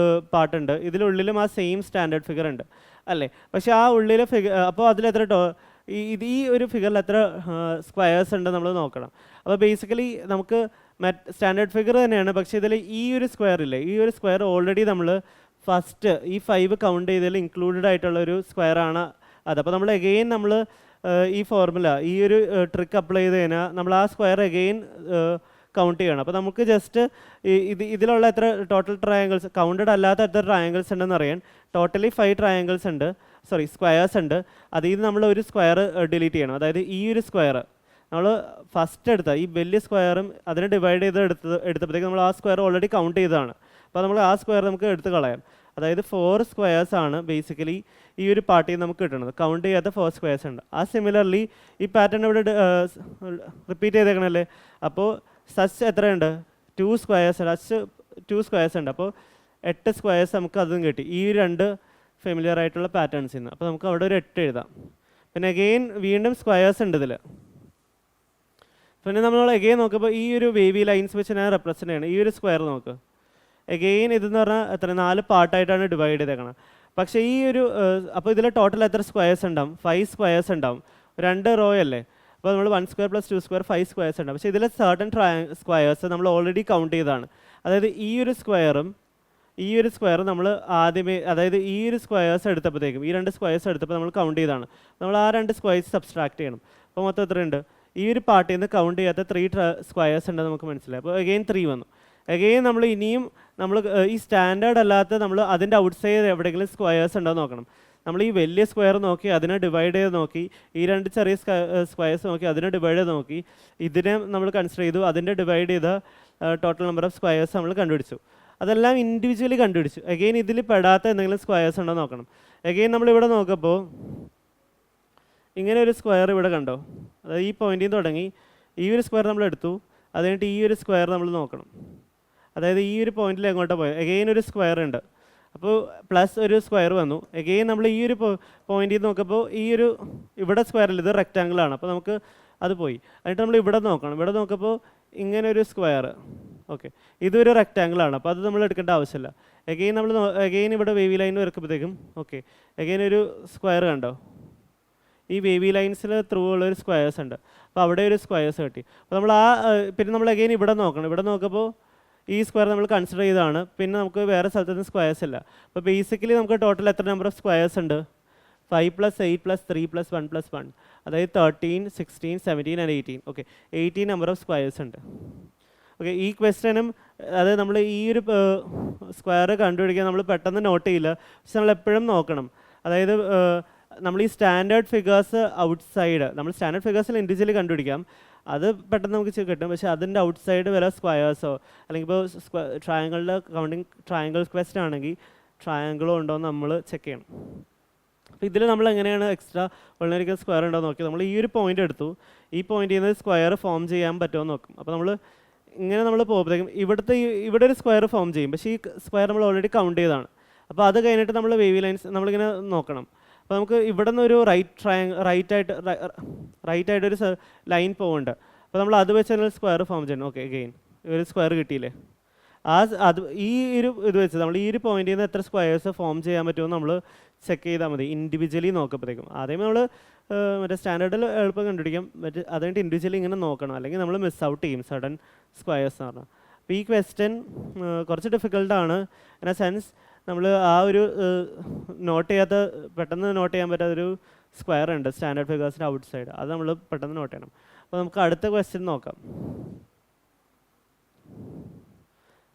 പാർട്ടുണ്ട്, ഇതിലുള്ളിലും ആ സെയിം സ്റ്റാൻഡേർഡ് ഫിഗർ ഉണ്ട് അല്ലേ. പക്ഷേ ആ ഉള്ളിലെ ഫിഗർ അപ്പോൾ അതിലെത്ര ഈ ഒരു ഫിഗറിൽ എത്ര സ്ക്വയേഴ്സ് ഉണ്ട് നമ്മൾ നോക്കണം. അപ്പോൾ ബേസിക്കലി നമുക്ക് സ്റ്റാൻഡേർഡ് ഫിഗർ തന്നെയാണ്. പക്ഷേ ഇതിൽ ഈ ഒരു സ്ക്വയർ ഇല്ലേ, ഈ ഒരു സ്ക്വയർ ഓൾറെഡി നമ്മൾ ഫസ്റ്റ് ഈ 5 കൗണ്ട് ചെയ്തതിൽ ഇൻക്ലൂഡഡ് ആയിട്ടുള്ള ഒരു സ്ക്വയർ ആണ് അത്. അപ്പോൾ നമ്മൾ എഗെയിൻ നമ്മൾ ഈ ഫോർമുല ഈ ഒരു ട്രിക്ക് അപ്ലൈ ചെയ്ത് കഴിഞ്ഞാൽ നമ്മൾ ആ സ്ക്വയർ എഗെയിൻ കൗണ്ട് ചെയ്യണം. അപ്പോൾ നമുക്ക് ജസ്റ്റ് ഇതിലുള്ള എത്ര ടോട്ടൽ ട്രയാങ്കിൾസ് കൗണ്ടഡ് അല്ലാത്ത എത്ര ട്രയാങ്കിൾസ് ഉണ്ടെന്ന് അറിയാൻ ടോട്ടലി 5 ട്രയാങ്കിൾസ് ഉണ്ട്, സോറി സ്ക്വയേഴ്സ് ഉണ്ട്. അതിൽ നിന്ന് നമ്മൾ ഒരു സ്ക്വയർ ഡിലീറ്റ് ചെയ്യണം. അതായത് ഈ ഒരു സ്ക്വയർ നമ്മൾ ഫസ്റ്റ് എടുത്ത ഈ വലിയ സ്ക്വയറും അതിനെ ഡിവൈഡ് ചെയ്ത് എടുത്തപ്പോഴത്തേക്ക് നമ്മൾ ആ സ്ക്വയർ ഓൾറെഡി കൗണ്ട് ചെയ്തതാണ്. അപ്പോൾ നമ്മൾ ആ സ്ക്വയർ നമുക്ക് എടുത്ത് കളയാം. അതായത് 4 സ്ക്വയേഴ്സ് ആണ് ബേസിക്കലി ഈ ഒരു പാർട്ടിയിൽ നിന്ന് നമുക്ക് കിട്ടുന്നത്. കൗണ്ട് ചെയ്യാത്ത 4 സ്ക്വയേഴ്സ് ഉണ്ട്. ആ സിമിലർലി ഈ പാറ്റേൺ ഇവിടെ റിപ്പീറ്റ് ചെയ്തേക്കണല്ലേ. അപ്പോൾ സച്ച് എത്രയുണ്ട്? 2 സ്ക്വയേഴ്സ്. സച്ച് 2 സ്ക്വയേഴ്സ് ഉണ്ട്. അപ്പോൾ 8 സ്ക്വയേഴ്സ് നമുക്ക് അതും കിട്ടി ഈ 2 ഫെമിലിയർ ആയിട്ടുള്ള പാറ്റേൺസിൽ നിന്ന്. അപ്പോൾ നമുക്ക് അവിടെ ഒരു 8 എഴുതാം. പിന്നെ അഗെയിൻ വീണ്ടും സ്ക്വയേഴ്സ് ഉണ്ട് ഇതിൽ. പിന്നെ നമ്മൾ എഗെയിൻ നോക്കുമ്പോൾ ഈ ഒരു വേവി ലൈൻസ് വെച്ച് ഞാൻ റെപ്രസെൻ്റ് ചെയ്യണം. ഈ ഒരു സ്ക്വയർ നോക്ക്, എഗെയിൻ ഇതെന്ന് പറഞ്ഞാൽ എത്ര 4 പാർട്ടായിട്ടാണ് ഡിവൈഡ് ചെയ്തേക്കണം. പക്ഷേ ഈ ഒരു അപ്പോൾ ഇതിൽ ടോട്ടൽ എത്ര സ്ക്വയേഴ്സ് ഉണ്ടാവും? 5 സ്ക്വയേഴ്സ് ഉണ്ടാവും. 2 റോ അല്ലേ. അപ്പോൾ നമ്മൾ 1 സ്ക്വയർ പ്ലസ് 2 സ്ക്വയർ 5 സ്ക്വയേഴ്സ് ഉണ്ടാവും. പക്ഷേ ഇതിൽ സർട്ടൺ സ്ക്വയേഴ്സ് നമ്മൾ ഓൾറെഡി കൗണ്ട് ചെയ്തതാണ്. അതായത് ഈ ഒരു സ്ക്വയറും ഈ ഒരു സ്ക്വയർ നമ്മൾ ആദ്യമേ, അതായത് ഈ ഒരു സ്ക്വയേഴ്സ് എടുത്തപ്പോഴത്തേക്കും ഈ 2 സ്ക്വയേഴ്സ് എടുത്തപ്പോൾ നമ്മൾ കൗണ്ട് ചെയ്തതാണ്. നമ്മൾ ആ 2 സ്ക്വയേഴ്സ് സബ്സ്ട്രാക്ട് ചെയ്യണം. അപ്പോൾ മൊത്തം എത്രയുണ്ട്? ഈ ഒരു പാർട്ടിൽ നിന്ന് കൗണ്ട് ചെയ്യാത്ത 3 സ്ക്വയേഴ്സ് ഉണ്ടെന്ന് നമുക്ക് മനസ്സിലായി. അപ്പോൾ അഗെയിൻ 3 വന്നു. അഗെയിൻ നമ്മൾ ഇനിയും നമ്മൾ ഈ സ്റ്റാൻഡേർഡ് അല്ലാത്ത നമ്മൾ അതിൻ്റെ ഔട്ട്സൈഡ് എവിടെയെങ്കിലും സ്ക്വയേഴ്സ് ഉണ്ടോ നോക്കണം. നമ്മൾ ഈ വലിയ സ്ക്വയർ നോക്കി അതിനെ ഡിവൈഡ് ചെയ്ത് നോക്കി, ഈ 2 ചെറിയ സ്ക്വയേഴ്സ് നോക്കി അതിനെ ഡിവൈഡ് ചെയ്ത് നോക്കി, ഇതിനെ നമ്മൾ കൺസിഡർ ചെയ്തു, അതിൻ്റെ ഡിവൈഡ് ചെയ്ത ടോട്ടൽ നമ്പർ ഓഫ് സ്ക്വയേഴ്സ് നമ്മൾ കണ്ടുപിടിച്ചു. അതെല്ലാം ഇൻഡിവിജ്വലി കണ്ടുപിടിച്ചു. അഗെയിൻ ഇതിൽ പെടാത്ത എന്തെങ്കിലും സ്ക്വയേഴ്സ് ഉണ്ടോ നോക്കണം. അഗെയിൻ നമ്മളിവിടെ നോക്കുമ്പോൾ ഇങ്ങനെ ഒരു സ്ക്വയർ ഇവിടെ കണ്ടോ. അതായത് ഈ പോയിന്റിൽ നിന്ന് തുടങ്ങി ഈ ഒരു സ്ക്വയർ നമ്മൾ എടുത്തു, അത് കഴിഞ്ഞിട്ട് ഈ ഒരു സ്ക്വയർ നമ്മൾ നോക്കണം. അതായത് ഈ ഒരു പോയിന്റിൽ എങ്ങോട്ടാണ് പോയത്? അഗെയിൻ ഒരു സ്ക്വയർ ഉണ്ട്. അപ്പോൾ പ്ലസ് ഒരു സ്ക്വയർ വന്നു. അഗെയിൻ നമ്മൾ ഈ ഒരു പോയിന്റിൽ നിന്ന് നോക്കുമ്പോൾ ഈ ഒരു ഇവിടെ സ്ക്വയറിൽ ഇത് റെക്റ്റാങ്കിൾ ആണ്. അപ്പോൾ നമുക്ക് അത് പോയി. എന്നിട്ട് നമ്മൾ ഇവിടെ നോക്കണം. ഇവിടെ നോക്കുമ്പോൾ ഇങ്ങനെ ഒരു സ്ക്വയർ, ഓക്കെ, ഇതൊരു റെക്റ്റാങ്കിൾ ആണ്. അപ്പോൾ അത് നമ്മൾ എടുക്കേണ്ട ആവശ്യമില്ല. അഗെയിൻ നമ്മൾ അഗെയിൻ ഇവിടെ വേവി ലൈൻ വരക്കുമ്പോഴത്തേക്കും ഓക്കെ അഗെയിൻ ഒരു സ്ക്വയർ കണ്ടോ. ഈ വേവി ലൈൻസിൽ ത്രൂ ഉള്ളൊരു സ്ക്വയേഴ്സ് ഉണ്ട്. അപ്പോൾ അവിടെ ഒരു സ്ക്വയേഴ്സ് കിട്ടി. അപ്പോൾ നമ്മൾ പിന്നെ നമ്മൾ അഗെയിൻ ഇവിടെ നോക്കണം. ഇവിടെ നോക്കുമ്പോൾ ഈ സ്ക്വയർ നമ്മൾ കൺസിഡർ ചെയ്തതാണ്. പിന്നെ നമുക്ക് വേറെ സ്ഥലത്തൊന്നും സ്ക്വയേഴ്സ് ഇല്ല. അപ്പോൾ ബേസിക്കലി നമുക്ക് ടോട്ടൽ എത്ര നമ്പർ ഓഫ് സ്ക്വയേഴ്സ് ഉണ്ട്? 5 + 8 + 3 + 1 + 1, അതായത് 13, 16, 17 and 18. Okay, 18 number of squares ഉണ്ട്. ഓക്കെ, ഈ ക്വസ്റ്റ്യനും അത് നമ്മൾ ഈ ഒരു സ്ക്വയർ കണ്ടുപിടിക്കാൻ നമ്മൾ പെട്ടെന്ന് നോട്ട് ചെയ്യില്ല. പക്ഷെ നമ്മൾ എപ്പോഴും നോക്കണം. അതായത് നമ്മൾ ഈ സ്റ്റാൻഡേർഡ് ഫിഗേഴ്സ് ഔട്ട്സൈഡ്, നമ്മൾ സ്റ്റാൻഡേർഡ് ഫിഗേഴ്സിൽ ഇൻഡിവിജ്വലി കണ്ടുപിടിക്കാം, അത് പെട്ടെന്ന് നമുക്ക് കിട്ടും. പക്ഷേ അതിൻ്റെ ഔട്ട്സൈഡ് വരെ സ്ക്വയേഴ്സോ അല്ലെങ്കിൽ ഇപ്പോൾ ട്രയാങ്കിളിൻ്റെ കൗണ്ടിങ് ട്രയാങ്കിൾ ക്വസ്റ്റൻ ആണെങ്കിൽ ട്രയാങ്കിളോ ഉണ്ടോ എന്ന് നമ്മൾ ചെക്ക് ചെയ്യണം. അപ്പോൾ ഇതിൽ നമ്മൾ എങ്ങനെയാണ് എക്സ്ട്രാ ഉള്ളൊരിക്കൽ സ്ക്വയർ ഉണ്ടോ നോക്കി നമ്മൾ ഈ ഒരു പോയിന്റ് എടുത്തു. ഈ പോയിന്റിൽ നിന്ന് സ്ക്വയർ ഫോം ചെയ്യാൻ പറ്റുമോ എന്ന് നോക്കും. അപ്പോൾ നമ്മൾ ഇങ്ങനെ നമ്മൾ പോകുമ്പോഴത്തേക്കും ഇവിടെ ഒരു സ്ക്വയർ ഫോം ചെയ്യും. പക്ഷേ ഈ സ്ക്വയർ നമ്മൾ ഓൾറെഡി കൗണ്ട് ചെയ്തതാണ്. അപ്പോൾ അത് കഴിഞ്ഞിട്ട് നമ്മൾ വേവി ലൈൻസ് നമ്മളിങ്ങനെ നോക്കണം. അപ്പോൾ നമുക്ക് ഇവിടെ നിന്ന് ഒരു റൈറ്റ് ആയിട്ടൊരു ലൈൻ പോകുന്നുണ്ട്. അപ്പോൾ നമ്മൾ അത് വെച്ച് തന്നെ സ്ക്വയർ ഫോം ചെയ്യണം. ഓക്കെ, അഗെയിൻ ഒരു സ്ക്വയർ കിട്ടിയില്ലേ. അത് ഈ ഒരു ഇത് വെച്ച് നമ്മൾ ഈ ഒരു പോയിന്റിൽ നിന്ന് എത്ര സ്ക്വയേഴ്സ് ഫോം ചെയ്യാൻ പറ്റുമോ നമ്മൾ ചെക്ക് ചെയ്താൽ മതി. ഇൻഡിവിജ്വലി നോക്കുമ്പോഴത്തേക്കും ആദ്യം നമ്മൾ മറ്റേ സ്റ്റാൻഡേർഡിൽ എളുപ്പം കണ്ടുപിടിക്കാം. മറ്റേ അതുകൊണ്ട് ഇൻഡിവിജ്വലി ഇങ്ങനെ നോക്കണം, അല്ലെങ്കിൽ നമ്മൾ മിസ് ഔട്ട് ചെയ്യും സഡൻ സ്ക്വയേഴ്സ് എന്ന് പറഞ്ഞാൽ. അപ്പോൾ ഈ ക്വസ്റ്റ്യൻ കുറച്ച് ഡിഫിക്കൽട്ടാണ്. ഇൻ എ സെൻസ് നമ്മൾ ആ ഒരു പെട്ടെന്ന് നോട്ട് ചെയ്യാൻ പറ്റാത്തൊരു സ്ക്വയർ ഉണ്ട് സ്റ്റാൻഡേർഡ് ഫിഗേഴ്സിൻ്റെ ഔട്ട് സൈഡ്. അത് നമ്മൾ പെട്ടെന്ന് നോട്ട് ചെയ്യണം. അപ്പോൾ നമുക്ക് അടുത്ത ക്വസ്റ്റ്യൻ നോക്കാം.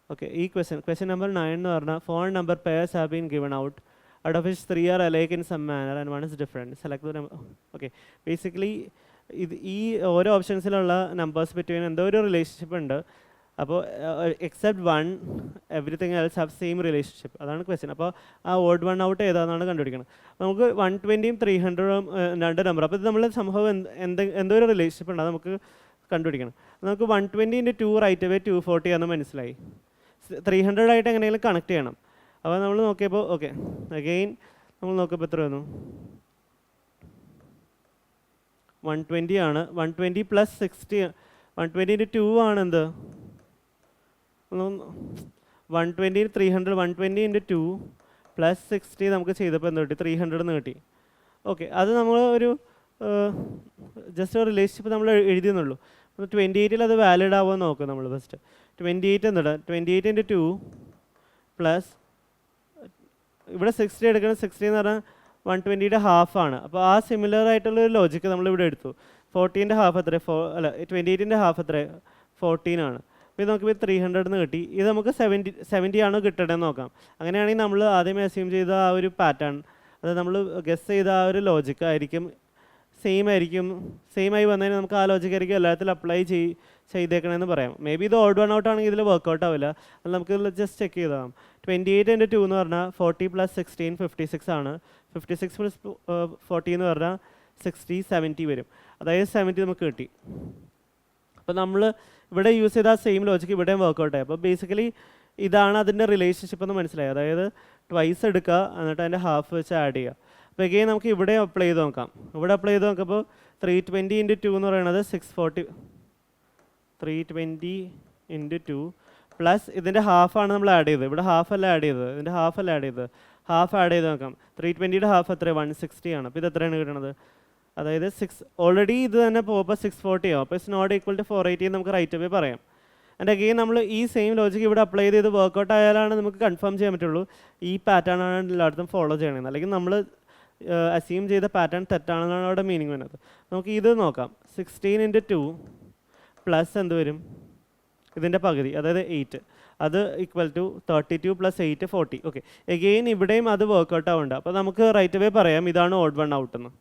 ഓക്കെ, ഈ ക്വസ്റ്റ്യൻ നമ്പർ 9 എന്ന് പറഞ്ഞാൽ 4 number pairs have been given out of which 3 are alike in some manner and 1 is different. Select the number. Okay, basically ഈ ഓരോ ഓപ്ഷൻസിലുള്ള നമ്പേഴ്സ് ബിറ്റ്വീൻ എന്തോ ഒരു റിലേഷൻഷിപ്പ് ഉണ്ട്. അപ്പോൾ except 1 everything else have same relationship. അതാണ് question. അപ്പോൾ ആ odd one out ഏതാണെന്നാണ് കണ്ടുപിടിക്കണം. നമുക്ക് 120ഉം 300ഉം 2 നമ്പർ. അപ്പോൾ ഇത് നമ്മൾ സംഭവം എന്തോ ഒരു റിലേഷൻഷിപ്പ് ഉണ്ട്, അത് നമുക്ക് കണ്ടുപിടിക്കണം. നമുക്ക് 120 × 2 റൈറ്റ് അവേ 240 ആണെന്ന് മനസ്സിലായി. 300 ആയിട്ട് എങ്ങനെയെങ്കിലും കണക്ട് ചെയ്യണം. അപ്പോൾ നമ്മൾ നോക്കിയപ്പോൾ ഓക്കെ അഗെയിൻ നമ്മൾ നോക്കിയപ്പോൾ എത്ര വന്നു? 120 ആണ്. 120 + 60, 120 × 2 ആണ് എന്ത്? 120 × 300, 120 × 2 + 60 നമുക്ക് ചെയ്തപ്പോൾ എന്ത് കിട്ടി? 300 എന്ന് കിട്ടി. ഓക്കെ, അത് നമ്മൾ ഒരു ജസ്റ്റ് ഒരു റിലേഷൻഷിപ്പ് നമ്മൾ എഴുതിയെന്നുള്ളൂ. അപ്പോൾ 28-ൽ അത് വാലിഡ് ആവുമോ നോക്കും നമ്മൾ ഫസ്റ്റ്. 28 എന്നിടാം. 28 × 2 പ്ലസ് ഇവിടെ 60 എടുക്കണം. 60 എന്ന് പറഞ്ഞാൽ 120-യുടെ ഹാഫാണ്. അപ്പോൾ ആ സിമിലർ ആയിട്ടുള്ളൊരു ലോജിക്ക് നമ്മളിവിടെ എടുത്തു. 40-ൻ്റെ ഹാഫ് എത്ര? 28-ൻ്റെ ഹാഫ് എത്ര? 14 ആണ്. അപ്പോൾ ഇത് നമുക്കിപ്പോൾ 300 എന്ന് കിട്ടി. ഇത് നമുക്ക് 70 ആണോ കിട്ടണമെന്ന് നോക്കാം. അങ്ങനെയാണെങ്കിൽ നമ്മൾ ആദ്യമേ അസ്യൂം ചെയ്ത ആ ഒരു പാറ്റേൺ, അത് നമ്മൾ ഗസ് ചെയ്ത ആ ഒരു ലോജിക്ക് ആയിരിക്കും സെയിം ആയി വന്നതിന് നമുക്ക് ആ ലോജിക്ക് ആയിരിക്കും എല്ലാത്തിലും അപ്ലൈ ചെയ്തേക്കണമെന്ന് പറയാം. മേ ബി ഇത് ഓഡ് വൺ ഔട്ട് ആണെങ്കിൽ ഇതിൽ വർക്കൗട്ട് ആവില്ല. അത് നമുക്ക് ജസ്റ്റ് ചെക്ക് ചെയ്താൽ 28 × 2 എന്ന് പറഞ്ഞാൽ 40 + 16 56 ആണ്. 56 + 40 എന്ന് പറഞ്ഞാൽ 60 70 വരും. അതായത് 70 നമുക്ക് കിട്ടി. അപ്പോൾ നമ്മൾ ഇവിടെ യൂസ് ചെയ്ത ആ സെയിം ലോജിക്ക് ഇവിടെയും വർക്കൗട്ട് ആയി. അപ്പോൾ ബേസിക്കലി ഇതാണ് അതിൻ്റെ റിലേഷൻഷിപ്പ് എന്ന് മനസ്സിലായി. അതായത് ട്വൈസ് എടുക്കുക എന്നിട്ട് അതിൻ്റെ ഹാഫ് വെച്ച് ആഡ് ചെയ്യുക. അപ്പോൾ എഗെയിൻ നമുക്ക് ഇവിടെ അപ്ലൈ ചെയ്ത് നോക്കാം. ഇവിടെ അപ്ലൈ ചെയ്ത് നോക്കുമ്പോൾ 320 × 2 എന്ന് പറയുന്നത് 640. 320 × 2 പ്ലസ് ഇതിൻ്റെ ഹാഫാണ് നമ്മൾ ആഡ് ചെയ്തത്. ഇവിടെ ഹാഫല്ല ആഡ് ചെയ്തത്, ഇതിൻ്റെ ഹാഫല്ല ആഡ് ചെയ്തത്. ഹാഫ് ആഡ് ചെയ്ത് നോക്കാം. 320-യുടെ ഹാഫ് എത്ര? 160 ആണ്. അപ്പോൾ ഇത് എത്രയാണ് കിട്ടുന്നത്? അതായത് ഓൾറെഡി ഇത് തന്നെ പോകുമ്പോൾ 640 ആവും. അപ്പോൾ ഇറ്റ്സ് നോട്ട് ഈക്വൽ ടു 480 എന്ന് നമുക്ക് റൈറ്റ് അവേ പറയാം. ആൻഡ് അഗെയിൻ നമ്മൾ ഈ സെയിം ലോജിക്ക് ഇവിടെ അപ്ലൈ ചെയ്ത് വർക്കൗട്ട് ആയാലാണ് നമുക്ക് കൺഫേം ചെയ്യാൻ പറ്റുള്ളൂ ഈ പാറ്റേൺ ആണ് എല്ലായിടത്തും ഫോളോ ചെയ്യണമെന്ന്. അല്ലെങ്കിൽ നമ്മൾ അസ്യൂം ചെയ്ത പാറ്റേൺ തെറ്റാണെന്നാണ് അവിടെ മീനിങ് വരുന്നത്. നമുക്ക് ഇത് നോക്കാം. 16 × 2 പ്ലസ് എന്ത് വരും? ഇതിൻ്റെ പകുതി, അതായത് 8. അത് ഈക്വൽ ടു 32 + 8 40. ഓക്കെ, എഗെയിൻ ഇവിടെയും അത് വർക്കൗട്ട് ആവുന്നുണ്ട്. അപ്പോൾ നമുക്ക് റൈറ്റ് അവേ പറയാം ഇതാണ് ഓഡ് വൺ ഔട്ട് എന്ന്.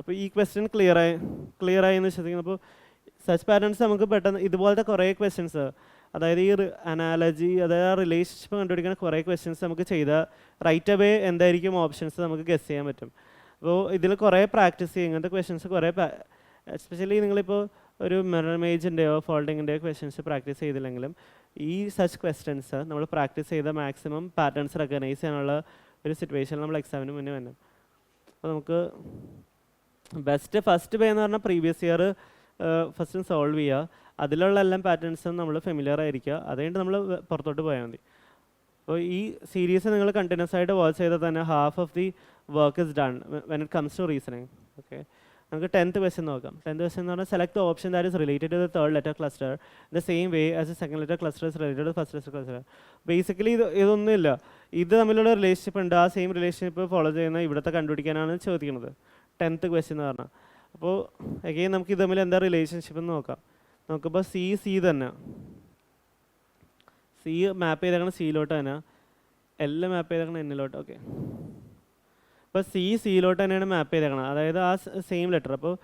അപ്പോൾ ഈ ക്വസ്റ്റ്യൻ ക്ലിയർ ആയി എന്ന് വിശ്വസിക്കുന്നു. അപ്പോൾ സച്ച് പാറ്റേൺസ് നമുക്ക് പെട്ടെന്ന് ഇതുപോലത്തെ കുറേ ക്വസ്റ്റ്യൻസ്, അതായത് ഈ അനാലജി, അതായത് ആ റിലേഷൻഷിപ്പ് കണ്ടുപിടിക്കുന്ന കുറേ ക്വസ്റ്റ്യൻസ് നമുക്ക് ചെയ്താൽ റൈറ്റ് അവേ എന്തായിരിക്കും ഓപ്ഷൻസ് നമുക്ക് ഗസ് ചെയ്യാൻ പറ്റും. അപ്പോൾ ഇതിൽ കുറേ പ്രാക്ടീസ് ചെയ്യും ഇങ്ങനത്തെ ക്വസ്റ്റ്യൻസ്. കുറേ എസ്പെഷ്യലി നിങ്ങളിപ്പോൾ ഒരു മിറർ ഇമേജിൻ്റെയോ ഫോൾഡിങ്ങിൻ്റെയോ ക്വസ്റ്റ്യൻസ് പ്രാക്ടീസ് ചെയ്തില്ലെങ്കിലും ഈ സച്ച് ക്വസ്റ്റ്യൻസ് നമ്മൾ പ്രാക്ടീസ് ചെയ്ത മാക്സിമം പാറ്റേൺസ് റെക്കഗ്നൈസ് ചെയ്യാനുള്ള ഒരു സിറ്റുവേഷൻ നമ്മൾ എക്സാമിന് മുന്നേ വരണം. അപ്പോൾ നമുക്ക് ഫസ്റ്റ് വേ എന്ന് പറഞ്ഞാൽ പ്രീവിയസ് ഇയർ ഫസ്റ്റ് സോൾവ് ചെയ്യുക. അതിലുള്ള എല്ലാ പാറ്റേൺസും നമ്മൾ ഫെമിലിയർ ആയിരിക്കുക. അതുകഴിഞ്ഞിട്ട് നമ്മൾ പുറത്തോട്ട് പോയാൽ മതി. അപ്പോൾ ഈ സീരീസ് നിങ്ങൾ കണ്ടിന്യൂസ് ആയിട്ട് വാച്ച് ചെയ്താൽ തന്നെ half of the work is done when it comes to reasoning. Okay, നമുക്ക് 10th ക്വസ്റ്റ്യൻ നോക്കാം. 10th ക്വസ്റ്റ്യൻ എന്ന് പറഞ്ഞാൽ select the option that is related to the third letter cluster the same way as a second letter cluster is related to first letter cluster. Basically ഇതൊന്നുമില്ല, ഇത് തമ്മിലുള്ള relationship ഉണ്ട്. ആ same relationship follow ചെയ്യുന്ന ഇവിടുത്തെ കണ്ടുപിടിക്കാനാണ് ചോദിക്കുന്നത് 10th ക്വസ്റ്റ്യൻ എന്ന് പറഞ്ഞാൽ. അപ്പോൾ അഗെയിൻ നമുക്ക് ഇത് തമ്മിൽ എന്താ റിലേഷൻഷിപ്പ് എന്ന് നോക്കാം. നമുക്കിപ്പോൾ സി തന്നെ, സി മാപ്പ് ചെയ്തേക്കണം സിയിലോട്ട് തന്നെ, എൽ മാപ്പ് ചെയ്തേക്കണം എന്നിലോട്ട്. ഓക്കെ, അപ്പോൾ സിയിലോട്ട് തന്നെയാണ് മാപ്പ് ചെയ്തേക്കണം, അതായത് ആ സെയിം ലെറ്റർ. അപ്പോൾ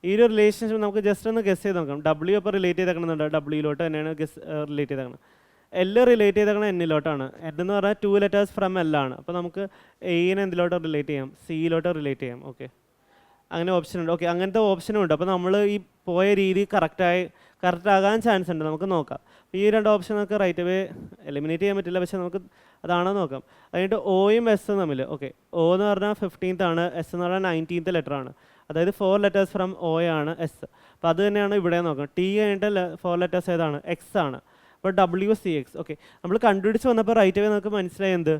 ഈ ഒരു റിലേഷൻഷിപ്പ് നമുക്ക് ജസ്റ്റ് ഒന്ന് ഗസ് ചെയ്ത് നോക്കാം. ഡബ്ല്യു അപ്പോൾ റിലേറ്റ് ചെയ്തേക്കണമെന്നുണ്ട്, ഡബ്ല്യൂയിലോട്ട് തന്നെയാണ് റിലേറ്റ് ചെയ്തേക്കണം. എൽ റിലേറ്റ് ചെയ്തേക്കണം എന്നിലോട്ടാണ്. എൻ എന്ന് പറഞ്ഞാൽ 2 letters ഫ്രം എൽ ആണ്. അപ്പോൾ നമുക്ക് എയിനെ എന്തിലോട്ട് റിലേറ്റ് ചെയ്യാം? സിയിലോട്ട് റിലേറ്റ് ചെയ്യാം. ഓക്കെ, അങ്ങനെ ഓപ്ഷൻ ഉണ്ട്. ഓക്കെ, അങ്ങനത്തെ ഓപ്ഷനും ഉണ്ട്. അപ്പോൾ നമ്മൾ ഈ പോയ രീതി കറക്റ്റ് ആകാൻ ചാൻസ് ഉണ്ട്. നമുക്ക് നോക്കാം. ഈ 2 ഓപ്ഷൻ നമുക്ക് റൈറ്റ് അവേ എലിമിനേറ്റ് ചെയ്യാൻ പറ്റില്ല, പക്ഷേ നമുക്ക് അതാണോ നോക്കാം. അതിൻ്റെ ഒയും എസ് തമ്മിൽ. ഓക്കെ, ഒ എന്ന് പറഞ്ഞാൽ 15th ആണ്, എസ് എന്ന് പറഞ്ഞാൽ 19th ലെറ്റർ ആണ്. അതായത് 4 letters ഫ്രം ഒ ആണ് എസ്. അപ്പോൾ അത് തന്നെയാണ് ഇവിടെ നോക്കാം. ടി കഴിഞ്ഞിട്ട് 4 letters ഏതാണ്? എക്സ് ആണ്. അപ്പോൾ WCX. ഓക്കെ, നമ്മൾ കണ്ടുപിടിച്ച് വന്നപ്പോൾ റൈറ്റ് അവേ നമുക്ക് മനസ്സിലായി എന്ത്?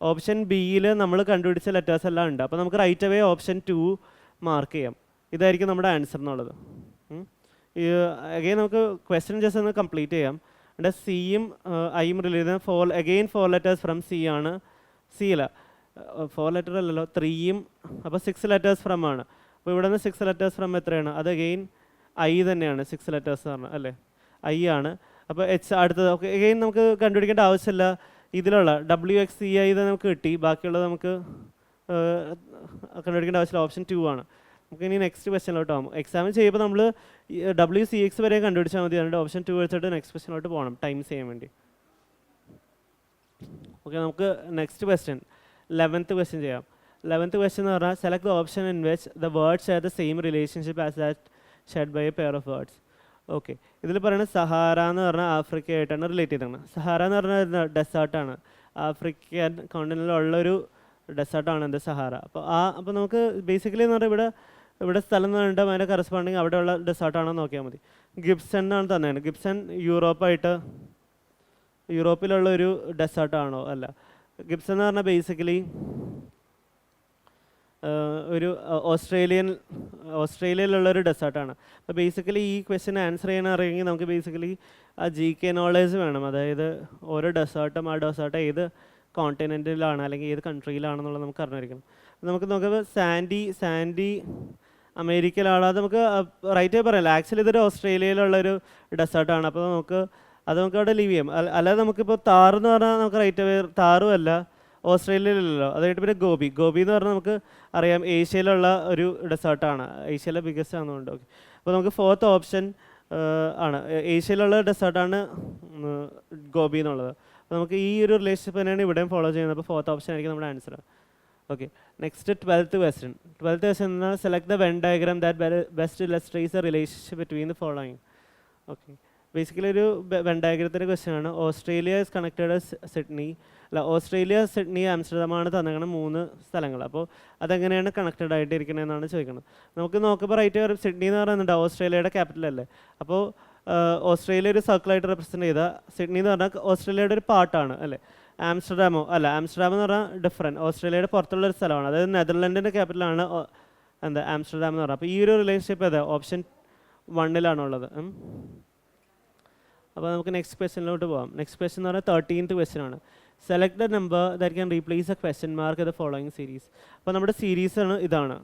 ഓപ്ഷൻ ബിയിൽ നമ്മൾ കണ്ടുപിടിച്ച ലെറ്റേഴ്സ് എല്ലാം ഉണ്ട്. അപ്പോൾ നമുക്ക് റൈറ്റ് അവേ ഓപ്ഷൻ 2 മാർക്ക് ചെയ്യാം. ഇതായിരിക്കും നമ്മുടെ ആൻസർ എന്നുള്ളത്. അഗെയിൻ നമുക്ക് ക്വസ്റ്റ്യൻ ജസ്റ്റ് ഒന്ന് കംപ്ലീറ്റ് ചെയ്യാം. ഇവിടെ സിയും ഐയും റിലേറ്റ് ചെയ്യുന്ന 4 letters ഫ്രം സി ആണ്. സി അല്ല, 4 letter അല്ലല്ലോ, 3യും. അപ്പോൾ 6 letters ഫ്രം ആണ്. അപ്പോൾ ഇവിടെ നിന്ന് 6 letters ഫ്രം എത്രയാണ്? അത് അഗെയിൻ ഐ തന്നെയാണ്. 6 letters പറഞ്ഞാൽ അല്ലേ, ഐ ആണ്. അപ്പോൾ എച്ച് അടുത്തത്. ഓക്കെ, അഗെയിൻ നമുക്ക് കണ്ടുപിടിക്കേണ്ട ആവശ്യമില്ല. ഇതിലുള്ള WXCI ഇത് നമുക്ക് കിട്ടി. ബാക്കിയുള്ളത് നമുക്ക് കണ്ടുപിടിക്കേണ്ട ആവശ്യമില്ല. ഓപ്ഷൻ 2 ആണ്. നമുക്ക് ഇനി നെക്സ്റ്റ് ക്വസ്റ്റ്യനിലോട്ട് ആകും. എക്സാമിന് ചെയ്യുമ്പോൾ നമ്മൾ WCX വരെ കണ്ടുപിടിച്ചാൽ മതി. അതുകൊണ്ട് ഓപ്ഷൻ 2 വെച്ചിട്ട് നെക്സ്റ്റ് ക്വസ്റ്റ്യനിലോട്ട് പോകണം ടൈം ചെയ്യാൻ വേണ്ടി. ഓക്കെ, നമുക്ക് നെക്സ്റ്റ് ക്വസ്റ്റ്യൻ 11th ക്വസ്റ്റ്യൻ ചെയ്യാം. 11th ക്വസ്റ്റ്യൻ എന്ന് പറഞ്ഞാൽ select the option in which the words share the same relationship as that shared by a pair of words. Okay, ഇതിൽ പറയുന്നത് സഹാറ എന്ന് പറഞ്ഞാൽ ആഫ്രിക്കയായിട്ടാണ് റിലേറ്റ് ചെയ്തത്. സഹാറ എന്ന് പറഞ്ഞാൽ ഡെസേർട്ടാണ്, ആഫ്രിക്കൻ കോണ്ടിനെന്റിലുള്ളൊരു ഡെസേർട്ടാണ് എന്ത് സഹാറ. അപ്പോൾ നമുക്ക് ബേസിക്കലി എന്ന് പറഞ്ഞാൽ ഇവിടെ സ്ഥലം എന്ന് പറഞ്ഞിട്ട് അതിൻ്റെ കറസ്പോണ്ടിങ് അവിടെയുള്ള ഡെസേർട്ടാണോ നോക്കിയാൽ മതി. ഗിബ്സൺ എന്നാണ് തന്നെയാണ്. ഗിബ്സൺ യൂറോപ്പിലുള്ള ഒരു ഡെസേർട്ടാണോ? അല്ല. ഗിബ്സൺ എന്ന് പറഞ്ഞാൽ ബേസിക്കലി ഒരു ഓസ്ട്രേലിയൻ ഓസ്ട്രേലിയയിലുള്ളൊരു ഡെസേർട്ടാണ്. അപ്പോൾ ബേസിക്കലി ഈ ക്വസ്റ്റ്യൻ ആൻസർ ചെയ്യാൻ അറിയെങ്കിൽ നമുക്ക് ബേസിക്കലി ആ GK നോളേജ് വേണം. അതായത് ഓരോ ഡെസേർട്ടും ആ ഡെസേർട്ട് ഏത് കോണ്ടിനെൻറ്റിലാണ് അല്ലെങ്കിൽ ഏത് കൺട്രിയിലാണെന്നുള്ളത് നമുക്ക് അറിഞ്ഞിരിക്കണം. നമുക്ക് നോക്കുമ്പോൾ സാൻഡി അമേരിക്കയിലാണ്. അത് നമുക്ക് റൈറ്റ് പറയാമല്ലോ. ആക്ച്വലി ഇതൊരു ഓസ്ട്രേലിയയിലുള്ളൊരു ഡെസേർട്ടാണ്. അപ്പോൾ അത് നമുക്ക് അവിടെ ലീവ് ചെയ്യാം. അല്ലാതെ നമുക്കിപ്പോൾ താറെന്ന് പറഞ്ഞാൽ നമുക്ക് റൈറ്റ് താറും അല്ല, ഓസ്ട്രേലിയയിലല്ലോ. അത് കഴിഞ്ഞിട്ട് പിന്നെ ഗോബി എന്ന് പറഞ്ഞാൽ നമുക്ക് അറിയാം ഏഷ്യയിലുള്ള ഒരു ഡെസേർട്ടാണ്, ഏഷ്യയിലെ ബിഗ്ഗസ്റ്റ് ആണെന്നുണ്ട്. ഓക്കെ, അപ്പോൾ നമുക്ക് ഫോർത്ത് ഓപ്ഷൻ ആണ് ഏഷ്യയിലുള്ള ഡെസേർട്ടാണ് ഗോബി എന്നുള്ളത്. അപ്പോൾ നമുക്ക് ഈ ഒരു റിലേഷൻഷിപ്പ് തന്നെയാണ് ഇവിടെയും ഫോളോ ചെയ്യുന്നത്. അപ്പോൾ ഫോർത്ത് ഓപ്ഷൻ ആയിരിക്കും നമ്മുടെ answer. Okay, next 12th question എന്നാൽ select the Venn diagram that best illustrates the relationship between the following. Okay, basically ഒരു വെൻ ഡയഗ്രത്തിൻ്റെ ക്വസ്റ്റ്യൻ ആണ്. ഓസ്ട്രേലിയ ഇസ് കണക്റ്റഡ് സിഡ്നി ആംസ്റ്റർഡാമാണ് തന്നിരിക്കുന്ന 3 സ്ഥലങ്ങൾ. അപ്പോൾ അതെങ്ങനെയാണ് കണക്റ്റഡ് ആയിട്ടിരിക്കണമെന്നാണ് ചോദിക്കുന്നത്. നമുക്ക് നോക്കുമ്പോൾ റൈറ്റ് സിഡ്നി എന്ന് പറയുന്നുണ്ട്, ഓസ്ട്രേലിയയുടെ ക്യാപിറ്റൽ അല്ലേ. അപ്പോൾ ഓസ്ട്രേലിയ ഒരു സർക്കിളായിട്ട് റെപ്രസെൻറ്റ് ചെയ്ത സിഡ്നി എന്ന് പറഞ്ഞാൽ ഓസ്ട്രേലിയയുടെ ഒരു പാർട്ടാണ് അല്ലേ. ആംസ്റ്റർഡാം എന്ന് പറഞ്ഞാൽ ഡിഫറെൻറ്റ്, ഓസ്ട്രേലിയയുടെ പുറത്തുള്ളൊരു സ്ഥലമാണ്. അതായത് നെതർലൻഡിൻ്റെ ക്യാപിറ്റലാണ് ആംസ്റ്റർഡാം എന്ന് പറഞ്ഞാൽ. അപ്പോൾ ഈ ഒരു റിലേഷൻഷിപ്പ് ഏതാ ഓപ്ഷൻ 1-ലാണുള്ളത്. അപ്പോൾ നമുക്ക് നെക്സ്റ്റ് ക്വസ്റ്റ്യനിലോട്ട് പോകാം. നെക്സ്റ്റ് ക്വസ്റ്റ്യൻ എന്ന് പറഞ്ഞാൽ 13th ക്വസ്റ്റ്യൻ ആണ്. Select the number that can replace A question mark the following series. അപ്പോൾ നമ്മുടെ സീരീസ് ആണ് ഇതാണ്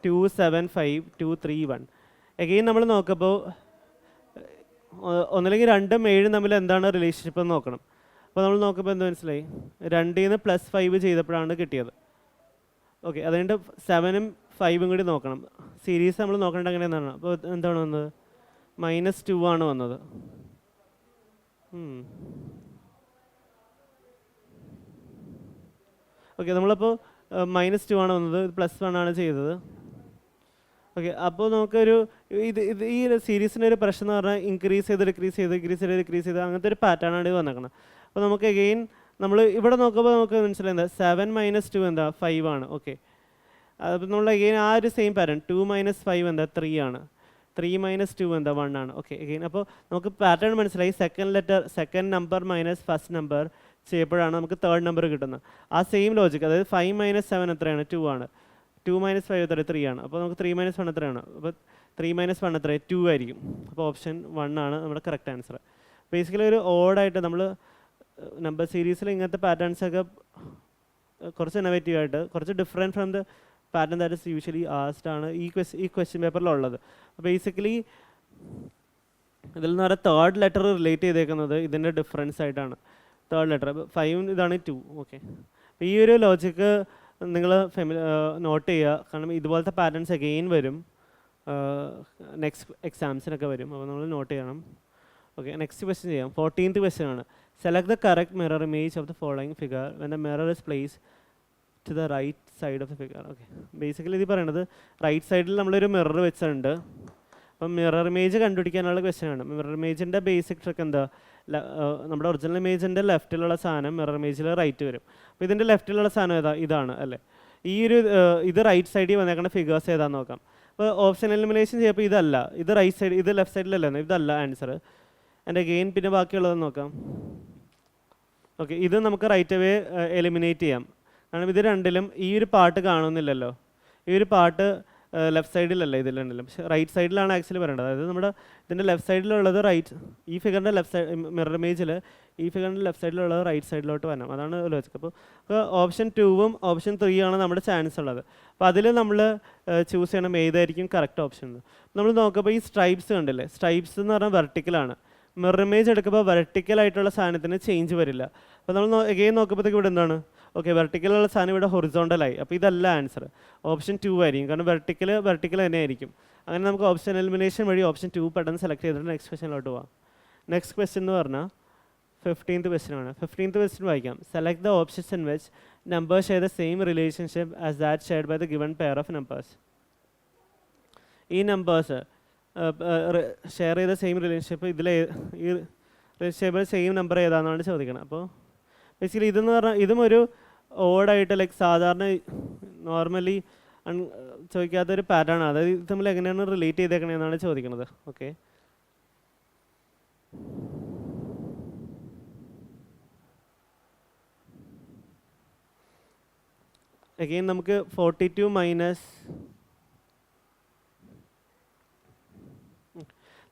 2 7 5 2 3 1. എഗെയിൻ നമ്മൾ നോക്കുമ്പോൾ ഒന്നില്ലെങ്കിൽ 2ഉം 7ഉം തമ്മിൽ എന്താണ് റിലേഷൻഷിപ്പ് എന്ന് നോക്കണം. അപ്പോൾ നമ്മൾ നോക്കുമ്പോൾ എന്ത് മനസ്സിലായി, 2-ന്ന് +5 ചെയ്തപ്പോഴാണ് കിട്ടിയത്. ഓക്കെ, അതുകൊണ്ട് 7ഉം 5ഉം കൂടി നോക്കണം. സീരീസ് നമ്മൾ നോക്കേണ്ടത് എങ്ങനെയെന്നാണ്. അപ്പോൾ എന്താണ് വന്നത്, -2 ആണ് വന്നത്. ഓക്കെ, നമ്മളപ്പോൾ -2 ആണ് വന്നത്, +1 ആണ് ചെയ്തത്. ഓക്കെ, അപ്പോൾ നമുക്കൊരു ഈ സീരീസിൻ്റെ ഒരു പ്രശ്നം എന്ന് പറഞ്ഞാൽ ഇൻക്രീസ് ചെയ്ത് ഡിക്രീസ് ചെയ്ത് അങ്ങനത്തെ ഒരു പാറ്റേൺ ആണ് ഇത് വന്നേക്കുന്നത്. അപ്പോൾ നമുക്ക് എഗെയിൻ നമ്മൾ ഇവിടെ നോക്കുമ്പോൾ നമുക്ക് മനസ്സിലായി 7 - 2 എന്താ 5 ആണ്. ഓക്കെ, അപ്പോൾ നമ്മൾ എഗെയിൻ ആ ഒരു സെയിം പാറ്റേൺ 2 - 5 എന്താ 3 ആണ്, 3 - 2 എന്താ 1 ആണ്. ഓക്കെ, എഗെയിൻ അപ്പോൾ നമുക്ക് പാറ്റേൺ മനസ്സിലായി. Second number minus first number ചെയ്യുമ്പോഴാണ് നമുക്ക് തേർഡ് നമ്പർ കിട്ടുന്നത്. ആ സെയിം ലോജിക്ക്, അതായത് 5 - 7 എത്രയാണ്, 2 ആണ്. 2 - 5 എത്ര, 3 ആണ്. അപ്പോൾ നമുക്ക് 3 - 1 എത്രയാണ്, അപ്പോൾ 3 - 1 എത്ര, 2 ആയിരിക്കും. അപ്പോൾ ഓപ്ഷൻ 1 ആണ് നമ്മുടെ കറക്റ്റ് ആൻസർ. ബേസിക്കലി ഒരു ഓഡായിട്ട് നമ്മൾ നമ്പർ സീരീസിൽ ഇങ്ങനത്തെ പാറ്റേൺസൊക്കെ കുറച്ച് ഇന്നോവേറ്റീവായിട്ട് കുറച്ച് different from the pattern that is usually ആസ്ഡ് ആണ് ഈ ക്വസ്റ്റ്യൻ പേപ്പറിലുള്ളത്. ബേസിക്കലി ഇതിൽ നിന്ന് പറഞ്ഞാൽ തേർഡ് ലെറ്റർ റിലേറ്റ് ചെയ്തേക്കുന്നത് ഇതിൻ്റെ ഡിഫറൻസ് ആയിട്ടാണ്. തേർഡ് ലെറ്റർ 5 ഇതാണ് 2. ഓക്കെ, അപ്പോൾ ഈ ഒരു ലോജിക്ക് നിങ്ങൾ നോട്ട് ചെയ്യുക. കാരണം ഇതുപോലത്തെ പാറ്റേൺസ് അഗെയിൻ വരും, നെക്സ്റ്റ് എക്സാംസിനൊക്കെ വരും. അപ്പോൾ നമ്മൾ നോട്ട് ചെയ്യണം. ഓക്കെ, നെക്സ്റ്റ് ക്വസ്റ്റ്യൻ ചെയ്യാം. 14th ക്വസ്റ്റ്യൻ ആണ്. Select the correct mirror image of the following figure when the mirror is place to the right side of the figure. Okay, basically ഇത് പറയണത് right സൈഡിൽ നമ്മളൊരു മിറർ വെച്ചിട്ടുണ്ട്. അപ്പം mirror image കണ്ടുപിടിക്കാനുള്ള question ആണ്. മിറർ ഇമേജിൻ്റെ ബേസിക് ട്രിക്ക് എന്താ, നമ്മുടെ ഒറിജിനൽ ഇമേജിൻ്റെ ലെഫ്റ്റിലുള്ള സാധനം മിറർ ഇമേജിൽ റൈറ്റ് വരും. അപ്പോൾ ഇതിൻ്റെ ലെഫ്റ്റിലുള്ള സാധനം ഇതാണ് അല്ലേ. ഈ ഒരു ഇത് റൈറ്റ് സൈഡിൽ വന്നേക്കുന്ന ഫിഗേഴ്സ് ഏതാണെന്ന് നോക്കാം. അപ്പോൾ ഓപ്ഷൻ എലിമിനേഷൻ ചെയ്യപ്പോൾ ഇതല്ല, ഇത് റൈറ്റ് സൈഡ്, ഇത് ലെഫ്റ്റ് സൈഡിലല്ലേ, ഇതല്ല ആൻസർ. എൻ്റെ ഗെയിൻ പിന്നെ ബാക്കിയുള്ളതെന്ന് നോക്കാം. ഓക്കെ, ഇത് നമുക്ക് റൈറ്റ് അവേ എലിമിനേറ്റ് ചെയ്യാം. കാരണം ഇത് രണ്ടിലും ഈ ഒരു പാർട്ട് കാണുന്നില്ലല്ലോ. ഈ ഒരു പാർട്ട് ലെഫ്റ്റ് സൈഡിലല്ല ഇതിൽ രണ്ടിലും, പക്ഷേ റൈറ്റ് സൈഡിലാണ് ആക്ച്വലി പറയേണ്ടത്. അതായത് നമ്മുടെ ഇതിൻ്റെ ലെഫ്റ്റ് സൈഡിലുള്ളത് ഈ ഫിഗറിൻ്റെ ലെഫ്റ്റ് സൈഡ് മിറർ ഇമേജിൽ ഈ ഫിഗറിൻ്റെ ലെഫ്റ്റ് സൈഡിലുള്ളത് റൈറ്റ് സൈഡിലോട്ട് വരണം. അതാണ് ലോജിക്ക്. അപ്പോൾ ഓപ്ഷൻ 2ഉം ഓപ്ഷൻ 3 ആണ് നമ്മുടെ ചാൻസ് ഉള്ളത്. അപ്പോൾ അതിൽ നമ്മൾ ചൂസ് ചെയ്യണം ഏതായിരിക്കും കറക്റ്റ് ഓപ്ഷൻ. നമ്മൾ നോക്കുമ്പോൾ ഈ സ്ട്രൈപ്സ് കണ്ടില്ലേ, സ്ട്രൈപ്സ് എന്ന് പറഞ്ഞാൽ വെർട്ടിക്കലാണ്. മിറർ ഇമേജ് എടുക്കുമ്പോൾ വെർട്ടിക്കലായിട്ടുള്ള സാധനത്തിന് ചേഞ്ച് വരില്ല. അപ്പോൾ നമ്മൾ എഗെയിൻ നോക്കുമ്പോഴത്തേക്ക് ഇവിടെ എന്താണ്, ഓക്കെ, വെർട്ടിക്കലുള്ള സാധനം ഇവിടെ ഹൊറിസോണ്ടലായി. അപ്പോൾ ഇതല്ല ആൻസർ, ഓപ്ഷൻ 2 ആയിരിക്കും. കാരണം വെർട്ടിക്കൽ തന്നെ ആയിരിക്കും. അങ്ങനെ നമുക്ക് ഓപ്ഷൻ എലിമിനേഷൻ വഴി ഓപ്ഷൻ 2 പെട്ടെന്ന് സെലക്ട് ചെയ്തിട്ട് നെക്സ്റ്റ് ക്വസ്റ്റ്യനിലോട്ട് പോകാം. നെക്സ്റ്റ് ക്വസ്റ്റ്യൻ എന്ന് പറഞ്ഞാൽ 15th ക്വസ്റ്റ്യൻ ആണ്. 15th ക്വസ്റ്റ്യൻ വായിക്കാം. Select the options in which number share the same relationship as that shared by the given pair of numbers. ഈ നമ്പേഴ്സ് ഷെയർ ചെയ്ത സെയിം റിലേഷൻഷിപ്പ് ഇതിൽ ഈ റിലേഷൻഷിപ്പ് സെയിം നമ്പർ ഏതാണെന്നാണ് ചോദിക്കണം. അപ്പോൾ ബേസിക്കലി ഇതെന്ന് പറഞ്ഞാൽ ഇതും ഒരു ഓഡായിട്ട് ലൈക്ക് സാധാരണ നോർമലി ചോദിക്കാത്തൊരു പാറ്റേൺ ആണ്. അതായത് ഇത് തമ്മിൽ എങ്ങനെയാണ് റിലേറ്റ് ചെയ്തേക്കണേന്നാണ് ചോദിക്കുന്നത്. ഓക്കെ, അഗെയിൻ നമുക്ക് 42 -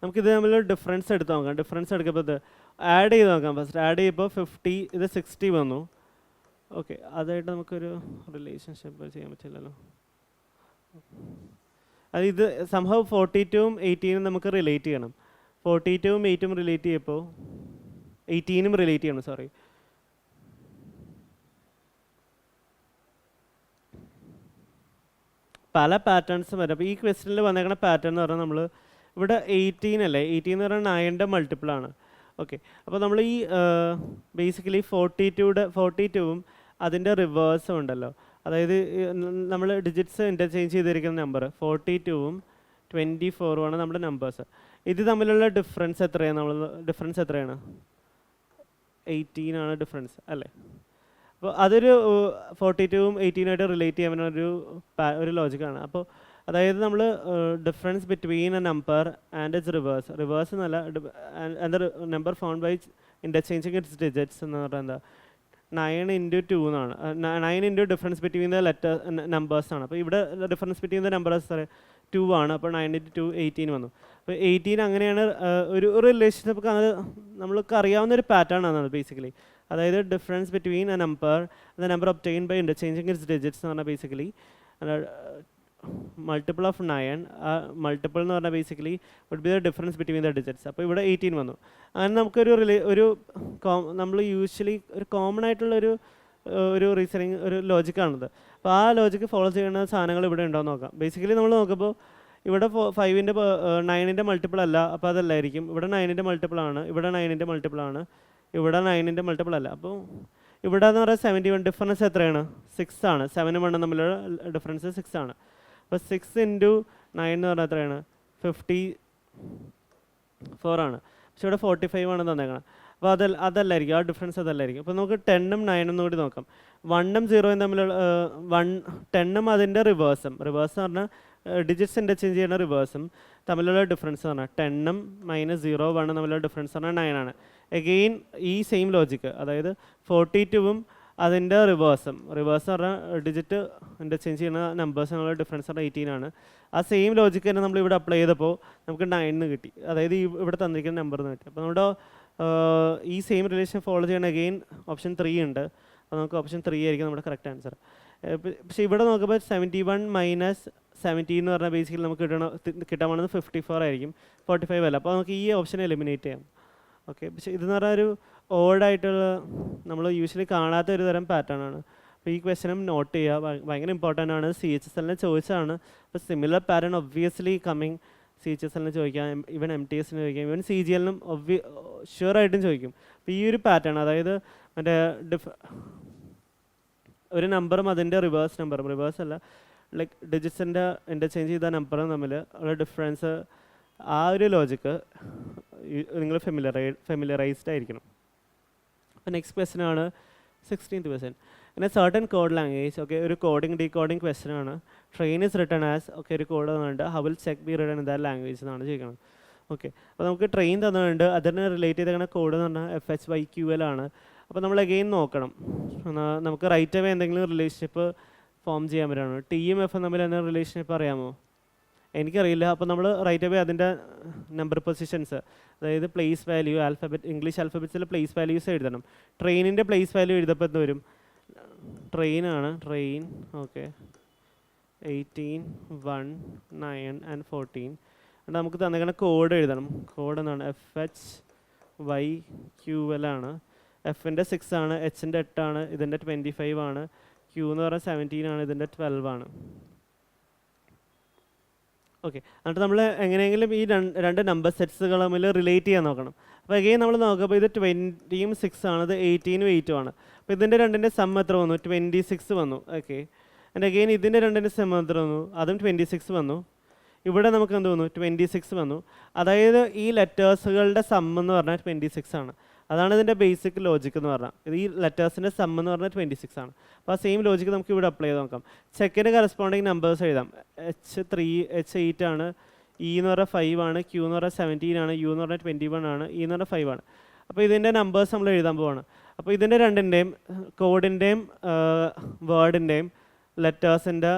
നമുക്കിത് തമ്മിൽ ഡിഫറൻസ് എടുത്ത് നോക്കാം. ഡിഫറൻസ് എടുക്കുമ്പോൾ ഇത് ആഡ് ചെയ്ത് നോക്കാം. ഫസ്റ്റ് ആഡ് ചെയ്യുമ്പോൾ 50, ഇത് 60 വന്നു. ഓക്കെ, അതായിട്ട് നമുക്കൊരു റിലേഷൻഷിപ്പ് ചെയ്യാൻ പറ്റില്ലല്ലോ. അത് ഇത് സംഭവം 42-ഉം 18-ഉം നമുക്ക് റിലേറ്റ് ചെയ്യണം. 42-ഉം 8-ഉം റിലേറ്റ് ചെയ്യപ്പോൾ 18-ഉം റിലേറ്റ് ചെയ്യണം, സോറി. പല പാറ്റേൺസും വരും. അപ്പോൾ ഈ ക്വസ്റ്റ്യനിൽ വന്നേക്കുന്ന പാറ്റേൺ എന്ന് പറഞ്ഞാൽ നമ്മൾ ഇവിടെ 18 അല്ലേ, 18 എന്ന് പറഞ്ഞാൽ 9ൻ്റെ മൾട്ടിപ്പിളാണ്. ഓക്കെ, അപ്പോൾ നമ്മൾ ഈ ബേസിക്കലി 42-ഉം അതിൻ്റെ റിവേഴ്സും ഉണ്ടല്ലോ. അതായത് നമ്മൾ ഡിജിറ്റ്സ് ഇൻ്റർചേഞ്ച് ചെയ്തിരിക്കുന്ന നമ്പർ 42-ഉം 24-ഉമാണ് നമ്മുടെ നമ്പേഴ്സ്. ഇത് തമ്മിലുള്ള ഡിഫറൻസ് എത്രയാണ്? 18 ആണ് ഡിഫറൻസ് അല്ലേ. അപ്പോൾ അതൊരു 42-ഉം 18-ആയിട്ട് റിലേറ്റ് ചെയ്യാൻ പറ്റുന്ന ഒരു ലോജിക്കാണ്. അപ്പോൾ അതായത് നമ്മൾ difference between a number and its reverse എന്നല്ല, and number found by interchanging its digits എന്ന് പറഞ്ഞാൽ എന്താ 9 × 2 എന്നാണ്. 9 ഡിഫറൻസ് ബിറ്റ്വീൻ ദ നമ്പേഴ്സാണ്. അപ്പോൾ ഇവിടെ ഡിഫറൻസ് ബിറ്റ്വീൻ ദ നമ്പേഴ്സ് 2 ആണ്. അപ്പോൾ 9 × 2 18 വന്നു. അപ്പോൾ 18 അങ്ങനെയാണ് ഒരു റിലേഷൻഷിപ്പ്. അത് നമ്മൾക്ക് അറിയാവുന്ന ഒരു പാറ്റേൺ ആണ് ബേസിക്കലി. അതായത് difference between a number the number obtain by interchanging its digits എന്ന് പറഞ്ഞാൽ ബേസിക്കലി മൾട്ടിപ്പിൾ ഓഫ് 9. മൾട്ടിപ്പിൾ എന്ന് പറഞ്ഞാൽ basically would be the difference between the digits. അപ്പോൾ ഇവിടെ 18 വന്നു. അങ്ങനെ നമുക്കൊരു നമ്മൾ യൂഷ്വലി ഒരു കോമൺ ആയിട്ടുള്ളൊരു റീസണിങ് ഒരു ലോജിക്കാണിത്. അപ്പോൾ ആ ലോജിക്ക് ഫോളോ ചെയ്യുന്ന സാധനങ്ങൾ ഇവിടെ ഉണ്ടോ എന്ന് നോക്കാം. ബേസിക്കലി നമ്മൾ നോക്കുമ്പോൾ ഇവിടെ 9ൻ്റെ മൾട്ടിപ്പിൾ അല്ല, അപ്പോൾ അതല്ലായിരിക്കും. ഇവിടെ 9ൻ്റെ മൾട്ടിപ്പിൾ ആണ്, ഇവിടെ 9ൻ്റെ മൾട്ടിപ്പിൾ ആണ്, ഇവിടെ 9ൻ്റെ മൾട്ടിപ്പിൾ അല്ല. അപ്പോൾ ഇവിടെ എന്ന് പറയുന്നത് 71. ഡിഫറൻസ് എത്രയാണ്? 6 ആണ്. 7-ഉം 1-ഉം തമ്മിലുള്ള ഡിഫറൻസ് 6 ആണ്. അപ്പോൾ 6 × 9 എന്ന് പറഞ്ഞാൽ എത്രയാണ്? 54 ആണ്. പക്ഷെ ഇവിടെ 45 ആണ് തന്നേക്കണം. അപ്പോൾ അതല്ലായിരിക്കും, ആ ഡിഫറൻസ് അതല്ലായിരിക്കും. അപ്പോൾ നമുക്ക് 10-ഉം 9-ഉം കൂടി നോക്കാം. 1-ഉം 0-യും തമ്മിലുള്ള 10-ഉം അതിൻ്റെ റിവേഴ്സ് എന്ന് പറഞ്ഞാൽ ഡിജിറ്റ്സ് ഇൻ്റർചേഞ്ച് ചെയ്യുന്ന റിവേഴ്സും തമ്മിലുള്ള ഡിഫറൻസ് എന്ന് പറഞ്ഞാൽ 10-ഉം -0 1 തമ്മിലുള്ള ഡിഫറൻസ് പറഞ്ഞാൽ 9 ആണ്. എഗെയിൻ ഈ സെയിം ലോജിക്ക്, അതായത് 42-ഉം അതിൻ്റെ റിവേഴ്സ് പറഞ്ഞാൽ ഡിജിറ്റ് ഇൻ്റർചേഞ്ച് ചെയ്യുന്ന നമ്പേഴ്സ് തമ്മിലുള്ള ഡിഫറൻസ് പറഞ്ഞാൽ 18 ആണ്. ആ സെയിം ലോജിക്ക് തന്നെ നമ്മൾ ഇവിടെ അപ്ലൈ ചെയ്തപ്പോൾ നമുക്ക് 9 കിട്ടി. അതായത് ഇവിടെ തന്നിരിക്കുന്ന നമ്പർ എന്ന് കിട്ടി. അപ്പോൾ നമ്മുടെ ഈ സെയിം റിലേഷൻ ഫോളോ ചെയ്യണ അഗെയിൻ ഓപ്ഷൻ 3 ഉണ്ട്. അപ്പോൾ നമുക്ക് ഓപ്ഷൻ 3 ആയിരിക്കും നമ്മുടെ കറക്റ്റ് ആൻസർ. പക്ഷേ ഇവിടെ നോക്കുമ്പോൾ 71 - 17 എന്ന് പറഞ്ഞാൽ ബേസിക്കലി നമുക്ക് കിട്ടാൻ പോകുന്നത് 54 ആയിരിക്കും, 45 അല്ല. അപ്പോൾ നമുക്ക് ഈ ഓപ്ഷൻ എലിമിനേറ്റ് ചെയ്യാം. ഓക്കെ, പക്ഷേ ഇതെന്ന് പറഞ്ഞാൽ ഒരു ഓഡായിട്ടുള്ള നമ്മൾ യൂഷ്വലി കാണാത്ത ഒരു തരം പാറ്റേൺ ആണ്. അപ്പോൾ ഈ ക്വസ്റ്റനും നോട്ട് ചെയ്യുക, ഭയങ്കര ഇമ്പോർട്ടൻ്റ് ആണ്. CHSL ചോദിച്ചതാണ്. അപ്പോൾ similar pattern obviously coming CHSL ചോദിക്കാം, ഈവൻ MTSന് ചോദിക്കാം, ഈവൻ CGL-നും ഷുവറായിട്ടും ചോദിക്കും. അപ്പോൾ ഈ ഒരു പാറ്റേൺ, അതായത് മറ്റേ ഒരു നമ്പറും അതിൻ്റെ റിവേഴ്സ് അല്ല, ലൈക്ക് ഡിജിറ്റ്സിൻ്റെ ഇൻ്റർചേഞ്ച് ചെയ്ത നമ്പറും തമ്മിൽ ഉള്ള ഡിഫറൻസ്, ആ ഒരു ലോജിക്ക് നിങ്ങൾ ഫെമിലറൈസ്ഡ് ആയിരിക്കണം. അപ്പോൾ നെക്സ്റ്റ് ക്വസ്റ്റൻ ആണ് 16th ക്വസ്റ്റൻ. പിന്നെ സർട്ടൺ കോഡ് ലാംഗ്വേജ്, ഓക്കെ, ഒരു ഡീകോഡിങ് ക്വസ്റ്റൻ ആണ്. Train is written as, okay, ഒരു കോഡ് തന്നിട്ടുണ്ട്. How will check be written in that language എന്നാണ് ചോദിക്കുന്നത്. ഓക്കെ, അപ്പോൾ നമുക്ക് ട്രെയിൻ തന്നിട്ടുണ്ട്, അതിന് റിലേറ്റ് ചെയ്തേക്കുന്ന കോഡ് എന്ന് പറഞ്ഞാൽ FHYQL ആണ്. അപ്പോൾ നമ്മൾ അഗെയിൻ നോക്കണം, നമുക്ക് റൈറ്റ് അവേ എന്തെങ്കിലും റിലേഷൻഷിപ്പ് ഫോം ചെയ്യാൻ പറ്റുകയാണ്. Tയും F തമ്മിൽ എന്തെങ്കിലും റിലേഷൻഷിപ്പ് അറിയാമോ? എനിക്കറിയില്ല. അപ്പോൾ നമ്മൾ റൈറ്റ് അവേ അതിൻ്റെ നമ്പർ പൊസിഷൻസ്, അതായത് പ്ലേസ് വാല്യൂ, ഇംഗ്ലീഷ് ആൽഫബറ്റ്സിൽ പ്ലേസ് വാല്യൂസ് എഴുതണം. ട്രെയിനിൻ്റെ പ്ലേസ് വാല്യൂ എഴുതപ്പോൾ എന്ത് വരും? Train, okay, 18, 1, 9 and 14. എന്നിട്ട് നമുക്ക് തന്നിരിക്കുന്ന കോഡ് എഴുതണം. കോഡ് എന്താണ്? FHYQL ആണ്. Fൻ്റെ 6 ആണ്, Hൻ്റെ 8 ആണ്, ഇതിൻ്റെ 25 ആണ്, Q എന്ന് പറഞ്ഞാൽ 17 ആണ്, ഇതിൻ്റെ 12 ആണ്. ഓക്കെ, എന്നിട്ട് നമ്മൾ എങ്ങനെയെങ്കിലും ഈ രണ്ട് നമ്പർ സെറ്റ്സുകൾ തമ്മിൽ റിലേറ്റ് ചെയ്യാൻ നോക്കണം. അപ്പോൾ അഗെയിൻ നമ്മൾ നോക്കുമ്പോൾ ഇത് 20-യും 6 ആണ്, ഇത് 18-നും 8-ഉം ആണ്. അപ്പോൾ ഇതിൻ്റെ രണ്ടിൻ്റെ സം എത്ര വന്നു? 26 വന്നു. ഓക്കെ, ആൻഡ് അഗെയിൻ ഇതിൻ്റെ രണ്ടിൻ്റെ സം എത്ര വന്നു? അതും 26 വന്നു. ഇവിടെ നമുക്ക് എന്ത് വന്നു? 26 വന്നു. അതായത് ഈ ലെറ്റേഴ്സുകളുടെ സം എന്ന് പറഞ്ഞാൽ 26 ആണ്. അതാണ് ഇതിൻ്റെ ബേസിക് ലോജിക്ക് എന്ന് പറഞ്ഞാൽ. ഇത് ഈ ലെറ്റേഴ്സിൻ്റെ സം എന്ന് പറഞ്ഞാൽ 26 ആണ്. അപ്പോൾ ആ സെയിം ലോജിക്ക് നമുക്ക് ഇവിടെ അപ്ലൈ ചെയ്ത് നോക്കാം. ചെക്കിന് കറസ്പോണ്ടിങ് നമ്പേഴ്സ് എഴുതാം. H3, H8 ആണ്, E എന്ന് പറഞ്ഞാൽ 5 ആണ്, Q എന്ന് പറഞ്ഞാൽ 17 ആണ്, U എന്ന് പറഞ്ഞാൽ 21 ആണ്, E എന്ന് പറഞ്ഞാൽ 5 ആണ്. അപ്പോൾ ഇതിൻ്റെ നമ്പേഴ്സ് നമ്മൾ എഴുതാൻ പോവാണ്. അപ്പോൾ ഇതിൻ്റെ രണ്ടിൻ്റെയും കോഡിൻ്റെയും വേർഡിൻ്റെയും ലെറ്റേഴ്സിൻ്റെ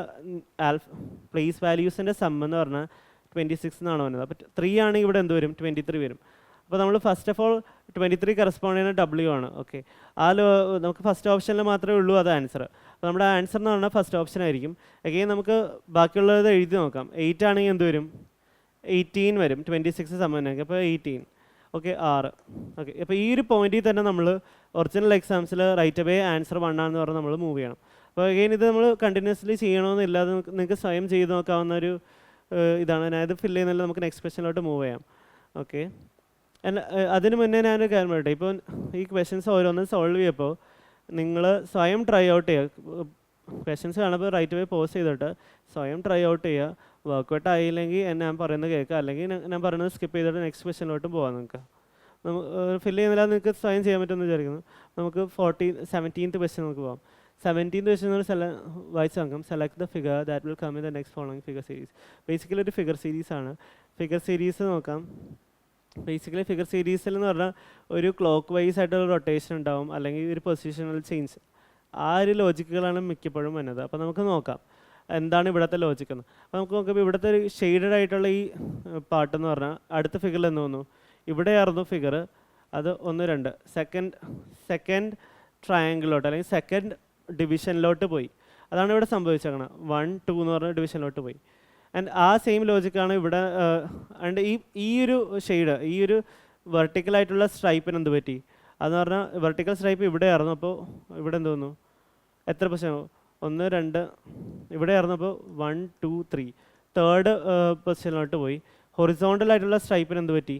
പ്ലേസ് വാല്യൂസിൻ്റെ സം എന്ന് പറഞ്ഞാൽ 26 എന്നാണ് വന്നത്. അപ്പോൾ 3 ആണെങ്കിൽ ഇവിടെ എന്ത് വരും? 23 വരും. അപ്പോൾ നമ്മൾ ഫസ്റ്റ് ഓഫ് ഓൾ 23 കറസ്പോണ്ട് ചെയ്യുന്ന W ആണ്. ഓക്കെ, നമുക്ക് ഫസ്റ്റ് ഓപ്ഷനിൽ മാത്രമേ ഉള്ളൂ അത് ആൻസർ. അപ്പോൾ നമ്മുടെ ആൻസർ എന്ന് പറഞ്ഞാൽ ഫസ്റ്റ് ഓപ്ഷൻ ആയിരിക്കും. അഗെയിൻ നമുക്ക് ബാക്കിയുള്ളത് എഴുതി നോക്കാം. 8 ആണെങ്കിൽ എന്ത് വരും? 18 വരും. 26 സമയമാണെങ്കിൽ അപ്പോൾ 18. ഓക്കെ, 6. ഓക്കെ, അപ്പോൾ ഈ ഒരു പോയിന്റിൽ തന്നെ നമ്മൾ ഒറിജിനൽ എക്സാംസിൽ റൈറ്റ് അവേ ആൻസർ 1 ആണെന്ന് പറഞ്ഞ് നമ്മൾ മൂവ് ചെയ്യണം. അപ്പോൾ അഗെയിൻ ഇത് നമ്മൾ കണ്ടിന്യൂസ്ലി ചെയ്യണമെന്നില്ല, അത് നിങ്ങൾക്ക് സ്വയം ചെയ്ത് നോക്കാവുന്ന ഒരു ഇതാണ്. ഞാൻ ഇത് ഫില്ല് ചെയ്യുന്നില്ല, നമുക്ക് നെക്സ്റ്റ് ക്വസ്റ്റ്യനിലോട്ട് മൂവ് ചെയ്യാം. ഓക്കെ, അതിന് മുന്നേ ഞാനൊരു കാര്യം പറയട്ടെ. ഇപ്പോൾ ഈ ക്വസ്റ്റ്യൻസ് ഓരോന്നും സോൾവ് ചെയ്യപ്പോൾ നിങ്ങൾ സ്വയം ട്രൈ ഔട്ട് ചെയ്യുക. ക്വസ്റ്റ്യൻസ് കാണുമ്പോൾ റൈറ്റ് വേ പോസ് ചെയ്തിട്ട് സ്വയം ട്രൈ ഔട്ട് ചെയ്യുക. വർക്കൗട്ട് ആയില്ലെങ്കിൽ ഞാൻ പറയുന്നത് കേൾക്കുക, അല്ലെങ്കിൽ ഞാൻ പറയുന്നത് സ്കിപ്പ് ചെയ്തിട്ട് നെക്സ്റ്റ് ക്വസ്റ്റ്യനിലോട്ട് പോകാം. നിങ്ങൾക്ക് ഫില്ല് ചെയ്യുന്നില്ല, നിങ്ങൾക്ക് സ്വയം ചെയ്യാൻ പറ്റുമെന്ന് വിചാരിക്കുന്നു. നമുക്ക് 17th ക്വസ്റ്റ്യൻ നമുക്ക് പോകാം. 17th ക്വസ്റ്റ്യൻ വായിച്ച് നോക്കാം. Select the figure that will come in the next following figure series. Basically ഒരു ഫിഗർ സീരീസ് ആണ്. ഫിഗർ സീരീസ് നോക്കാം. ബേസിക്കലി ഫിഗർ സീരീസിൽ എന്ന് പറഞ്ഞാൽ ഒരു ക്ലോക്ക് വൈസ് ആയിട്ടുള്ള റൊട്ടേഷൻ ഉണ്ടാവും, അല്ലെങ്കിൽ ഒരു പൊസിഷണൽ ചേഞ്ച്. ആ ഒരു ലോജിക്കുകളാണ് മിക്കപ്പോഴും വന്നത്. അപ്പോൾ നമുക്ക് നോക്കാം എന്താണ് ഇവിടുത്തെ ലോജിക്ക് എന്ന്. അപ്പോൾ നമുക്ക് നോക്കുമ്പോൾ ഇവിടുത്തെ ഒരു ഷെയ്ഡഡ് ആയിട്ടുള്ള ഈ പാട്ടെന്ന് പറഞ്ഞാൽ അടുത്ത ഫിഗറിൽ എന്ന് തോന്നുന്നു ഇവിടെയായിരുന്നു ഫിഗർ. അത് 1, 2 സെക്കൻഡ് ട്രയാങ്കിളിലോട്ട് അല്ലെങ്കിൽ സെക്കൻഡ് ഡിവിഷനിലോട്ട് പോയി. അതാണ് ഇവിടെ സംഭവിച്ചേക്കണം. 1, 2 എന്ന് പറഞ്ഞ ഡിവിഷനിലോട്ട് പോയി. ആൻഡ് ആ സെയിം ലോജിക്കാണ് ഇവിടെ. ആൻഡ് ഈ ഒരു ഷെയ്ഡ്, ഈ ഒരു വെർട്ടിക്കലായിട്ടുള്ള സ്ട്രൈപ്പിന് എന്ത് പറ്റി? അതെന്ന് പറഞ്ഞാൽ വെർട്ടിക്കൽ സ്ട്രൈപ്പ് ഇവിടെ ആയിരുന്നു. അപ്പോൾ ഇവിടെ എന്ത് തോന്നുന്നു? എത്ര പൊസിഷൻ? 1, 2 ഇവിടെ ആയിരുന്നപ്പോൾ 1, 2, 3 തേർഡ് പൊസിഷനിലോട്ട് പോയി. ഹൊറിസോണ്ടൽ ആയിട്ടുള്ള സ്ട്രൈപ്പിന് എന്ത് പറ്റി?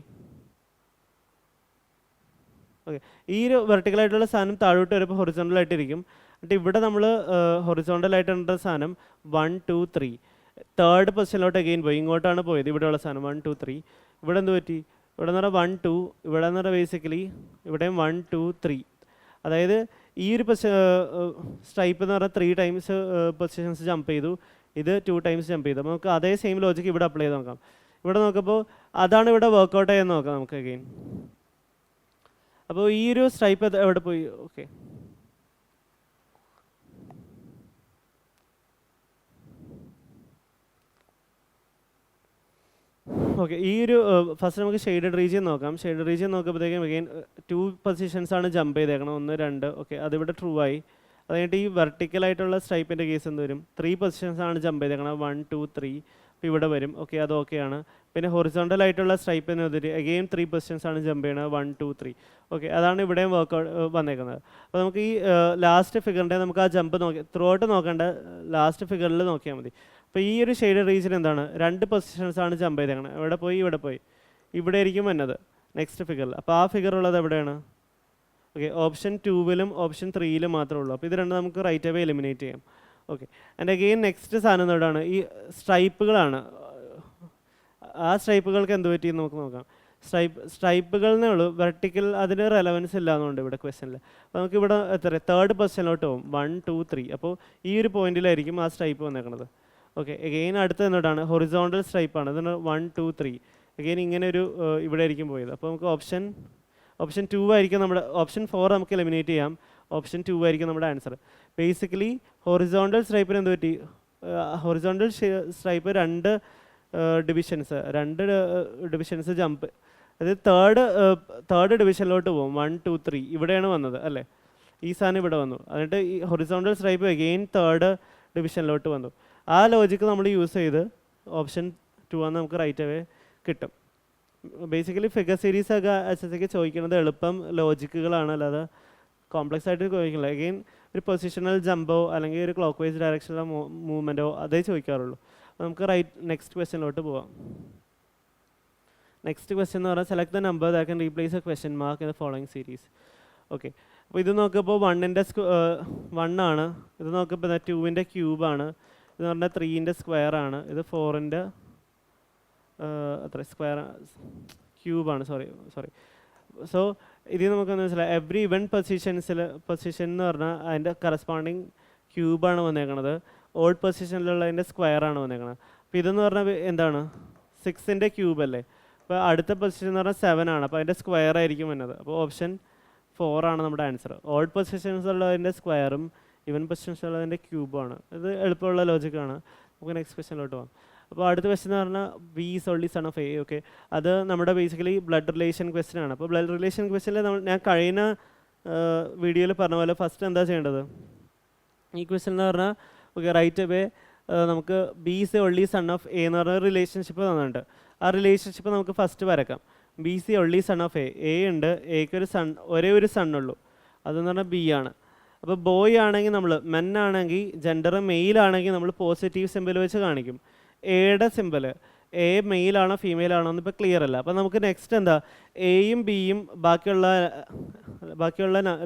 ഓക്കെ, ഈ ഒരു വെർട്ടിക്കലായിട്ടുള്ള സാധനം താഴോട്ട് വരുമ്പോൾ ഹൊറിസോണ്ടലായിട്ടിരിക്കും. എന്നിട്ട് ഇവിടെ നമ്മൾ ഹൊറിസോണ്ടലായിട്ടുള്ള സാധനം 1, 2, 3 തേർഡ് പൊസിഷനിലോട്ട് അഗെയിൻ പോയി. ഇങ്ങോട്ടാണ് പോയത്, ഇവിടെയുള്ള സാധനം 1, 2, 3. ഇവിടെ എന്ത് പറ്റി? ഇവിടെ എന്ന് പറഞ്ഞാൽ 1, 2, ഇവിടെ എന്ന് പറഞ്ഞാൽ ബേസിക്കലി ഇവിടെയും 1, 2, 3. അതായത് ഈ ഒരു സ്ട്രൈപ്പ് എന്ന് പറഞ്ഞാൽ 3 ടൈംസ് പൊസിഷൻസ് ജമ്പ് ചെയ്തു, ഇത് 2 ടൈംസ് ജമ്പ് ചെയ്തു. അപ്പോൾ നമുക്ക് അതേ സെയിം ലോജിക്ക് ഇവിടെ അപ്ലൈ ചെയ്ത് നോക്കാം. ഇവിടെ നോക്കുമ്പോൾ അതാണ് ഇവിടെ വർക്കൗട്ട് ആയെന്ന് നോക്കാം നമുക്ക് അഗെയിൻ. അപ്പോൾ ഈ ഒരു സ്ട്രൈപ്പ് എവിടെ പോയി? ഓക്കെ, ഓക്കെ, ഈ ഒരു ഫസ്റ്റ് നമുക്ക് ഷെയ്ഡഡ് റീജിയൻ നോക്കാം. ഷെയ്ഡഡ് റീജിയൻ നോക്കുമ്പോഴത്തേക്കും അഗെയിൻ 2 പൊസിഷൻസ് ആണ് ജമ്പ് ചെയ്തേക്കണം. 1, 2. ഓക്കെ, അതിവിടെ ട്രൂ ആയി. അത് കഴിഞ്ഞിട്ട് ഈ വെർട്ടിക്കലായിട്ടുള്ള സ്ട്രൈപ്പിൻ്റെ കേസ് എന്ത് വരും? 3 പൊസിഷൻസ് ആണ് ജമ്പ് ചെയ്തേക്കണം. 1, 2, 3. അപ്പോൾ ഇവിടെ വരും. ഓക്കെ, അത് ഓക്കെയാണ്. പിന്നെ ഹൊറിസോണ്ടൽ ആയിട്ടുള്ള സ്ട്രൈപ്പിന് എതിരെ അഗെയിൻ 3 പൊസിഷൻസ് ആണ് ജമ്പ് ചെയ്യണത്. 1, 2, 3. ഓക്കെ, അതാണ് ഇവിടെയും വർക്കൗട്ട് വന്നേക്കുന്നത്. അപ്പോൾ നമുക്ക് ഈ ലാസ്റ്റ് ഫിഗറിൻ്റെ നമുക്ക് ആ ജമ്പ് ത്രൂ ഔട്ട് നോക്കേണ്ട, ലാസ്റ്റ് ഫിഗറിൽ നോക്കിയാൽ മതി. അപ്പോൾ ഈ ഒരു ഷെയ്ഡ് റീജിയൻ എന്താണ്? 2 പൊസിഷൻസ് ആണ് ജമ്പ് ചെയ്തേക്കണം. ഇവിടെ പോയി, ഇവിടെ പോയി, ഇവിടെ ആയിരിക്കും വന്നത് നെക്സ്റ്റ് ഫിഗറിൽ. അപ്പോൾ ആ ഫിഗർ ഉള്ളത് എവിടെയാണ്? ഓക്കെ, ഓപ്ഷൻ 2-ലും ഓപ്ഷൻ 3-ലും മാത്രമേ ഉള്ളൂ. അപ്പോൾ ഇത് രണ്ടും നമുക്ക് റൈറ്റ് അവേ എലിമിനേറ്റ് ചെയ്യാം. ഓക്കെ, ആൻഡ് അഗെയിൻ നെക്സ്റ്റ് സാധനം എവിടെയാണ്? ഈ സ്ട്രൈപ്പുകളാണ്. ആ സ്ട്രൈപ്പുകൾക്ക് എന്ത് പറ്റിയെന്ന് നമുക്ക് നോക്കാം. സ്ട്രൈപ്പുകളെന്നേ ഉള്ളൂ, വെർട്ടിക്കൽ അതിന് റെലവൻസ് ഇല്ലാന്നുണ്ട് ഇവിടെ ക്വസ്റ്റനിൽ. അപ്പോൾ നമുക്ക് ഇവിടെ എത്ര തേർഡ് പൊസിഷനിലോട്ട് പോകും. 1, 2, 3. അപ്പോൾ ഈ ഒരു പോയിന്റിലായിരിക്കും ആ സ്ട്രൈപ്പ് വന്നേക്കുന്നത്. ഓക്കെ, എഗെയിൻ അടുത്ത എന്നോടാണ് ഹൊറിസോണ്ടൽ സ്ട്രൈപ്പാണ്. അതിന് 1, 2, 3 എഗെയിൻ ഇങ്ങനെ ഒരു ഇവിടെ ആയിരിക്കും പോയത്. അപ്പോൾ നമുക്ക് ഓപ്ഷൻ 2 ആയിരിക്കും നമ്മുടെ. ഓപ്ഷൻ 4 നമുക്ക് എലിമിനേറ്റ് ചെയ്യാം. ഓപ്ഷൻ 2 ആയിരിക്കും നമ്മുടെ ആൻസർ. ബേസിക്കലി ഹൊറിസോണ്ടൽ സ്ട്രൈപ്പിന് എന്ത് പറ്റി? ഹൊറിസോണ്ടൽ സ്ട്രൈപ്പ് 2 ഡിവിഷൻസ് ജമ്പ്, അത് തേർഡ് ഡിവിഷനിലോട്ട് പോകും. 1, 2, 3 ഇവിടെയാണ് വന്നത് അല്ലേ? ഈ സാധനം ഇവിടെ വന്നു. എന്നിട്ട് ഈ ഹൊറിസോണ്ടൽ സ്ട്രൈപ്പ് അഗെയിൻ തേർഡ് ഡിവിഷനിലോട്ട് വന്നു. ആ ലോജിക്ക് നമ്മൾ യൂസ് ചെയ്ത് ഓപ്ഷൻ 2 ആണ് നമുക്ക് റൈറ്റ് അവേ കിട്ടും. ബേസിക്കലി ഫിഗർ സീരീസ് ഒക്കെ SSCക്ക് ചോദിക്കുന്നത് എളുപ്പം ലോജിക്കുകളാണ്, അല്ലാതെ കോംപ്ലക്സ് ആയിട്ട് ചോദിക്കില്ല. അഗെയിൻ ഒരു പൊസിഷണൽ ജമ്പോ അല്ലെങ്കിൽ ഒരു ക്ലോക്ക് വൈസ് ഡയറക്ഷനിലെ മൂവ്മെൻറ്റോ അതേ ചോദിക്കാറുള്ളൂ. അപ്പോൾ നമുക്ക് നെക്സ്റ്റ് ക്വസ്റ്റ്യനിലോട്ട് പോവാം. നെക്സ്റ്റ് ക്വസ്റ്റ്യൻ എന്ന് പറഞ്ഞാൽ select the number that can replace A question mark in the following series. Okay, അപ്പോൾ ഇത് നോക്കുമ്പോൾ 1 ആണ്. ഇത് നോക്കുമ്പോൾ 2-ൻ്റെ ക്യൂബാണ്. ഇത് പറഞ്ഞാൽ 3-ൻ്റെ സ്ക്വയർ ആണ്. ഇത് 4-ൻ്റെ സ്ക്വയർ ക്യൂബാണ്. സോറി. സോ ഇതിൽ നമുക്കെന്ന് മനസ്സിലായി എവറി ഇവൻ പൊസിഷൻ എന്ന് പറഞ്ഞാൽ അതിൻ്റെ കറസ്പോണ്ടിങ് ക്യൂബാണ് വന്നേക്കണത്. ഓൾഡ് പൊസിഷനിലുള്ളതിൻ്റെ സ്ക്വയർ ആണ് വന്നേക്കണത്. അപ്പോൾ ഇതെന്ന് പറഞ്ഞാൽ എന്താണ്? 6-ൻ്റെ ക്യൂബ് അല്ലേ? അപ്പോൾ അടുത്ത പൊസിഷൻ എന്ന് പറഞ്ഞാൽ 7 ആണ്. അപ്പോൾ അതിൻ്റെ സ്ക്വയർ ആയിരിക്കും വന്നത്. അപ്പോൾ ഓപ്ഷൻ 4 ആണ് നമ്മുടെ ആൻസർ. ഓൾഡ് പൊസിഷൻസ് ഉള്ളതിൻ്റെ സ്ക്വയറും ഇവൻ പൊസിഷൻസ് ഉള്ളതിൻ്റെ ക്യൂബുമാണ്. ഇത് എളുപ്പമുള്ള ലോജിക്കാണ്. നമുക്ക് നെക്സ്റ്റ് ക്വസ്റ്റ്യനിലോട്ട് പോകാം. അപ്പോൾ അടുത്ത ക്വസ്റ്റ്യൻ എന്ന് പറഞ്ഞാൽ B is only son of A. Okay, അത് നമ്മുടെ ബേസിക്കലി ബ്ലഡ് റിലേഷൻ ക്വസ്റ്റ്യൻ ആണ്. അപ്പോൾ ബ്ലഡ് റിലേഷൻ ക്വസ്റ്റ്യനിൽ ഞാൻ കഴിഞ്ഞ വീഡിയോയിൽ പറഞ്ഞ പോലെ ഫസ്റ്റ് എന്താ ചെയ്യേണ്ടത്, ഈ ക്വസ്റ്റ്യൻ എന്ന് പറഞ്ഞാൽ ഓക്കെ റൈറ്റ് അവേ നമുക്ക് B is only son of A എന്ന് പറഞ്ഞ റിലേഷൻഷിപ്പ് തന്നിട്ടുണ്ട്. ആ റിലേഷൻഷിപ്പ് നമുക്ക് ഫസ്റ്റ് വരക്കാം. B C only son of A ഉണ്ട്, എക്ക് ഒരു സൺ, ഒരേ ഒരു സണ്ണുള്ളൂ, അതെന്ന് പറഞ്ഞാൽ ബി ആണ്. അപ്പോൾ ബോയ് ആണെങ്കിൽ നമ്മൾ, മെൻ ആണെങ്കിൽ ജെൻഡർ മെയിൽ ആണെങ്കിൽ നമ്മൾ പോസിറ്റീവ് സിമ്പിൾ വെച്ച് കാണിക്കും. എയുടെ സിമ്പിൾ എ മെയിൽ ആണോ ഫീമെയിൽ ആണോ എന്ന് ഇപ്പോൾ ക്ലിയർ അല്ല. അപ്പോൾ നമുക്ക് നെക്സ്റ്റ് എന്താ, എയും ബിയും ബാക്കിയുള്ള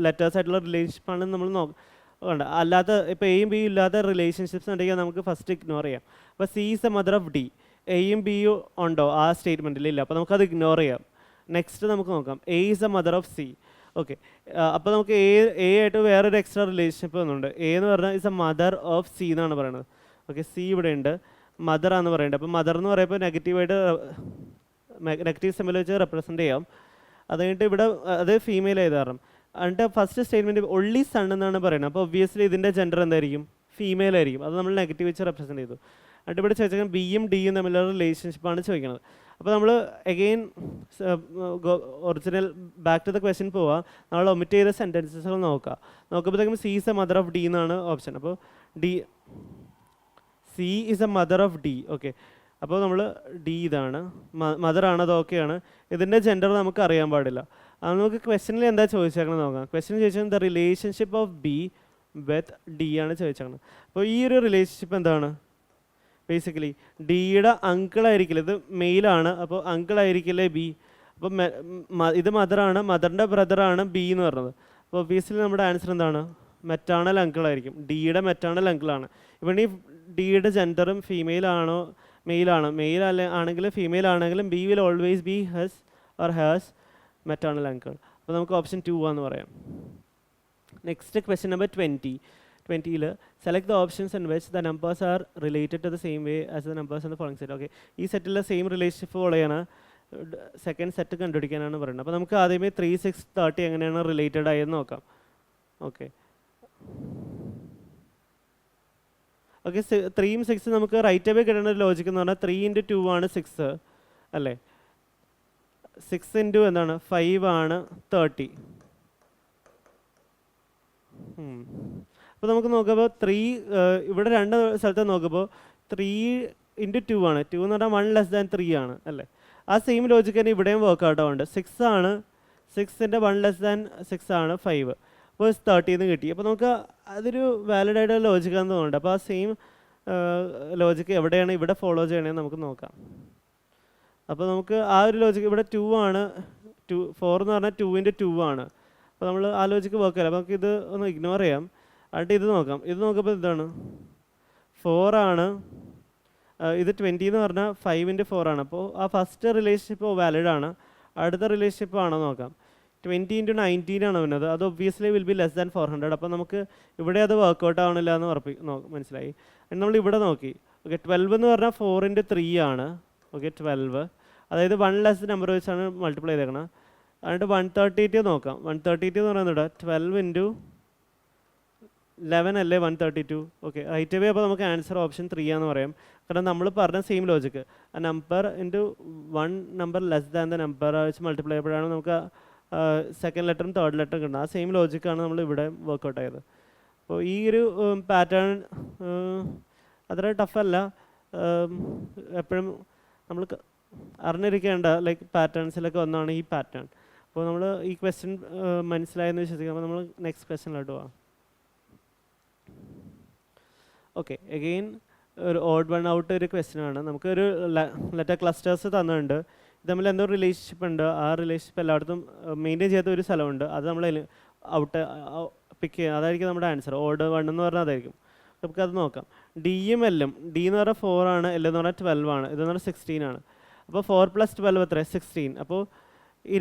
ലെറ്റേഴ്സ് ആയിട്ടുള്ള റിലേഷൻഷിപ്പാണ് നമ്മൾ നോക്കണ്ട. അല്ലാത്ത ഇപ്പോൾ എയും ബിയും ഇല്ലാത്ത റിലേഷൻഷിപ്സ് ഉണ്ടെങ്കിൽ നമുക്ക് ഫസ്റ്റ് ഇഗ്നോർ ചെയ്യാം. അപ്പോൾ C is a mother of D, എയും ബിയും ഉണ്ടോ ആ സ്റ്റേറ്റ്മെൻറ്റിൽ? ഇല്ല, അപ്പോൾ നമുക്കത് ഇഗ്നോർ ചെയ്യാം. നെക്സ്റ്റ് നമുക്ക് നോക്കാം, A is a mother of C. Okay, അപ്പോൾ നമുക്ക് എ ആയിട്ട് വേറൊരു എക്സ്ട്രാ റിലേഷൻഷിപ്പ് വന്നുണ്ട്. എ എന്ന് പറഞ്ഞാൽ is A mother of C എന്നാണ് പറയുന്നത്. ഓക്കെ, സി ഇവിടെ ഉണ്ട്, മദർ ആണെന്ന് പറയുന്നത്. അപ്പോൾ മദർ എന്ന് പറയുമ്പോൾ നെഗറ്റീവായിട്ട് നെഗറ്റീവ് സിമ്പിൾ വെച്ച് റെപ്രസെൻറ്റ് ചെയ്യാം. അത് കഴിഞ്ഞിട്ട് ഇവിടെ അത് ഫീമെയിൽ ആയത് കാരണം എന്നിട്ട് ഫസ്റ്റ് സ്റ്റേറ്റ്മെൻറ്റ് ഒൺലി സൺ എന്നാണ് പറയുന്നത്. അപ്പോൾ ഒബ്വിയസ്ലി ഇതിൻ്റെ ജെൻഡർ എന്തായിരിക്കും, ഫീമെയിൽ ആയിരിക്കും. അത് നമ്മൾ നെഗറ്റീവ് വെച്ച് റെപ്രസെൻറ്റ് ചെയ്തു. എന്നിട്ട് ഇവിടെ ചോദിച്ചാൽ ബിയും ഡിയും തമ്മിലുള്ള റിലേഷൻഷിപ്പാണ് ചോദിക്കുന്നത്. അപ്പോൾ നമ്മൾ again original back to the question പോവുക, നമ്മൾ ഒമിറ്റ് ചെയ്ത സെൻറ്റൻസസുകൾ നോക്കുമ്പോഴത്തേക്കും C is a mother of D എന്നാണ് ഓപ്ഷൻ. അപ്പോൾ D, C is a mother of D. Okay, അപ്പോൾ നമ്മൾ ഡി ഇതാണ് മദറാണ്, അത് ഓക്കെയാണ്. ഇതിൻ്റെ ജെൻഡർ നമുക്ക് അറിയാൻ പാടില്ല. അത് നമുക്ക് ക്വസ്റ്റ്യനിൽ എന്താ ചോദിച്ചേക്കണം നോക്കാം. ക്വസ്റ്റ്യൻ ചോദിച്ചാൽ the relationship of B with D ആണ് ചോദിച്ചേക്കുന്നത്. അപ്പോൾ ഈ ഒരു റിലേഷൻഷിപ്പ് എന്താണ്, ബേസിക്കലി ഡിയുടെ അങ്കിളായിരിക്കില്ല, ഇത് മെയിലാണ്, അപ്പോൾ അങ്കിളായിരിക്കില്ലേ ബി. അപ്പോൾ ഇത് മദറാണ്, മദറിൻ്റെ ബ്രദറാണ് ബി എന്ന് പറഞ്ഞത്. അപ്പോൾ ഒബ്വിയസ്ലി നമ്മുടെ ആൻസർ എന്താണ്, മെറ്റാണൽ അങ്കിളായിരിക്കും. ഡിയുടെ മെറ്റാണൽ അങ്കിളാണ്. ഇവിടെ ഈ ഡിയുടെ ജെൻഡറും ഫീമെയിൽ ആണോ മെയിലാണോ, മെയിൽ ആണെങ്കിൽ ഫീമെയിൽ ആണെങ്കിലും B will always be his or her maternal uncle. അപ്പോൾ നമുക്ക് ഓപ്ഷൻ 2 ആണെന്ന് പറയാം. നെക്സ്റ്റ് ക്വസ്റ്റ്യൻ നമ്പർ 20യിൽ select the options in which the numbers are related to the same way as the numbers in the following set. Okay, ഈ സെറ്റിലെ same relationship പോലെയാണ് second set കണ്ടുപിടിക്കാനാണ് പറയുന്നത്. അപ്പോൾ നമുക്ക് ആദ്യമേ 3, 6, 30 എങ്ങനെയാണ് റിലേറ്റഡ് ആയെന്ന് നോക്കാം. ഓക്കെ, 3യും 6 നമുക്ക് റൈറ്റ് അവേ കിട്ടുന്ന ഒരു ലോജിക്ക് എന്ന് പറഞ്ഞാൽ 3 × 2 ആണ് 6 അല്ലേ, 6 × എന്താണ് 5 ആണ് 30. അപ്പോൾ നമുക്ക് നോക്കുമ്പോൾ 3 ഇവിടെ രണ്ട് സ്ഥലത്ത് നോക്കുമ്പോൾ 3 × 2 ആണ്. 2 എന്ന് പറഞ്ഞാൽ 1 ലെസ് ദാൻ 3 ആണ് അല്ലേ. ആ സെയിം ലോജിക്ക് തന്നെ ഇവിടെയും വർക്കൗട്ട് ആവുന്നുണ്ട്. 6 ആണ്, 6ൻ്റെ 1 ലെസ് ദാൻ 6 ആണ് 5. അപ്പോൾ 30 എന്ന് കിട്ടി. അപ്പോൾ നമുക്ക് അതൊരു വാലിഡ് ആയിട്ടുള്ള ലോജിക്കാന്ന് തോന്നുന്നുണ്ട്. അപ്പോൾ ആ സെയിം ലോജിക്ക് എവിടെയാണ് ഇവിടെ ഫോളോ ചെയ്യണമെന്ന് നമുക്ക് നോക്കാം. അപ്പോൾ നമുക്ക് ആ ഒരു ലോജിക്ക് ഇവിടെ 2 ആണ്, 4 എന്ന് പറഞ്ഞാൽ 2 × 2 ആണ്. അപ്പോൾ നമ്മൾ ആ ലോജിക്ക് വർക്ക് ചെയ്യാം. അപ്പോൾ നമുക്ക് ഇത് ഒന്ന് ഇഗ്നോർ ചെയ്യാം. എന്നിട്ട് ഇത് നോക്കാം. ഇത് നോക്കുമ്പോൾ ഇതാണ് 4 ആണ്, ഇത് 20 എന്ന് പറഞ്ഞാൽ 5 × 4 ആണ്. അപ്പോൾ ആ ഫസ്റ്റ് റിലേഷൻഷിപ്പ് വാലിഡ് ആണ്. അടുത്ത റിലേഷൻഷിപ്പ് ആണോ നോക്കാം. 20 × 19 ആണ് വരുന്നത്. അത് obviously will be less than 400. അപ്പോൾ നമുക്ക് ഇവിടെ അത് വർക്കൗട്ട് ആവണില്ല എന്ന് മനസ്സിലായി. നമ്മൾ ഇവിടെ നോക്കി. ഓക്കെ, 12 എന്ന് പറഞ്ഞാൽ 4 × 3 ആണ്. ഓക്കെ, 12 അതായത് 1 ലെസ് നമ്പർ വെച്ചാണ് മൾട്ടിപ്ലൈ ചെയ്തേക്കണം. എന്നിട്ട് 132 നോക്കാം. 132 എന്ന് പറയുന്നത് 12 × 11 അല്ലേ 132. ഓക്കെ, റൈറ്റ് അവേ അപ്പോൾ നമുക്ക് ആൻസർ ഓപ്ഷൻ 3 ആണെന്ന് പറയാം. കാരണം നമ്മൾ പറഞ്ഞ സെയിം ലോജിക്ക്, ആ number into 1 number less than the number വെച്ച് മൾട്ടിപ്ലൈ ചെയ്യുമ്പോഴാണ് നമുക്ക് സെക്കൻഡ് ലെറ്ററും തേർഡ് ലെറ്ററും കിട്ടുന്നത്. ആ സെയിം ലോജിക്കാണ് നമ്മൾ ഇവിടെ വർക്കൗട്ട് ആയത്. അപ്പോൾ ഈ ഒരു പാറ്റേൺ അത്ര ടഫല്ല, എപ്പോഴും നമ്മൾ അറിഞ്ഞിരിക്കേണ്ട ലൈക്ക് പാറ്റേൺസിലൊക്കെ ഒന്നാണ് ഈ പാറ്റേൺ. അപ്പോൾ നമ്മൾ ഈ ക്വസ്റ്റ്യൻ മനസ്സിലായെന്ന് വിശ്വസിക്കാം. അപ്പോൾ നമ്മൾ നെക്സ്റ്റ് ക്വസ്റ്റ്യനിലോട്ട് പോകാം. ഓക്കെ, എഗെയിൻ ഒരു ഓഡ് വൺ ഔട്ട് ഒരു ക്വസ്റ്റ്യൻ ആണ്. നമുക്കൊരു ലെറ്റർ ക്ലസ്റ്റേഴ്സ് തന്നിട്ടുണ്ട്. ഇത് തമ്മിൽ എന്തോ റിലേഷൻഷിപ്പ് ഉണ്ട്. ആ റിലേഷൻഷിപ്പ് എല്ലായിടത്തും മെയിൻറ്റെയിൻ ചെയ്യാത്ത ഒരു സ്ഥലമുണ്ട്. അത് നമ്മൾ ഔട്ട് പിക്ക് ചെയ്യുക, അതായിരിക്കും നമ്മുടെ ആൻസർ. ഓഡ് 1 എന്ന് പറഞ്ഞാൽ അതായിരിക്കും. നമുക്കത് നോക്കാം. ഡിയും എല്ലും, ഡി എന്ന് പറഞ്ഞാൽ 4 ആണ്, എൽ എന്ന് പറഞ്ഞാൽ 12 ആണ്, ഇതെന്ന് പറഞ്ഞാൽ 16 ആണ്. അപ്പോൾ 4 + 12 എത്ര, 16. അപ്പോൾ ഈ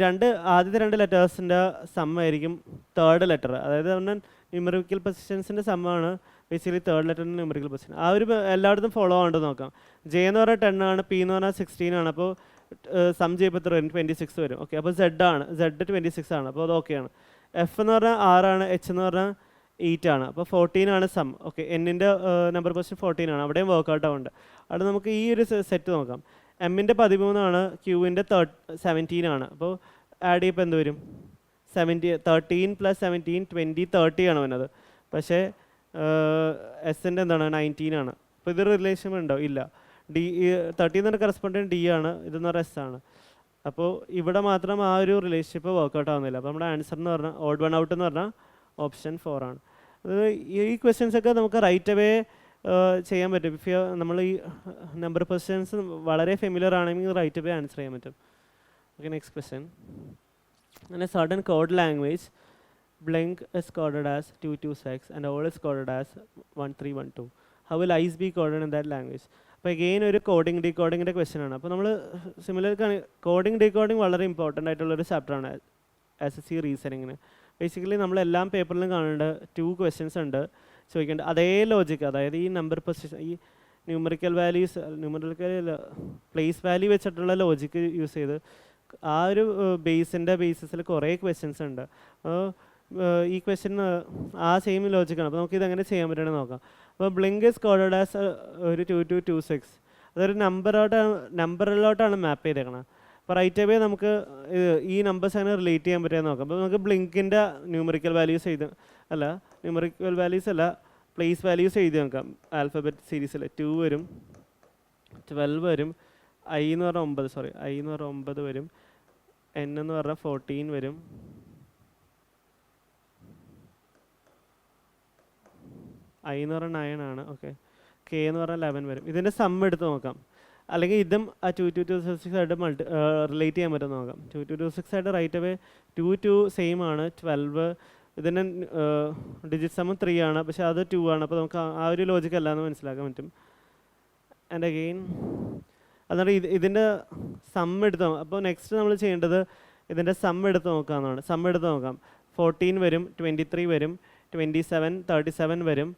ആദ്യത്തെ 2 ലെറ്റേഴ്സിൻ്റെ സമ്മായിരിക്കും തേർഡ് ലെറ്റർ. അതായത് പറഞ്ഞാൽ ന്യൂമറിക്കൽ പൊസിഷൻസിൻ്റെ സമ്മാണ് ബേസിക്കലി തേർഡ് ലെറ്ററിൻ്റെ ന്യൂമറിക്കൽ പൊസിഷൻ. ആ ഒരു എല്ലായിടത്തും ഫോളോ ആണെന്ന് നോക്കാം. ജെ എന്ന് പറഞ്ഞാൽ 10 ആണ്, പി എന്ന് പറഞ്ഞാൽ 16 ആണ്. അപ്പോൾ സം ചെയ്യുമ്പോൾ എത്ര വരും, 26 വരും. ഓക്കെ, അപ്പോൾ സെഡ് ആണ്, സെഡ് 26 ആണ്. അപ്പോൾ അത് ഓക്കെയാണ്. എഫ് എന്ന് പറഞ്ഞാൽ 6 ആണ്, എച്ച് എന്ന് പറഞ്ഞാൽ 8 ആണ്. അപ്പോൾ 14 ആണ് സം. ഓക്കെ, എന്നിൻ്റെ നമ്പർ പൊസിഷൻ 14 ആണ്. അവിടെയും വർക്കൗട്ട് ആവുന്നുണ്ട്. അവിടെ നമുക്ക് ഈ ഒരു സെറ്റ് നോക്കാം. എമ്മിൻ്റെ 13 ക്യൂവിൻ്റെ 17 അപ്പോൾ ആഡ് ചെയ്യുമ്പോൾ എന്ത് വരും? 13 + 17 20 30 വരുന്നത്. പക്ഷേ എസിൻ്റെ എന്താണ് 19 അപ്പോൾ ഇത് റിലേഷൻ ഉണ്ടോ? ഇല്ല. ഡി 13 എന്ന് കറസ്പോണ്ടിങ് ഡി ആണ്, ഇതെന്ന് പറഞ്ഞാൽ എസ് ആണ്. അപ്പോൾ ഇവിടെ മാത്രം ആ ഒരു റിലേഷൻഷിപ്പ് വർക്കൗട്ട് ആവുന്നില്ല. അപ്പോൾ നമ്മുടെ ആൻസർ എന്ന് പറഞ്ഞാൽ ഓഡ് വൺ ഔട്ട് എന്ന് പറഞ്ഞാൽ ഓപ്ഷൻ 4 ആണ്. ഈ ക്വസ്റ്റ്യൻസ് ഒക്കെ നമുക്ക് റൈറ്റ് അവേ ചെയ്യാൻ പറ്റും. നമ്മൾ ഈ നമ്പർ ക്വസ്റ്റ്യൻസ് വളരെ ഫെമിലിയർ ആണെങ്കിൽ റൈറ്റ് അവേ ആൻസർ ചെയ്യാൻ പറ്റും. Okay, next question. In a certain code language, Blink is coded as 226 and all is coded as 1312. How will ice be coded in that language? അപ്പോൾ again ഒരു coding ഡീകോഡിങ്ങിൻ്റെ question ആണ്. അപ്പോൾ നമ്മൾ similar coding decoding വളരെ important ആയിട്ടുള്ളൊരു ചാപ്റ്ററാണ് SSC റീസണിങ്ങിന്. Basically നമ്മളെല്ലാം പേപ്പറിലും കാണേണ്ട 2 ക്വസ്റ്റ്യൻസ് ഉണ്ട് ചോദിക്കേണ്ടത്. അതേ ലോജിക്ക്, അതായത് ഈ നമ്പർ പൊസിഷൻ, ഈ ന്യൂമറിക്കൽ പ്ലേസ് വാല്യൂ വെച്ചിട്ടുള്ള ലോജിക്ക് യൂസ് ചെയ്ത് ആ ഒരു ബേസിസിൽ കുറേ ക്വസ്റ്റ്യൻസ് ഉണ്ട്. ഈ ക്വസ്റ്റ്യൻ ആ സെയിം ലോജിക്കാണ്. അപ്പോൾ നമുക്ക് ഇതെങ്ങനെ ചെയ്യാൻ പറ്റുമെന്ന് നോക്കാം. അപ്പോൾ ബ്ലിങ്ക് ഇസ് കോഡഡ് ആസ് ഒരു 2226, അതൊരു നമ്പറിലോട്ടാണ് മാപ്പ് ചെയ്തേക്കണം. അപ്പോൾ റൈറ്റ് അവേ നമുക്ക് ഈ നമ്പേഴ്സ് അങ്ങനെ റിലേറ്റ് ചെയ്യാൻ പറ്റുമെന്ന് നോക്കാം. അപ്പോൾ നമുക്ക് ബ്ലിങ്കിൻ്റെ ന്യൂമറിക്കൽ വാല്യൂസ് പ്ലേസ് വാല്യൂസ് എഴുതി നോക്കാം. ആൽഫബറ്റ് സീരീസിൽ 2 വരും, 12 വരും, I എന്ന് പറഞ്ഞാൽ 9 വരും, N എന്ന് പറഞ്ഞാൽ 14 വരും, I എന്ന് പറഞ്ഞാൽ 9 ആണ്. ഓക്കെ, K എന്ന് പറഞ്ഞാൽ 11 വരും. ഇതിൻ്റെ സം എടുത്ത് നോക്കാം. അല്ലെങ്കിൽ ഇതും ആ 2226 ആയിട്ട് റിലേറ്റ് ചെയ്യാൻ പറ്റുമെന്ന് നോക്കാം. 2226 ആയിട്ട് റൈറ്റ് അവേ 2 സെയിം ആണ്. 12 ഇതിൻ്റെ ഡിജിറ്റ് സം 3 ആണ്, പക്ഷേ അത് 2 ആണ്. അപ്പോൾ നമുക്ക് ആ ഒരു ലോജിക്ക് അല്ലാന്ന് മനസ്സിലാക്കാൻ പറ്റും. ആൻഡ് അഗെയിൻ അതുകൊണ്ട് ഇതിൻ്റെ സം എടുത്ത് നോക്കാം. അപ്പോൾ നെക്സ്റ്റ് നമ്മൾ ചെയ്യേണ്ടത് ഇതിൻ്റെ സം എടുത്ത് നോക്കാമെന്നാണ്. സം എടുത്ത് നോക്കാം. 14 വരും, 23 വരും, 27 37 വരും,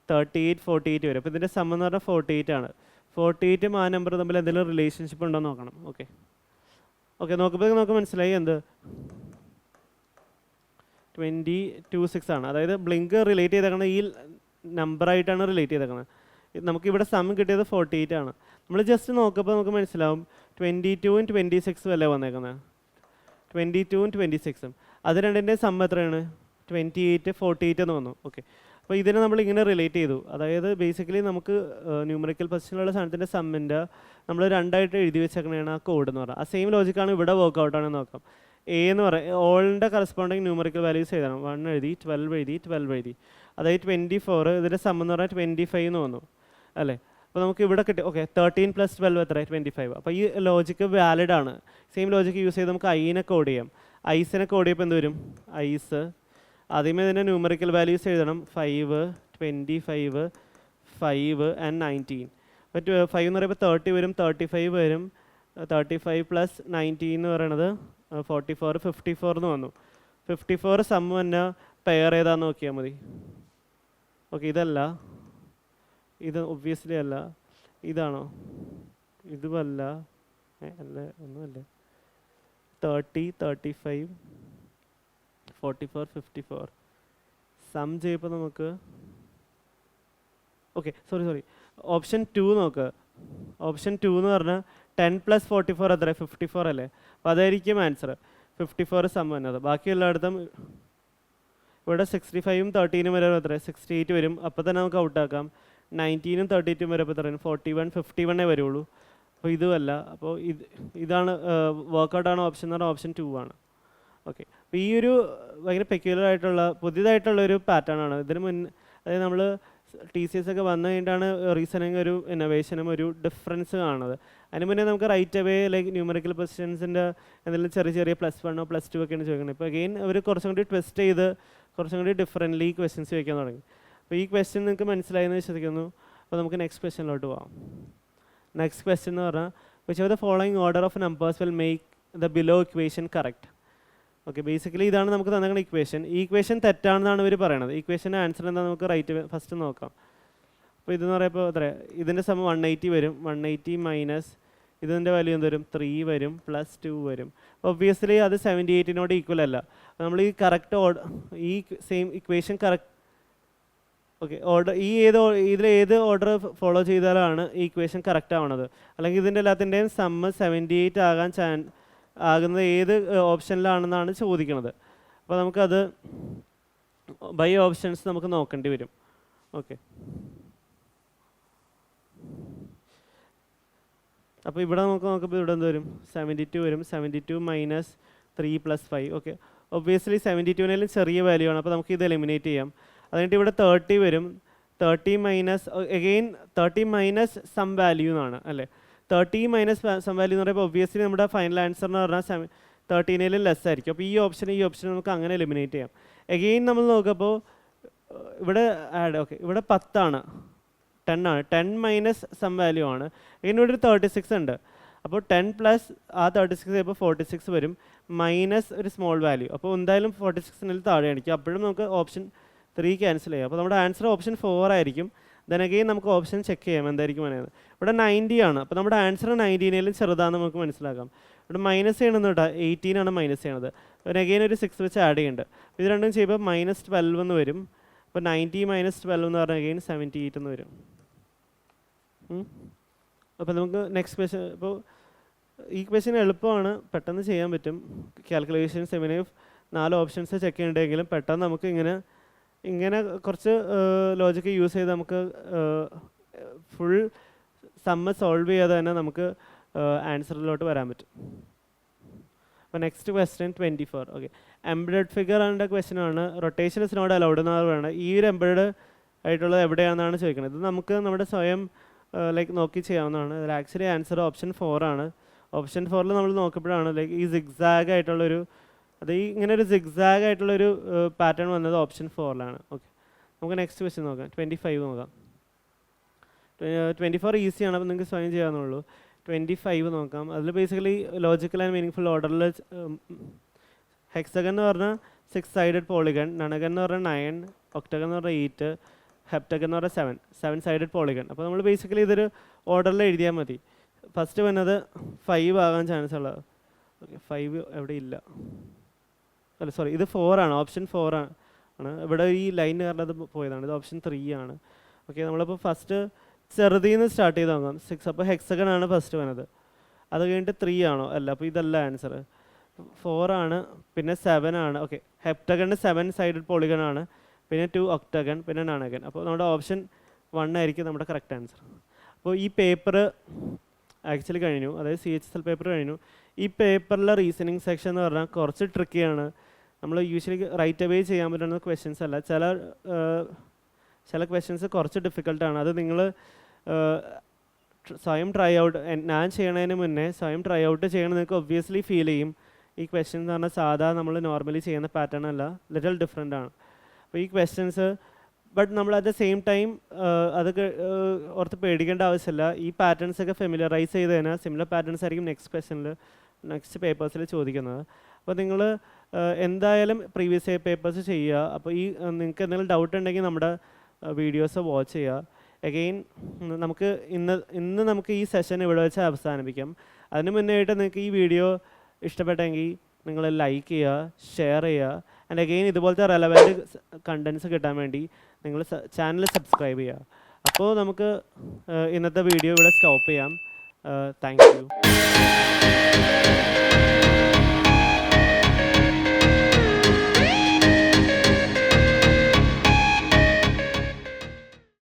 38 48 വരും. അപ്പോൾ ഇതിൻ്റെ സം എന്ന് പറഞ്ഞാൽ 48 ആണ്. 48 ആ നമ്പർ തമ്മിൽ എന്തെങ്കിലും റിലേഷൻഷിപ്പ് ഉണ്ടോ എന്ന് നോക്കണം. ഓക്കെ നോക്കുമ്പോൾ നമുക്ക് മനസ്സിലായി എന്ത് 226 ആണ്. അതായത് ബ്ലിങ്ക് റിലേറ്റ് ചെയ്തേക്കുന്നത് ഈ നമ്പറായിട്ടാണ് റിലേറ്റ് ചെയ്തേക്കുന്നത്. നമുക്കിവിടെ സം കിട്ടിയത് 48 ആണ്. നമ്മൾ ജസ്റ്റ് നോക്കുമ്പോൾ നമുക്ക് മനസ്സിലാവും 22ഉം 26ഉം അല്ലേ വന്നേക്കുന്നത്. 22ഉം 26ഉം അത് രണ്ടിൻ്റെ സം എത്രയാണ്? 28 48 എന്ന് വന്നു. ഓക്കെ, അപ്പോൾ ഇതിനെ നമ്മൾ ഇങ്ങനെ റിലേറ്റ് ചെയ്തു. അതായത് ബേസിക്കലി നമുക്ക് ന്യൂമറിക്കൽ പൊസിഷനിലുള്ള സാധനത്തിൻ്റെ സമ്മിൻ്റെ നമ്മൾ 2 ആയിട്ട് എഴുതി വെച്ചേക്കണതാണ് ആ കോഡ് എന്ന് പറഞ്ഞാൽ. ആ സെയിം ലോജിക്കാണ് ഇവിടെ വർക്കൗട്ടാണെന്ന് നോക്കാം. A എന്ന് പറയാം, ഓളിൻ്റെ കറസ്പോണ്ടിങ് ന്യൂമറിക്കൽ വാല്യൂസ് എഴുതണം. 1 എഴുതി, 12 എഴുതി. അതായത് 24, ഇതിൻ്റെ സം എന്ന് പറഞ്ഞാൽ 25 എന്ന് വന്നു അല്ലേ. അപ്പോൾ നമുക്ക് ഇവിടെ കിട്ടി. ഓക്കെ, 13 + 12 എത്ര? 25. അപ്പോൾ ഈ ലോജിക്ക് വാലിഡ് ആണ്. സെയിം ലോജിക്ക് യൂസ് ചെയ്ത് നമുക്ക് ഐനെ കോഡ് ചെയ്യാം. ഐസിനെ കോഡ് ചെയ്യുമ്പോൾ എന്ത് വരും? ഐസ് ആദ്യമേ ഇതിൻ്റെ ന്യൂമറിക്കൽ വാല്യൂസ് എഴുതണം. 5 25 5 and 19. അപ്പോൾ 5 എന്ന് പറയുമ്പോൾ 30 വരും, 35 വരും, 35 + 19 എന്ന് പറയുന്നത് 44 54 എന്ന് വന്നു. 54 സം തന്നെ പെയർ ഏതാന്ന് നോക്കിയാൽ മതി. ഓക്കെ, ഇതല്ല, ഇത് ഒബ്വിയസ്ലി അല്ല. ഇതാണോ? ഇതുമല്ല, അല്ല, ഒന്നുമല്ല. 30 35 44 54 സം ചെയ്യുമ്പോൾ നമുക്ക് ഓക്കെ സോറി ഓപ്ഷൻ 2 നോക്ക്. ഓപ്ഷൻ 2 എന്ന് പറഞ്ഞാൽ 10 + 44 എത്ര? 54 അല്ലേ. അപ്പോൾ അതായിരിക്കും ആൻസർ. 54 സം വന്നത്. ബാക്കി എല്ലായിടത്തും ഇവിടെ 65ഉം 13ഉം വരെ എത്ര? 68 വരും. അപ്പോൾ തന്നെ നമുക്ക് ഔട്ടാക്കാം. 19ഉം 32ഉം വരെ ഇപ്പോൾ എത്രയാണ്? 41 51 വരുള്ളൂ. അപ്പോൾ ഇതുമല്ല. അപ്പോൾ ഇതാണ് വർക്കൗട്ടാണ് ഓപ്ഷൻ എന്ന് പറഞ്ഞാൽ ഓപ്ഷൻ 2 ആണ്. ഓക്കെ, അപ്പോൾ ഈ ഒരു ഭയങ്കര പെക്യുലർ ആയിട്ടുള്ള പുതിയതായിട്ടുള്ളൊരു പാറ്റേൺ ആണ്. ഇതിന് മുന്നേ അതായത് നമ്മൾ TCS ഒക്കെ വന്നു കഴിഞ്ഞിട്ടാണ് റീസണിങ് ഒരു ഇന്നോവേഷനും ഒരു ഡിഫറൻസ് കാണുന്നത്. അതിന് മുന്നേ നമുക്ക് റൈറ്റ് അവേ ലൈക്ക് ന്യൂമറിക്കൽ പൊസിഷൻസിൻ്റെ എന്തെങ്കിലും ചെറിയ +1 or +2 ഒക്കെയാണ് ചോദിക്കുന്നത്. ഇപ്പോൾ അഗെയിൻ അവർ കുറച്ചും കൂടി ട്വിസ്റ്റ് ചെയ്ത് കുറച്ചും കൂടി ഡിഫറൻ്റ്ലി ക്വസ്റ്റ്യൻസ് ചോദിക്കാൻ തുടങ്ങി. അപ്പോൾ ഈ ക്വസ്റ്റ്യൻ നിങ്ങൾക്ക് മനസ്സിലായെന്ന് വിശ്വസിക്കുന്നു. അപ്പോൾ നമുക്ക് നെക്സ്റ്റ് ക്വസ്റ്റ്യനിലോട്ട് പോകാം. നെക്സ്റ്റ് ക്വസ്റ്റ്യൻ എന്ന് പറഞ്ഞാൽ which of the following order of numbers will make the below equation correct. Okay, basically ഇതാണ് നമുക്ക് തന്നിരിക്കുന്ന ഇക്വേഷൻ. ഈ ഇക്വേഷൻ തെറ്റാണെന്നാണ് ഇവർ പറയുന്നത്. ഇക്വേഷൻ്റെ ആൻസർ എന്താ നമുക്ക് റൈറ്റ് ഫസ്റ്റ് നോക്കാം. അപ്പോൾ ഇതെന്ന് പറയുമ്പോൾ എത്ര? ഇതിൻ്റെ സമയം 180 വരും. 180 മൈനസ് ഇതിൻ്റെ വാല്യൂ എന്ത് വരും? 3 വരും, +2 വരും. ഒബ്വിയസ്ലി അത് 78നോട് ഈക്വൽ അല്ല. നമ്മൾ ഈ കറക്റ്റ് ഈ സെയിം ഇക്വേഷൻ കറക്റ്റ് ഓക്കെ ഇതിൽ ഏത് ഓർഡർ ഫോളോ ചെയ്താലാണ് ഈ ഇക്വേഷൻ കറക്റ്റ് ആവണത്, അല്ലെങ്കിൽ ഇതിൻ്റെ എല്ലാത്തിൻ്റെയും സമ്മ് 78 ആകുന്നത് ഏത് ഓപ്ഷനിലാണെന്നാണ് ചോദിക്കുന്നത്. അപ്പോൾ നമുക്കത് ബൈ ഓപ്ഷൻസ് നമുക്ക് നോക്കേണ്ടി വരും. ഓക്കെ, അപ്പോൾ ഇവിടെ നോക്കുമ്പോൾ ഇവിടെ എന്ത് വരും? 72 വരും. 72 മൈനസ് 3 + 5. ഓക്കെ, ഒബ്വിയസ്ലി 72-നേലും ചെറിയ വാല്യൂ ആണ്, അപ്പോൾ നമുക്ക് ഇത് എലിമിനേറ്റ് ചെയ്യാം. അത് കഴിഞ്ഞിട്ട് ഇവിടെ 30 വരും. 30 മൈനസ് സം വാല്യൂ എന്നാണ് അല്ലേ. 30 മൈനസ് സം വാല്യൂ എന്ന് പറയുമ്പോൾ ഒബ്വിയസ്ലി നമ്മുടെ ഫൈനൽ ആൻസർ എന്ന് പറഞ്ഞാൽ 13-ലും ലെസ് ആയിരിക്കും. അപ്പോൾ ഈ ഓപ്ഷൻ നമുക്ക് അങ്ങനെ എലിമിനേറ്റ് ചെയ്യാം. എഗെയിൻ നമ്മൾ നോക്കുമ്പോൾ ഇവിടെ ഓക്കെ, ഇവിടെ 10 ആണ്, 10 ആണ്. 10 മൈനസ് സം വാല്യൂ ആണ്. എഗെയിൻ ഇവിടെ ഒരു 36 ഉണ്ട്. അപ്പോൾ 10 പ്ലസ് ആ 36 ചെയ്യുമ്പോൾ 46 വരും, മൈനസ് ഒരു സ്മോൾ വാല്യൂ. അപ്പോൾ എന്തായാലും 46-ന് താഴെ ആയിരിക്കും. അപ്പോഴും നമുക്ക് ഓപ്ഷൻ 3 ക്യാൻസൽ ചെയ്യാം. അപ്പോൾ നമ്മുടെ ആൻസർ ഓപ്ഷൻ 4 ആയിരിക്കും. ദെൻ അഗെയിൻ നമുക്ക് ഓപ്ഷൻ ചെക്ക് ചെയ്യാം എന്തായിരിക്കും വേണ്ടത്. ഇവിടെ 90 ആണ്, അപ്പോൾ നമ്മുടെ ആൻസർ 90-നേലും ചെറുതാണെന്ന് നമുക്ക് മനസ്സിലാക്കാം. ഇവിടെ മൈനസ് ചെയ്യണമെന്ന് കേട്ടോ, 18 ആണ് മൈനസ് ചെയ്യണത്. പിന്നെ അഗെയിൻ ഒരു 6 വെച്ച് ആഡ് ചെയ്യുന്നുണ്ട്. ഇത് രണ്ടും ചെയ്യുമ്പോൾ -12 എന്ന് വരും. അപ്പോൾ 90 മൈനസ് 12 എന്ന് പറഞ്ഞാൽ അഗെയിൻ 78 എന്ന് വരും. അപ്പോൾ നമുക്ക് നെക്സ്റ്റ് ക്വസ്റ്റ്യൻ. ഇപ്പോൾ ഈ ക്വസ്റ്റ്യൻ എളുപ്പമാണ്, പെട്ടെന്ന് ചെയ്യാൻ പറ്റും. കാൽക്കുലേഷൻസ് ഇവനെ 4 ഓപ്ഷൻസ് ചെക്ക് ചെയ്യണ്ടെങ്കിലും പെട്ടെന്ന് നമുക്ക് ഇങ്ങനെ കുറച്ച് ലോജിക്ക് യൂസ് ചെയ്ത് നമുക്ക് ഫുൾ സമ്മ് സോൾവ് ചെയ്യാതെ തന്നെ നമുക്ക് ആൻസറിലോട്ട് വരാൻ പറ്റും. അപ്പോൾ next question 24. Okay, embedded figure and question ആണ്. റൊട്ടേഷൻ ഇസ് നോട്ട് അലൗഡ് എന്നാണ് പറയുന്നത്. ഈ ഒരു എംബഡഡ് ആയിട്ടുള്ളത് എവിടെയാണെന്നാണ് ചോദിക്കുന്നത്. ഇത് നമുക്ക് നമ്മുടെ സ്വയം നോക്കി ചെയ്യാവുന്നതാണ്. ഇതിൽ ആക്ച്വലി ആൻസർ ഓപ്ഷൻ 4 ആണ്. ഓപ്ഷൻ 4-ൽ നമ്മൾ നോക്കുമ്പോഴാണ് ഈ സിഗ്സാഗ് ആയിട്ടുള്ളൊരു ഇങ്ങനെ ഒരു സിഗ്സാഗ് ആയിട്ടുള്ളൊരു പാറ്റേൺ വന്നത് ഓപ്ഷൻ 4-ലാണ്. ഓക്കെ, നമുക്ക് നെക്സ്റ്റ് ക്വസ്റ്റ്യൻ നോക്കാം. 25 നോക്കാം. 24 ഈസിയാണ്, അപ്പോൾ നിങ്ങൾക്ക് സ്വയം ചെയ്യാവുന്നുള്ളൂ. 25 നോക്കാം. അതിൽ ബേസിക്കലി ലോജിക്കൽ ആൻഡ് മീനിങ് ഓർഡറിൽ ഹെക്സഗൺ എന്ന് പറഞ്ഞാൽ 6 സൈഡഡ് പോളിഗൺ, നണഗൺ എന്ന് പറഞ്ഞാൽ 9, ഒക്ടഗൺ എന്ന് പറഞ്ഞാൽ 8, ഹെപ്റ്റഗൺ എന്ന് പറഞ്ഞാൽ 7 സൈഡഡ് പോളിഗൺ. അപ്പോൾ നമ്മൾ ബേസിക്കലി ഇതൊരു ഓർഡറിൽ എഴുതിയാൽ മതി. ഫസ്റ്റ് വന്നത് 5 ആകാൻ ചാൻസ് ഉള്ളത്. ഓക്കെ, 5 എവിടെ ഇല്ല, അല്ല സോറി, ഇത് 4 ആണ്, ഓപ്ഷൻ 4 ആണ്. ഇവിടെ ഈ ലൈൻ കാരണം അത് പോയതാണ്. ഇത് ഓപ്ഷൻ 3 ആണ്. ഓക്കെ, നമ്മളിപ്പോൾ ഫസ്റ്റ് ചെറുതിൽ നിന്ന് സ്റ്റാർട്ട് ചെയ്ത് നോക്കാം. 6, അപ്പോൾ ഹെക്സഗൺ ആണ് ഫസ്റ്റ് വന്നത്. അത് കഴിഞ്ഞിട്ട് 3 ആണോ? അല്ല, അപ്പോൾ ഇതല്ല ആൻസർ. 4 ആണ്, പിന്നെ 7 ആണ്. ഓക്കെ, ഹെപ്റ്റഗണ് 7 സൈഡഡ് പോളിഗൺ ആണ്, പിന്നെ 2 ഒക്ടഗൺ, പിന്നെ നണഗൺ. അപ്പോൾ നമ്മുടെ ഓപ്ഷൻ 1 ആയിരിക്കും നമ്മുടെ കറക്റ്റ് ആൻസർ. അപ്പോൾ ഈ പേപ്പർ ആക്ച്വലി കഴിഞ്ഞു, അതായത് CHSL പേപ്പർ കഴിഞ്ഞു. ഈ പേപ്പറിലെ റീസണിങ് സെക്ഷൻ എന്ന് പറഞ്ഞാൽ കുറച്ച് ട്രിക്കിയാണ്. നമ്മൾ യൂഷ്വലി റൈറ്റ് അവേ ചെയ്യാൻ പറ്റുന്ന ക്വസ്റ്റ്യൻസ് അല്ല. ചില ക്വസ്റ്റ്യൻസ് കുറച്ച് ഡിഫിക്കൽട്ടാണ്. അത് നിങ്ങൾ സ്വയം ട്രൈ ഔട്ട്, ഞാൻ ചെയ്യണതിന് മുന്നേ സ്വയം ട്രൈ ഔട്ട് ചെയ്യണം. നിങ്ങൾക്ക് ഒബ്വിയസ്ലി ഫീൽ ചെയ്യും ഈ ക്വസ്റ്റ്യൻ എന്ന് പറഞ്ഞാൽ സാധാ നമ്മൾ നോർമലി ചെയ്യുന്ന പാറ്റേൺ അല്ല, ലിറ്റിൽ ഡിഫറെൻ്റ് ആണ്. അപ്പോൾ ഈ ക്വസ്റ്റ്യൻസ് ബട്ട് നമ്മൾ അറ്റ് ദ സെയിം ടൈം അതൊക്കെ ഓർത്ത് പേടിക്കേണ്ട ആവശ്യമില്ല. ഈ പാറ്റേൺസ് ഒക്കെ ഫെമിലറൈസ് ചെയ്ത് കഴിഞ്ഞാൽ സിമിലർ പാറ്റേൺസ് ആയിരിക്കും നെക്സ്റ്റ് പേപ്പേഴ്സിൽ ചോദിക്കുന്നത്. അപ്പോൾ നിങ്ങൾ എന്തായാലും പ്രീവിയസ് ഇയർ പേപ്പേഴ്സ് ചെയ്യുക. അപ്പോൾ ഈ നിങ്ങൾക്ക് എന്തെങ്കിലും ഡൗട്ട് ഉണ്ടെങ്കിൽ നമ്മുടെ വീഡിയോസ് വാച്ച് ചെയ്യുക. അഗെയിൻ നമുക്ക് ഇന്ന് നമുക്ക് ഈ സെഷൻ ഇവിടെ വെച്ച് അവസാനിപ്പിക്കാം. അതിന് മുന്നേ ആയിട്ട് നിങ്ങൾക്ക് ഈ വീഡിയോ ഇഷ്ടപ്പെട്ടെങ്കിൽ നിങ്ങൾ ലൈക്ക് ചെയ്യുക, ഷെയർ ചെയ്യുക. ആൻഡ് അഗെയിൻ ഇതുപോലത്തെ റെലവൻറ്റ് കണ്ടൻസ് കിട്ടാൻ വേണ്ടി നിങ്ങൾ ചാനൽ സബ്സ്ക്രൈബ് ചെയ്യുക. അപ്പോൾ നമുക്ക് ഇന്നത്തെ വീഡിയോ ഇവിടെ സ്റ്റോപ്പ് ചെയ്യാം. Thank you.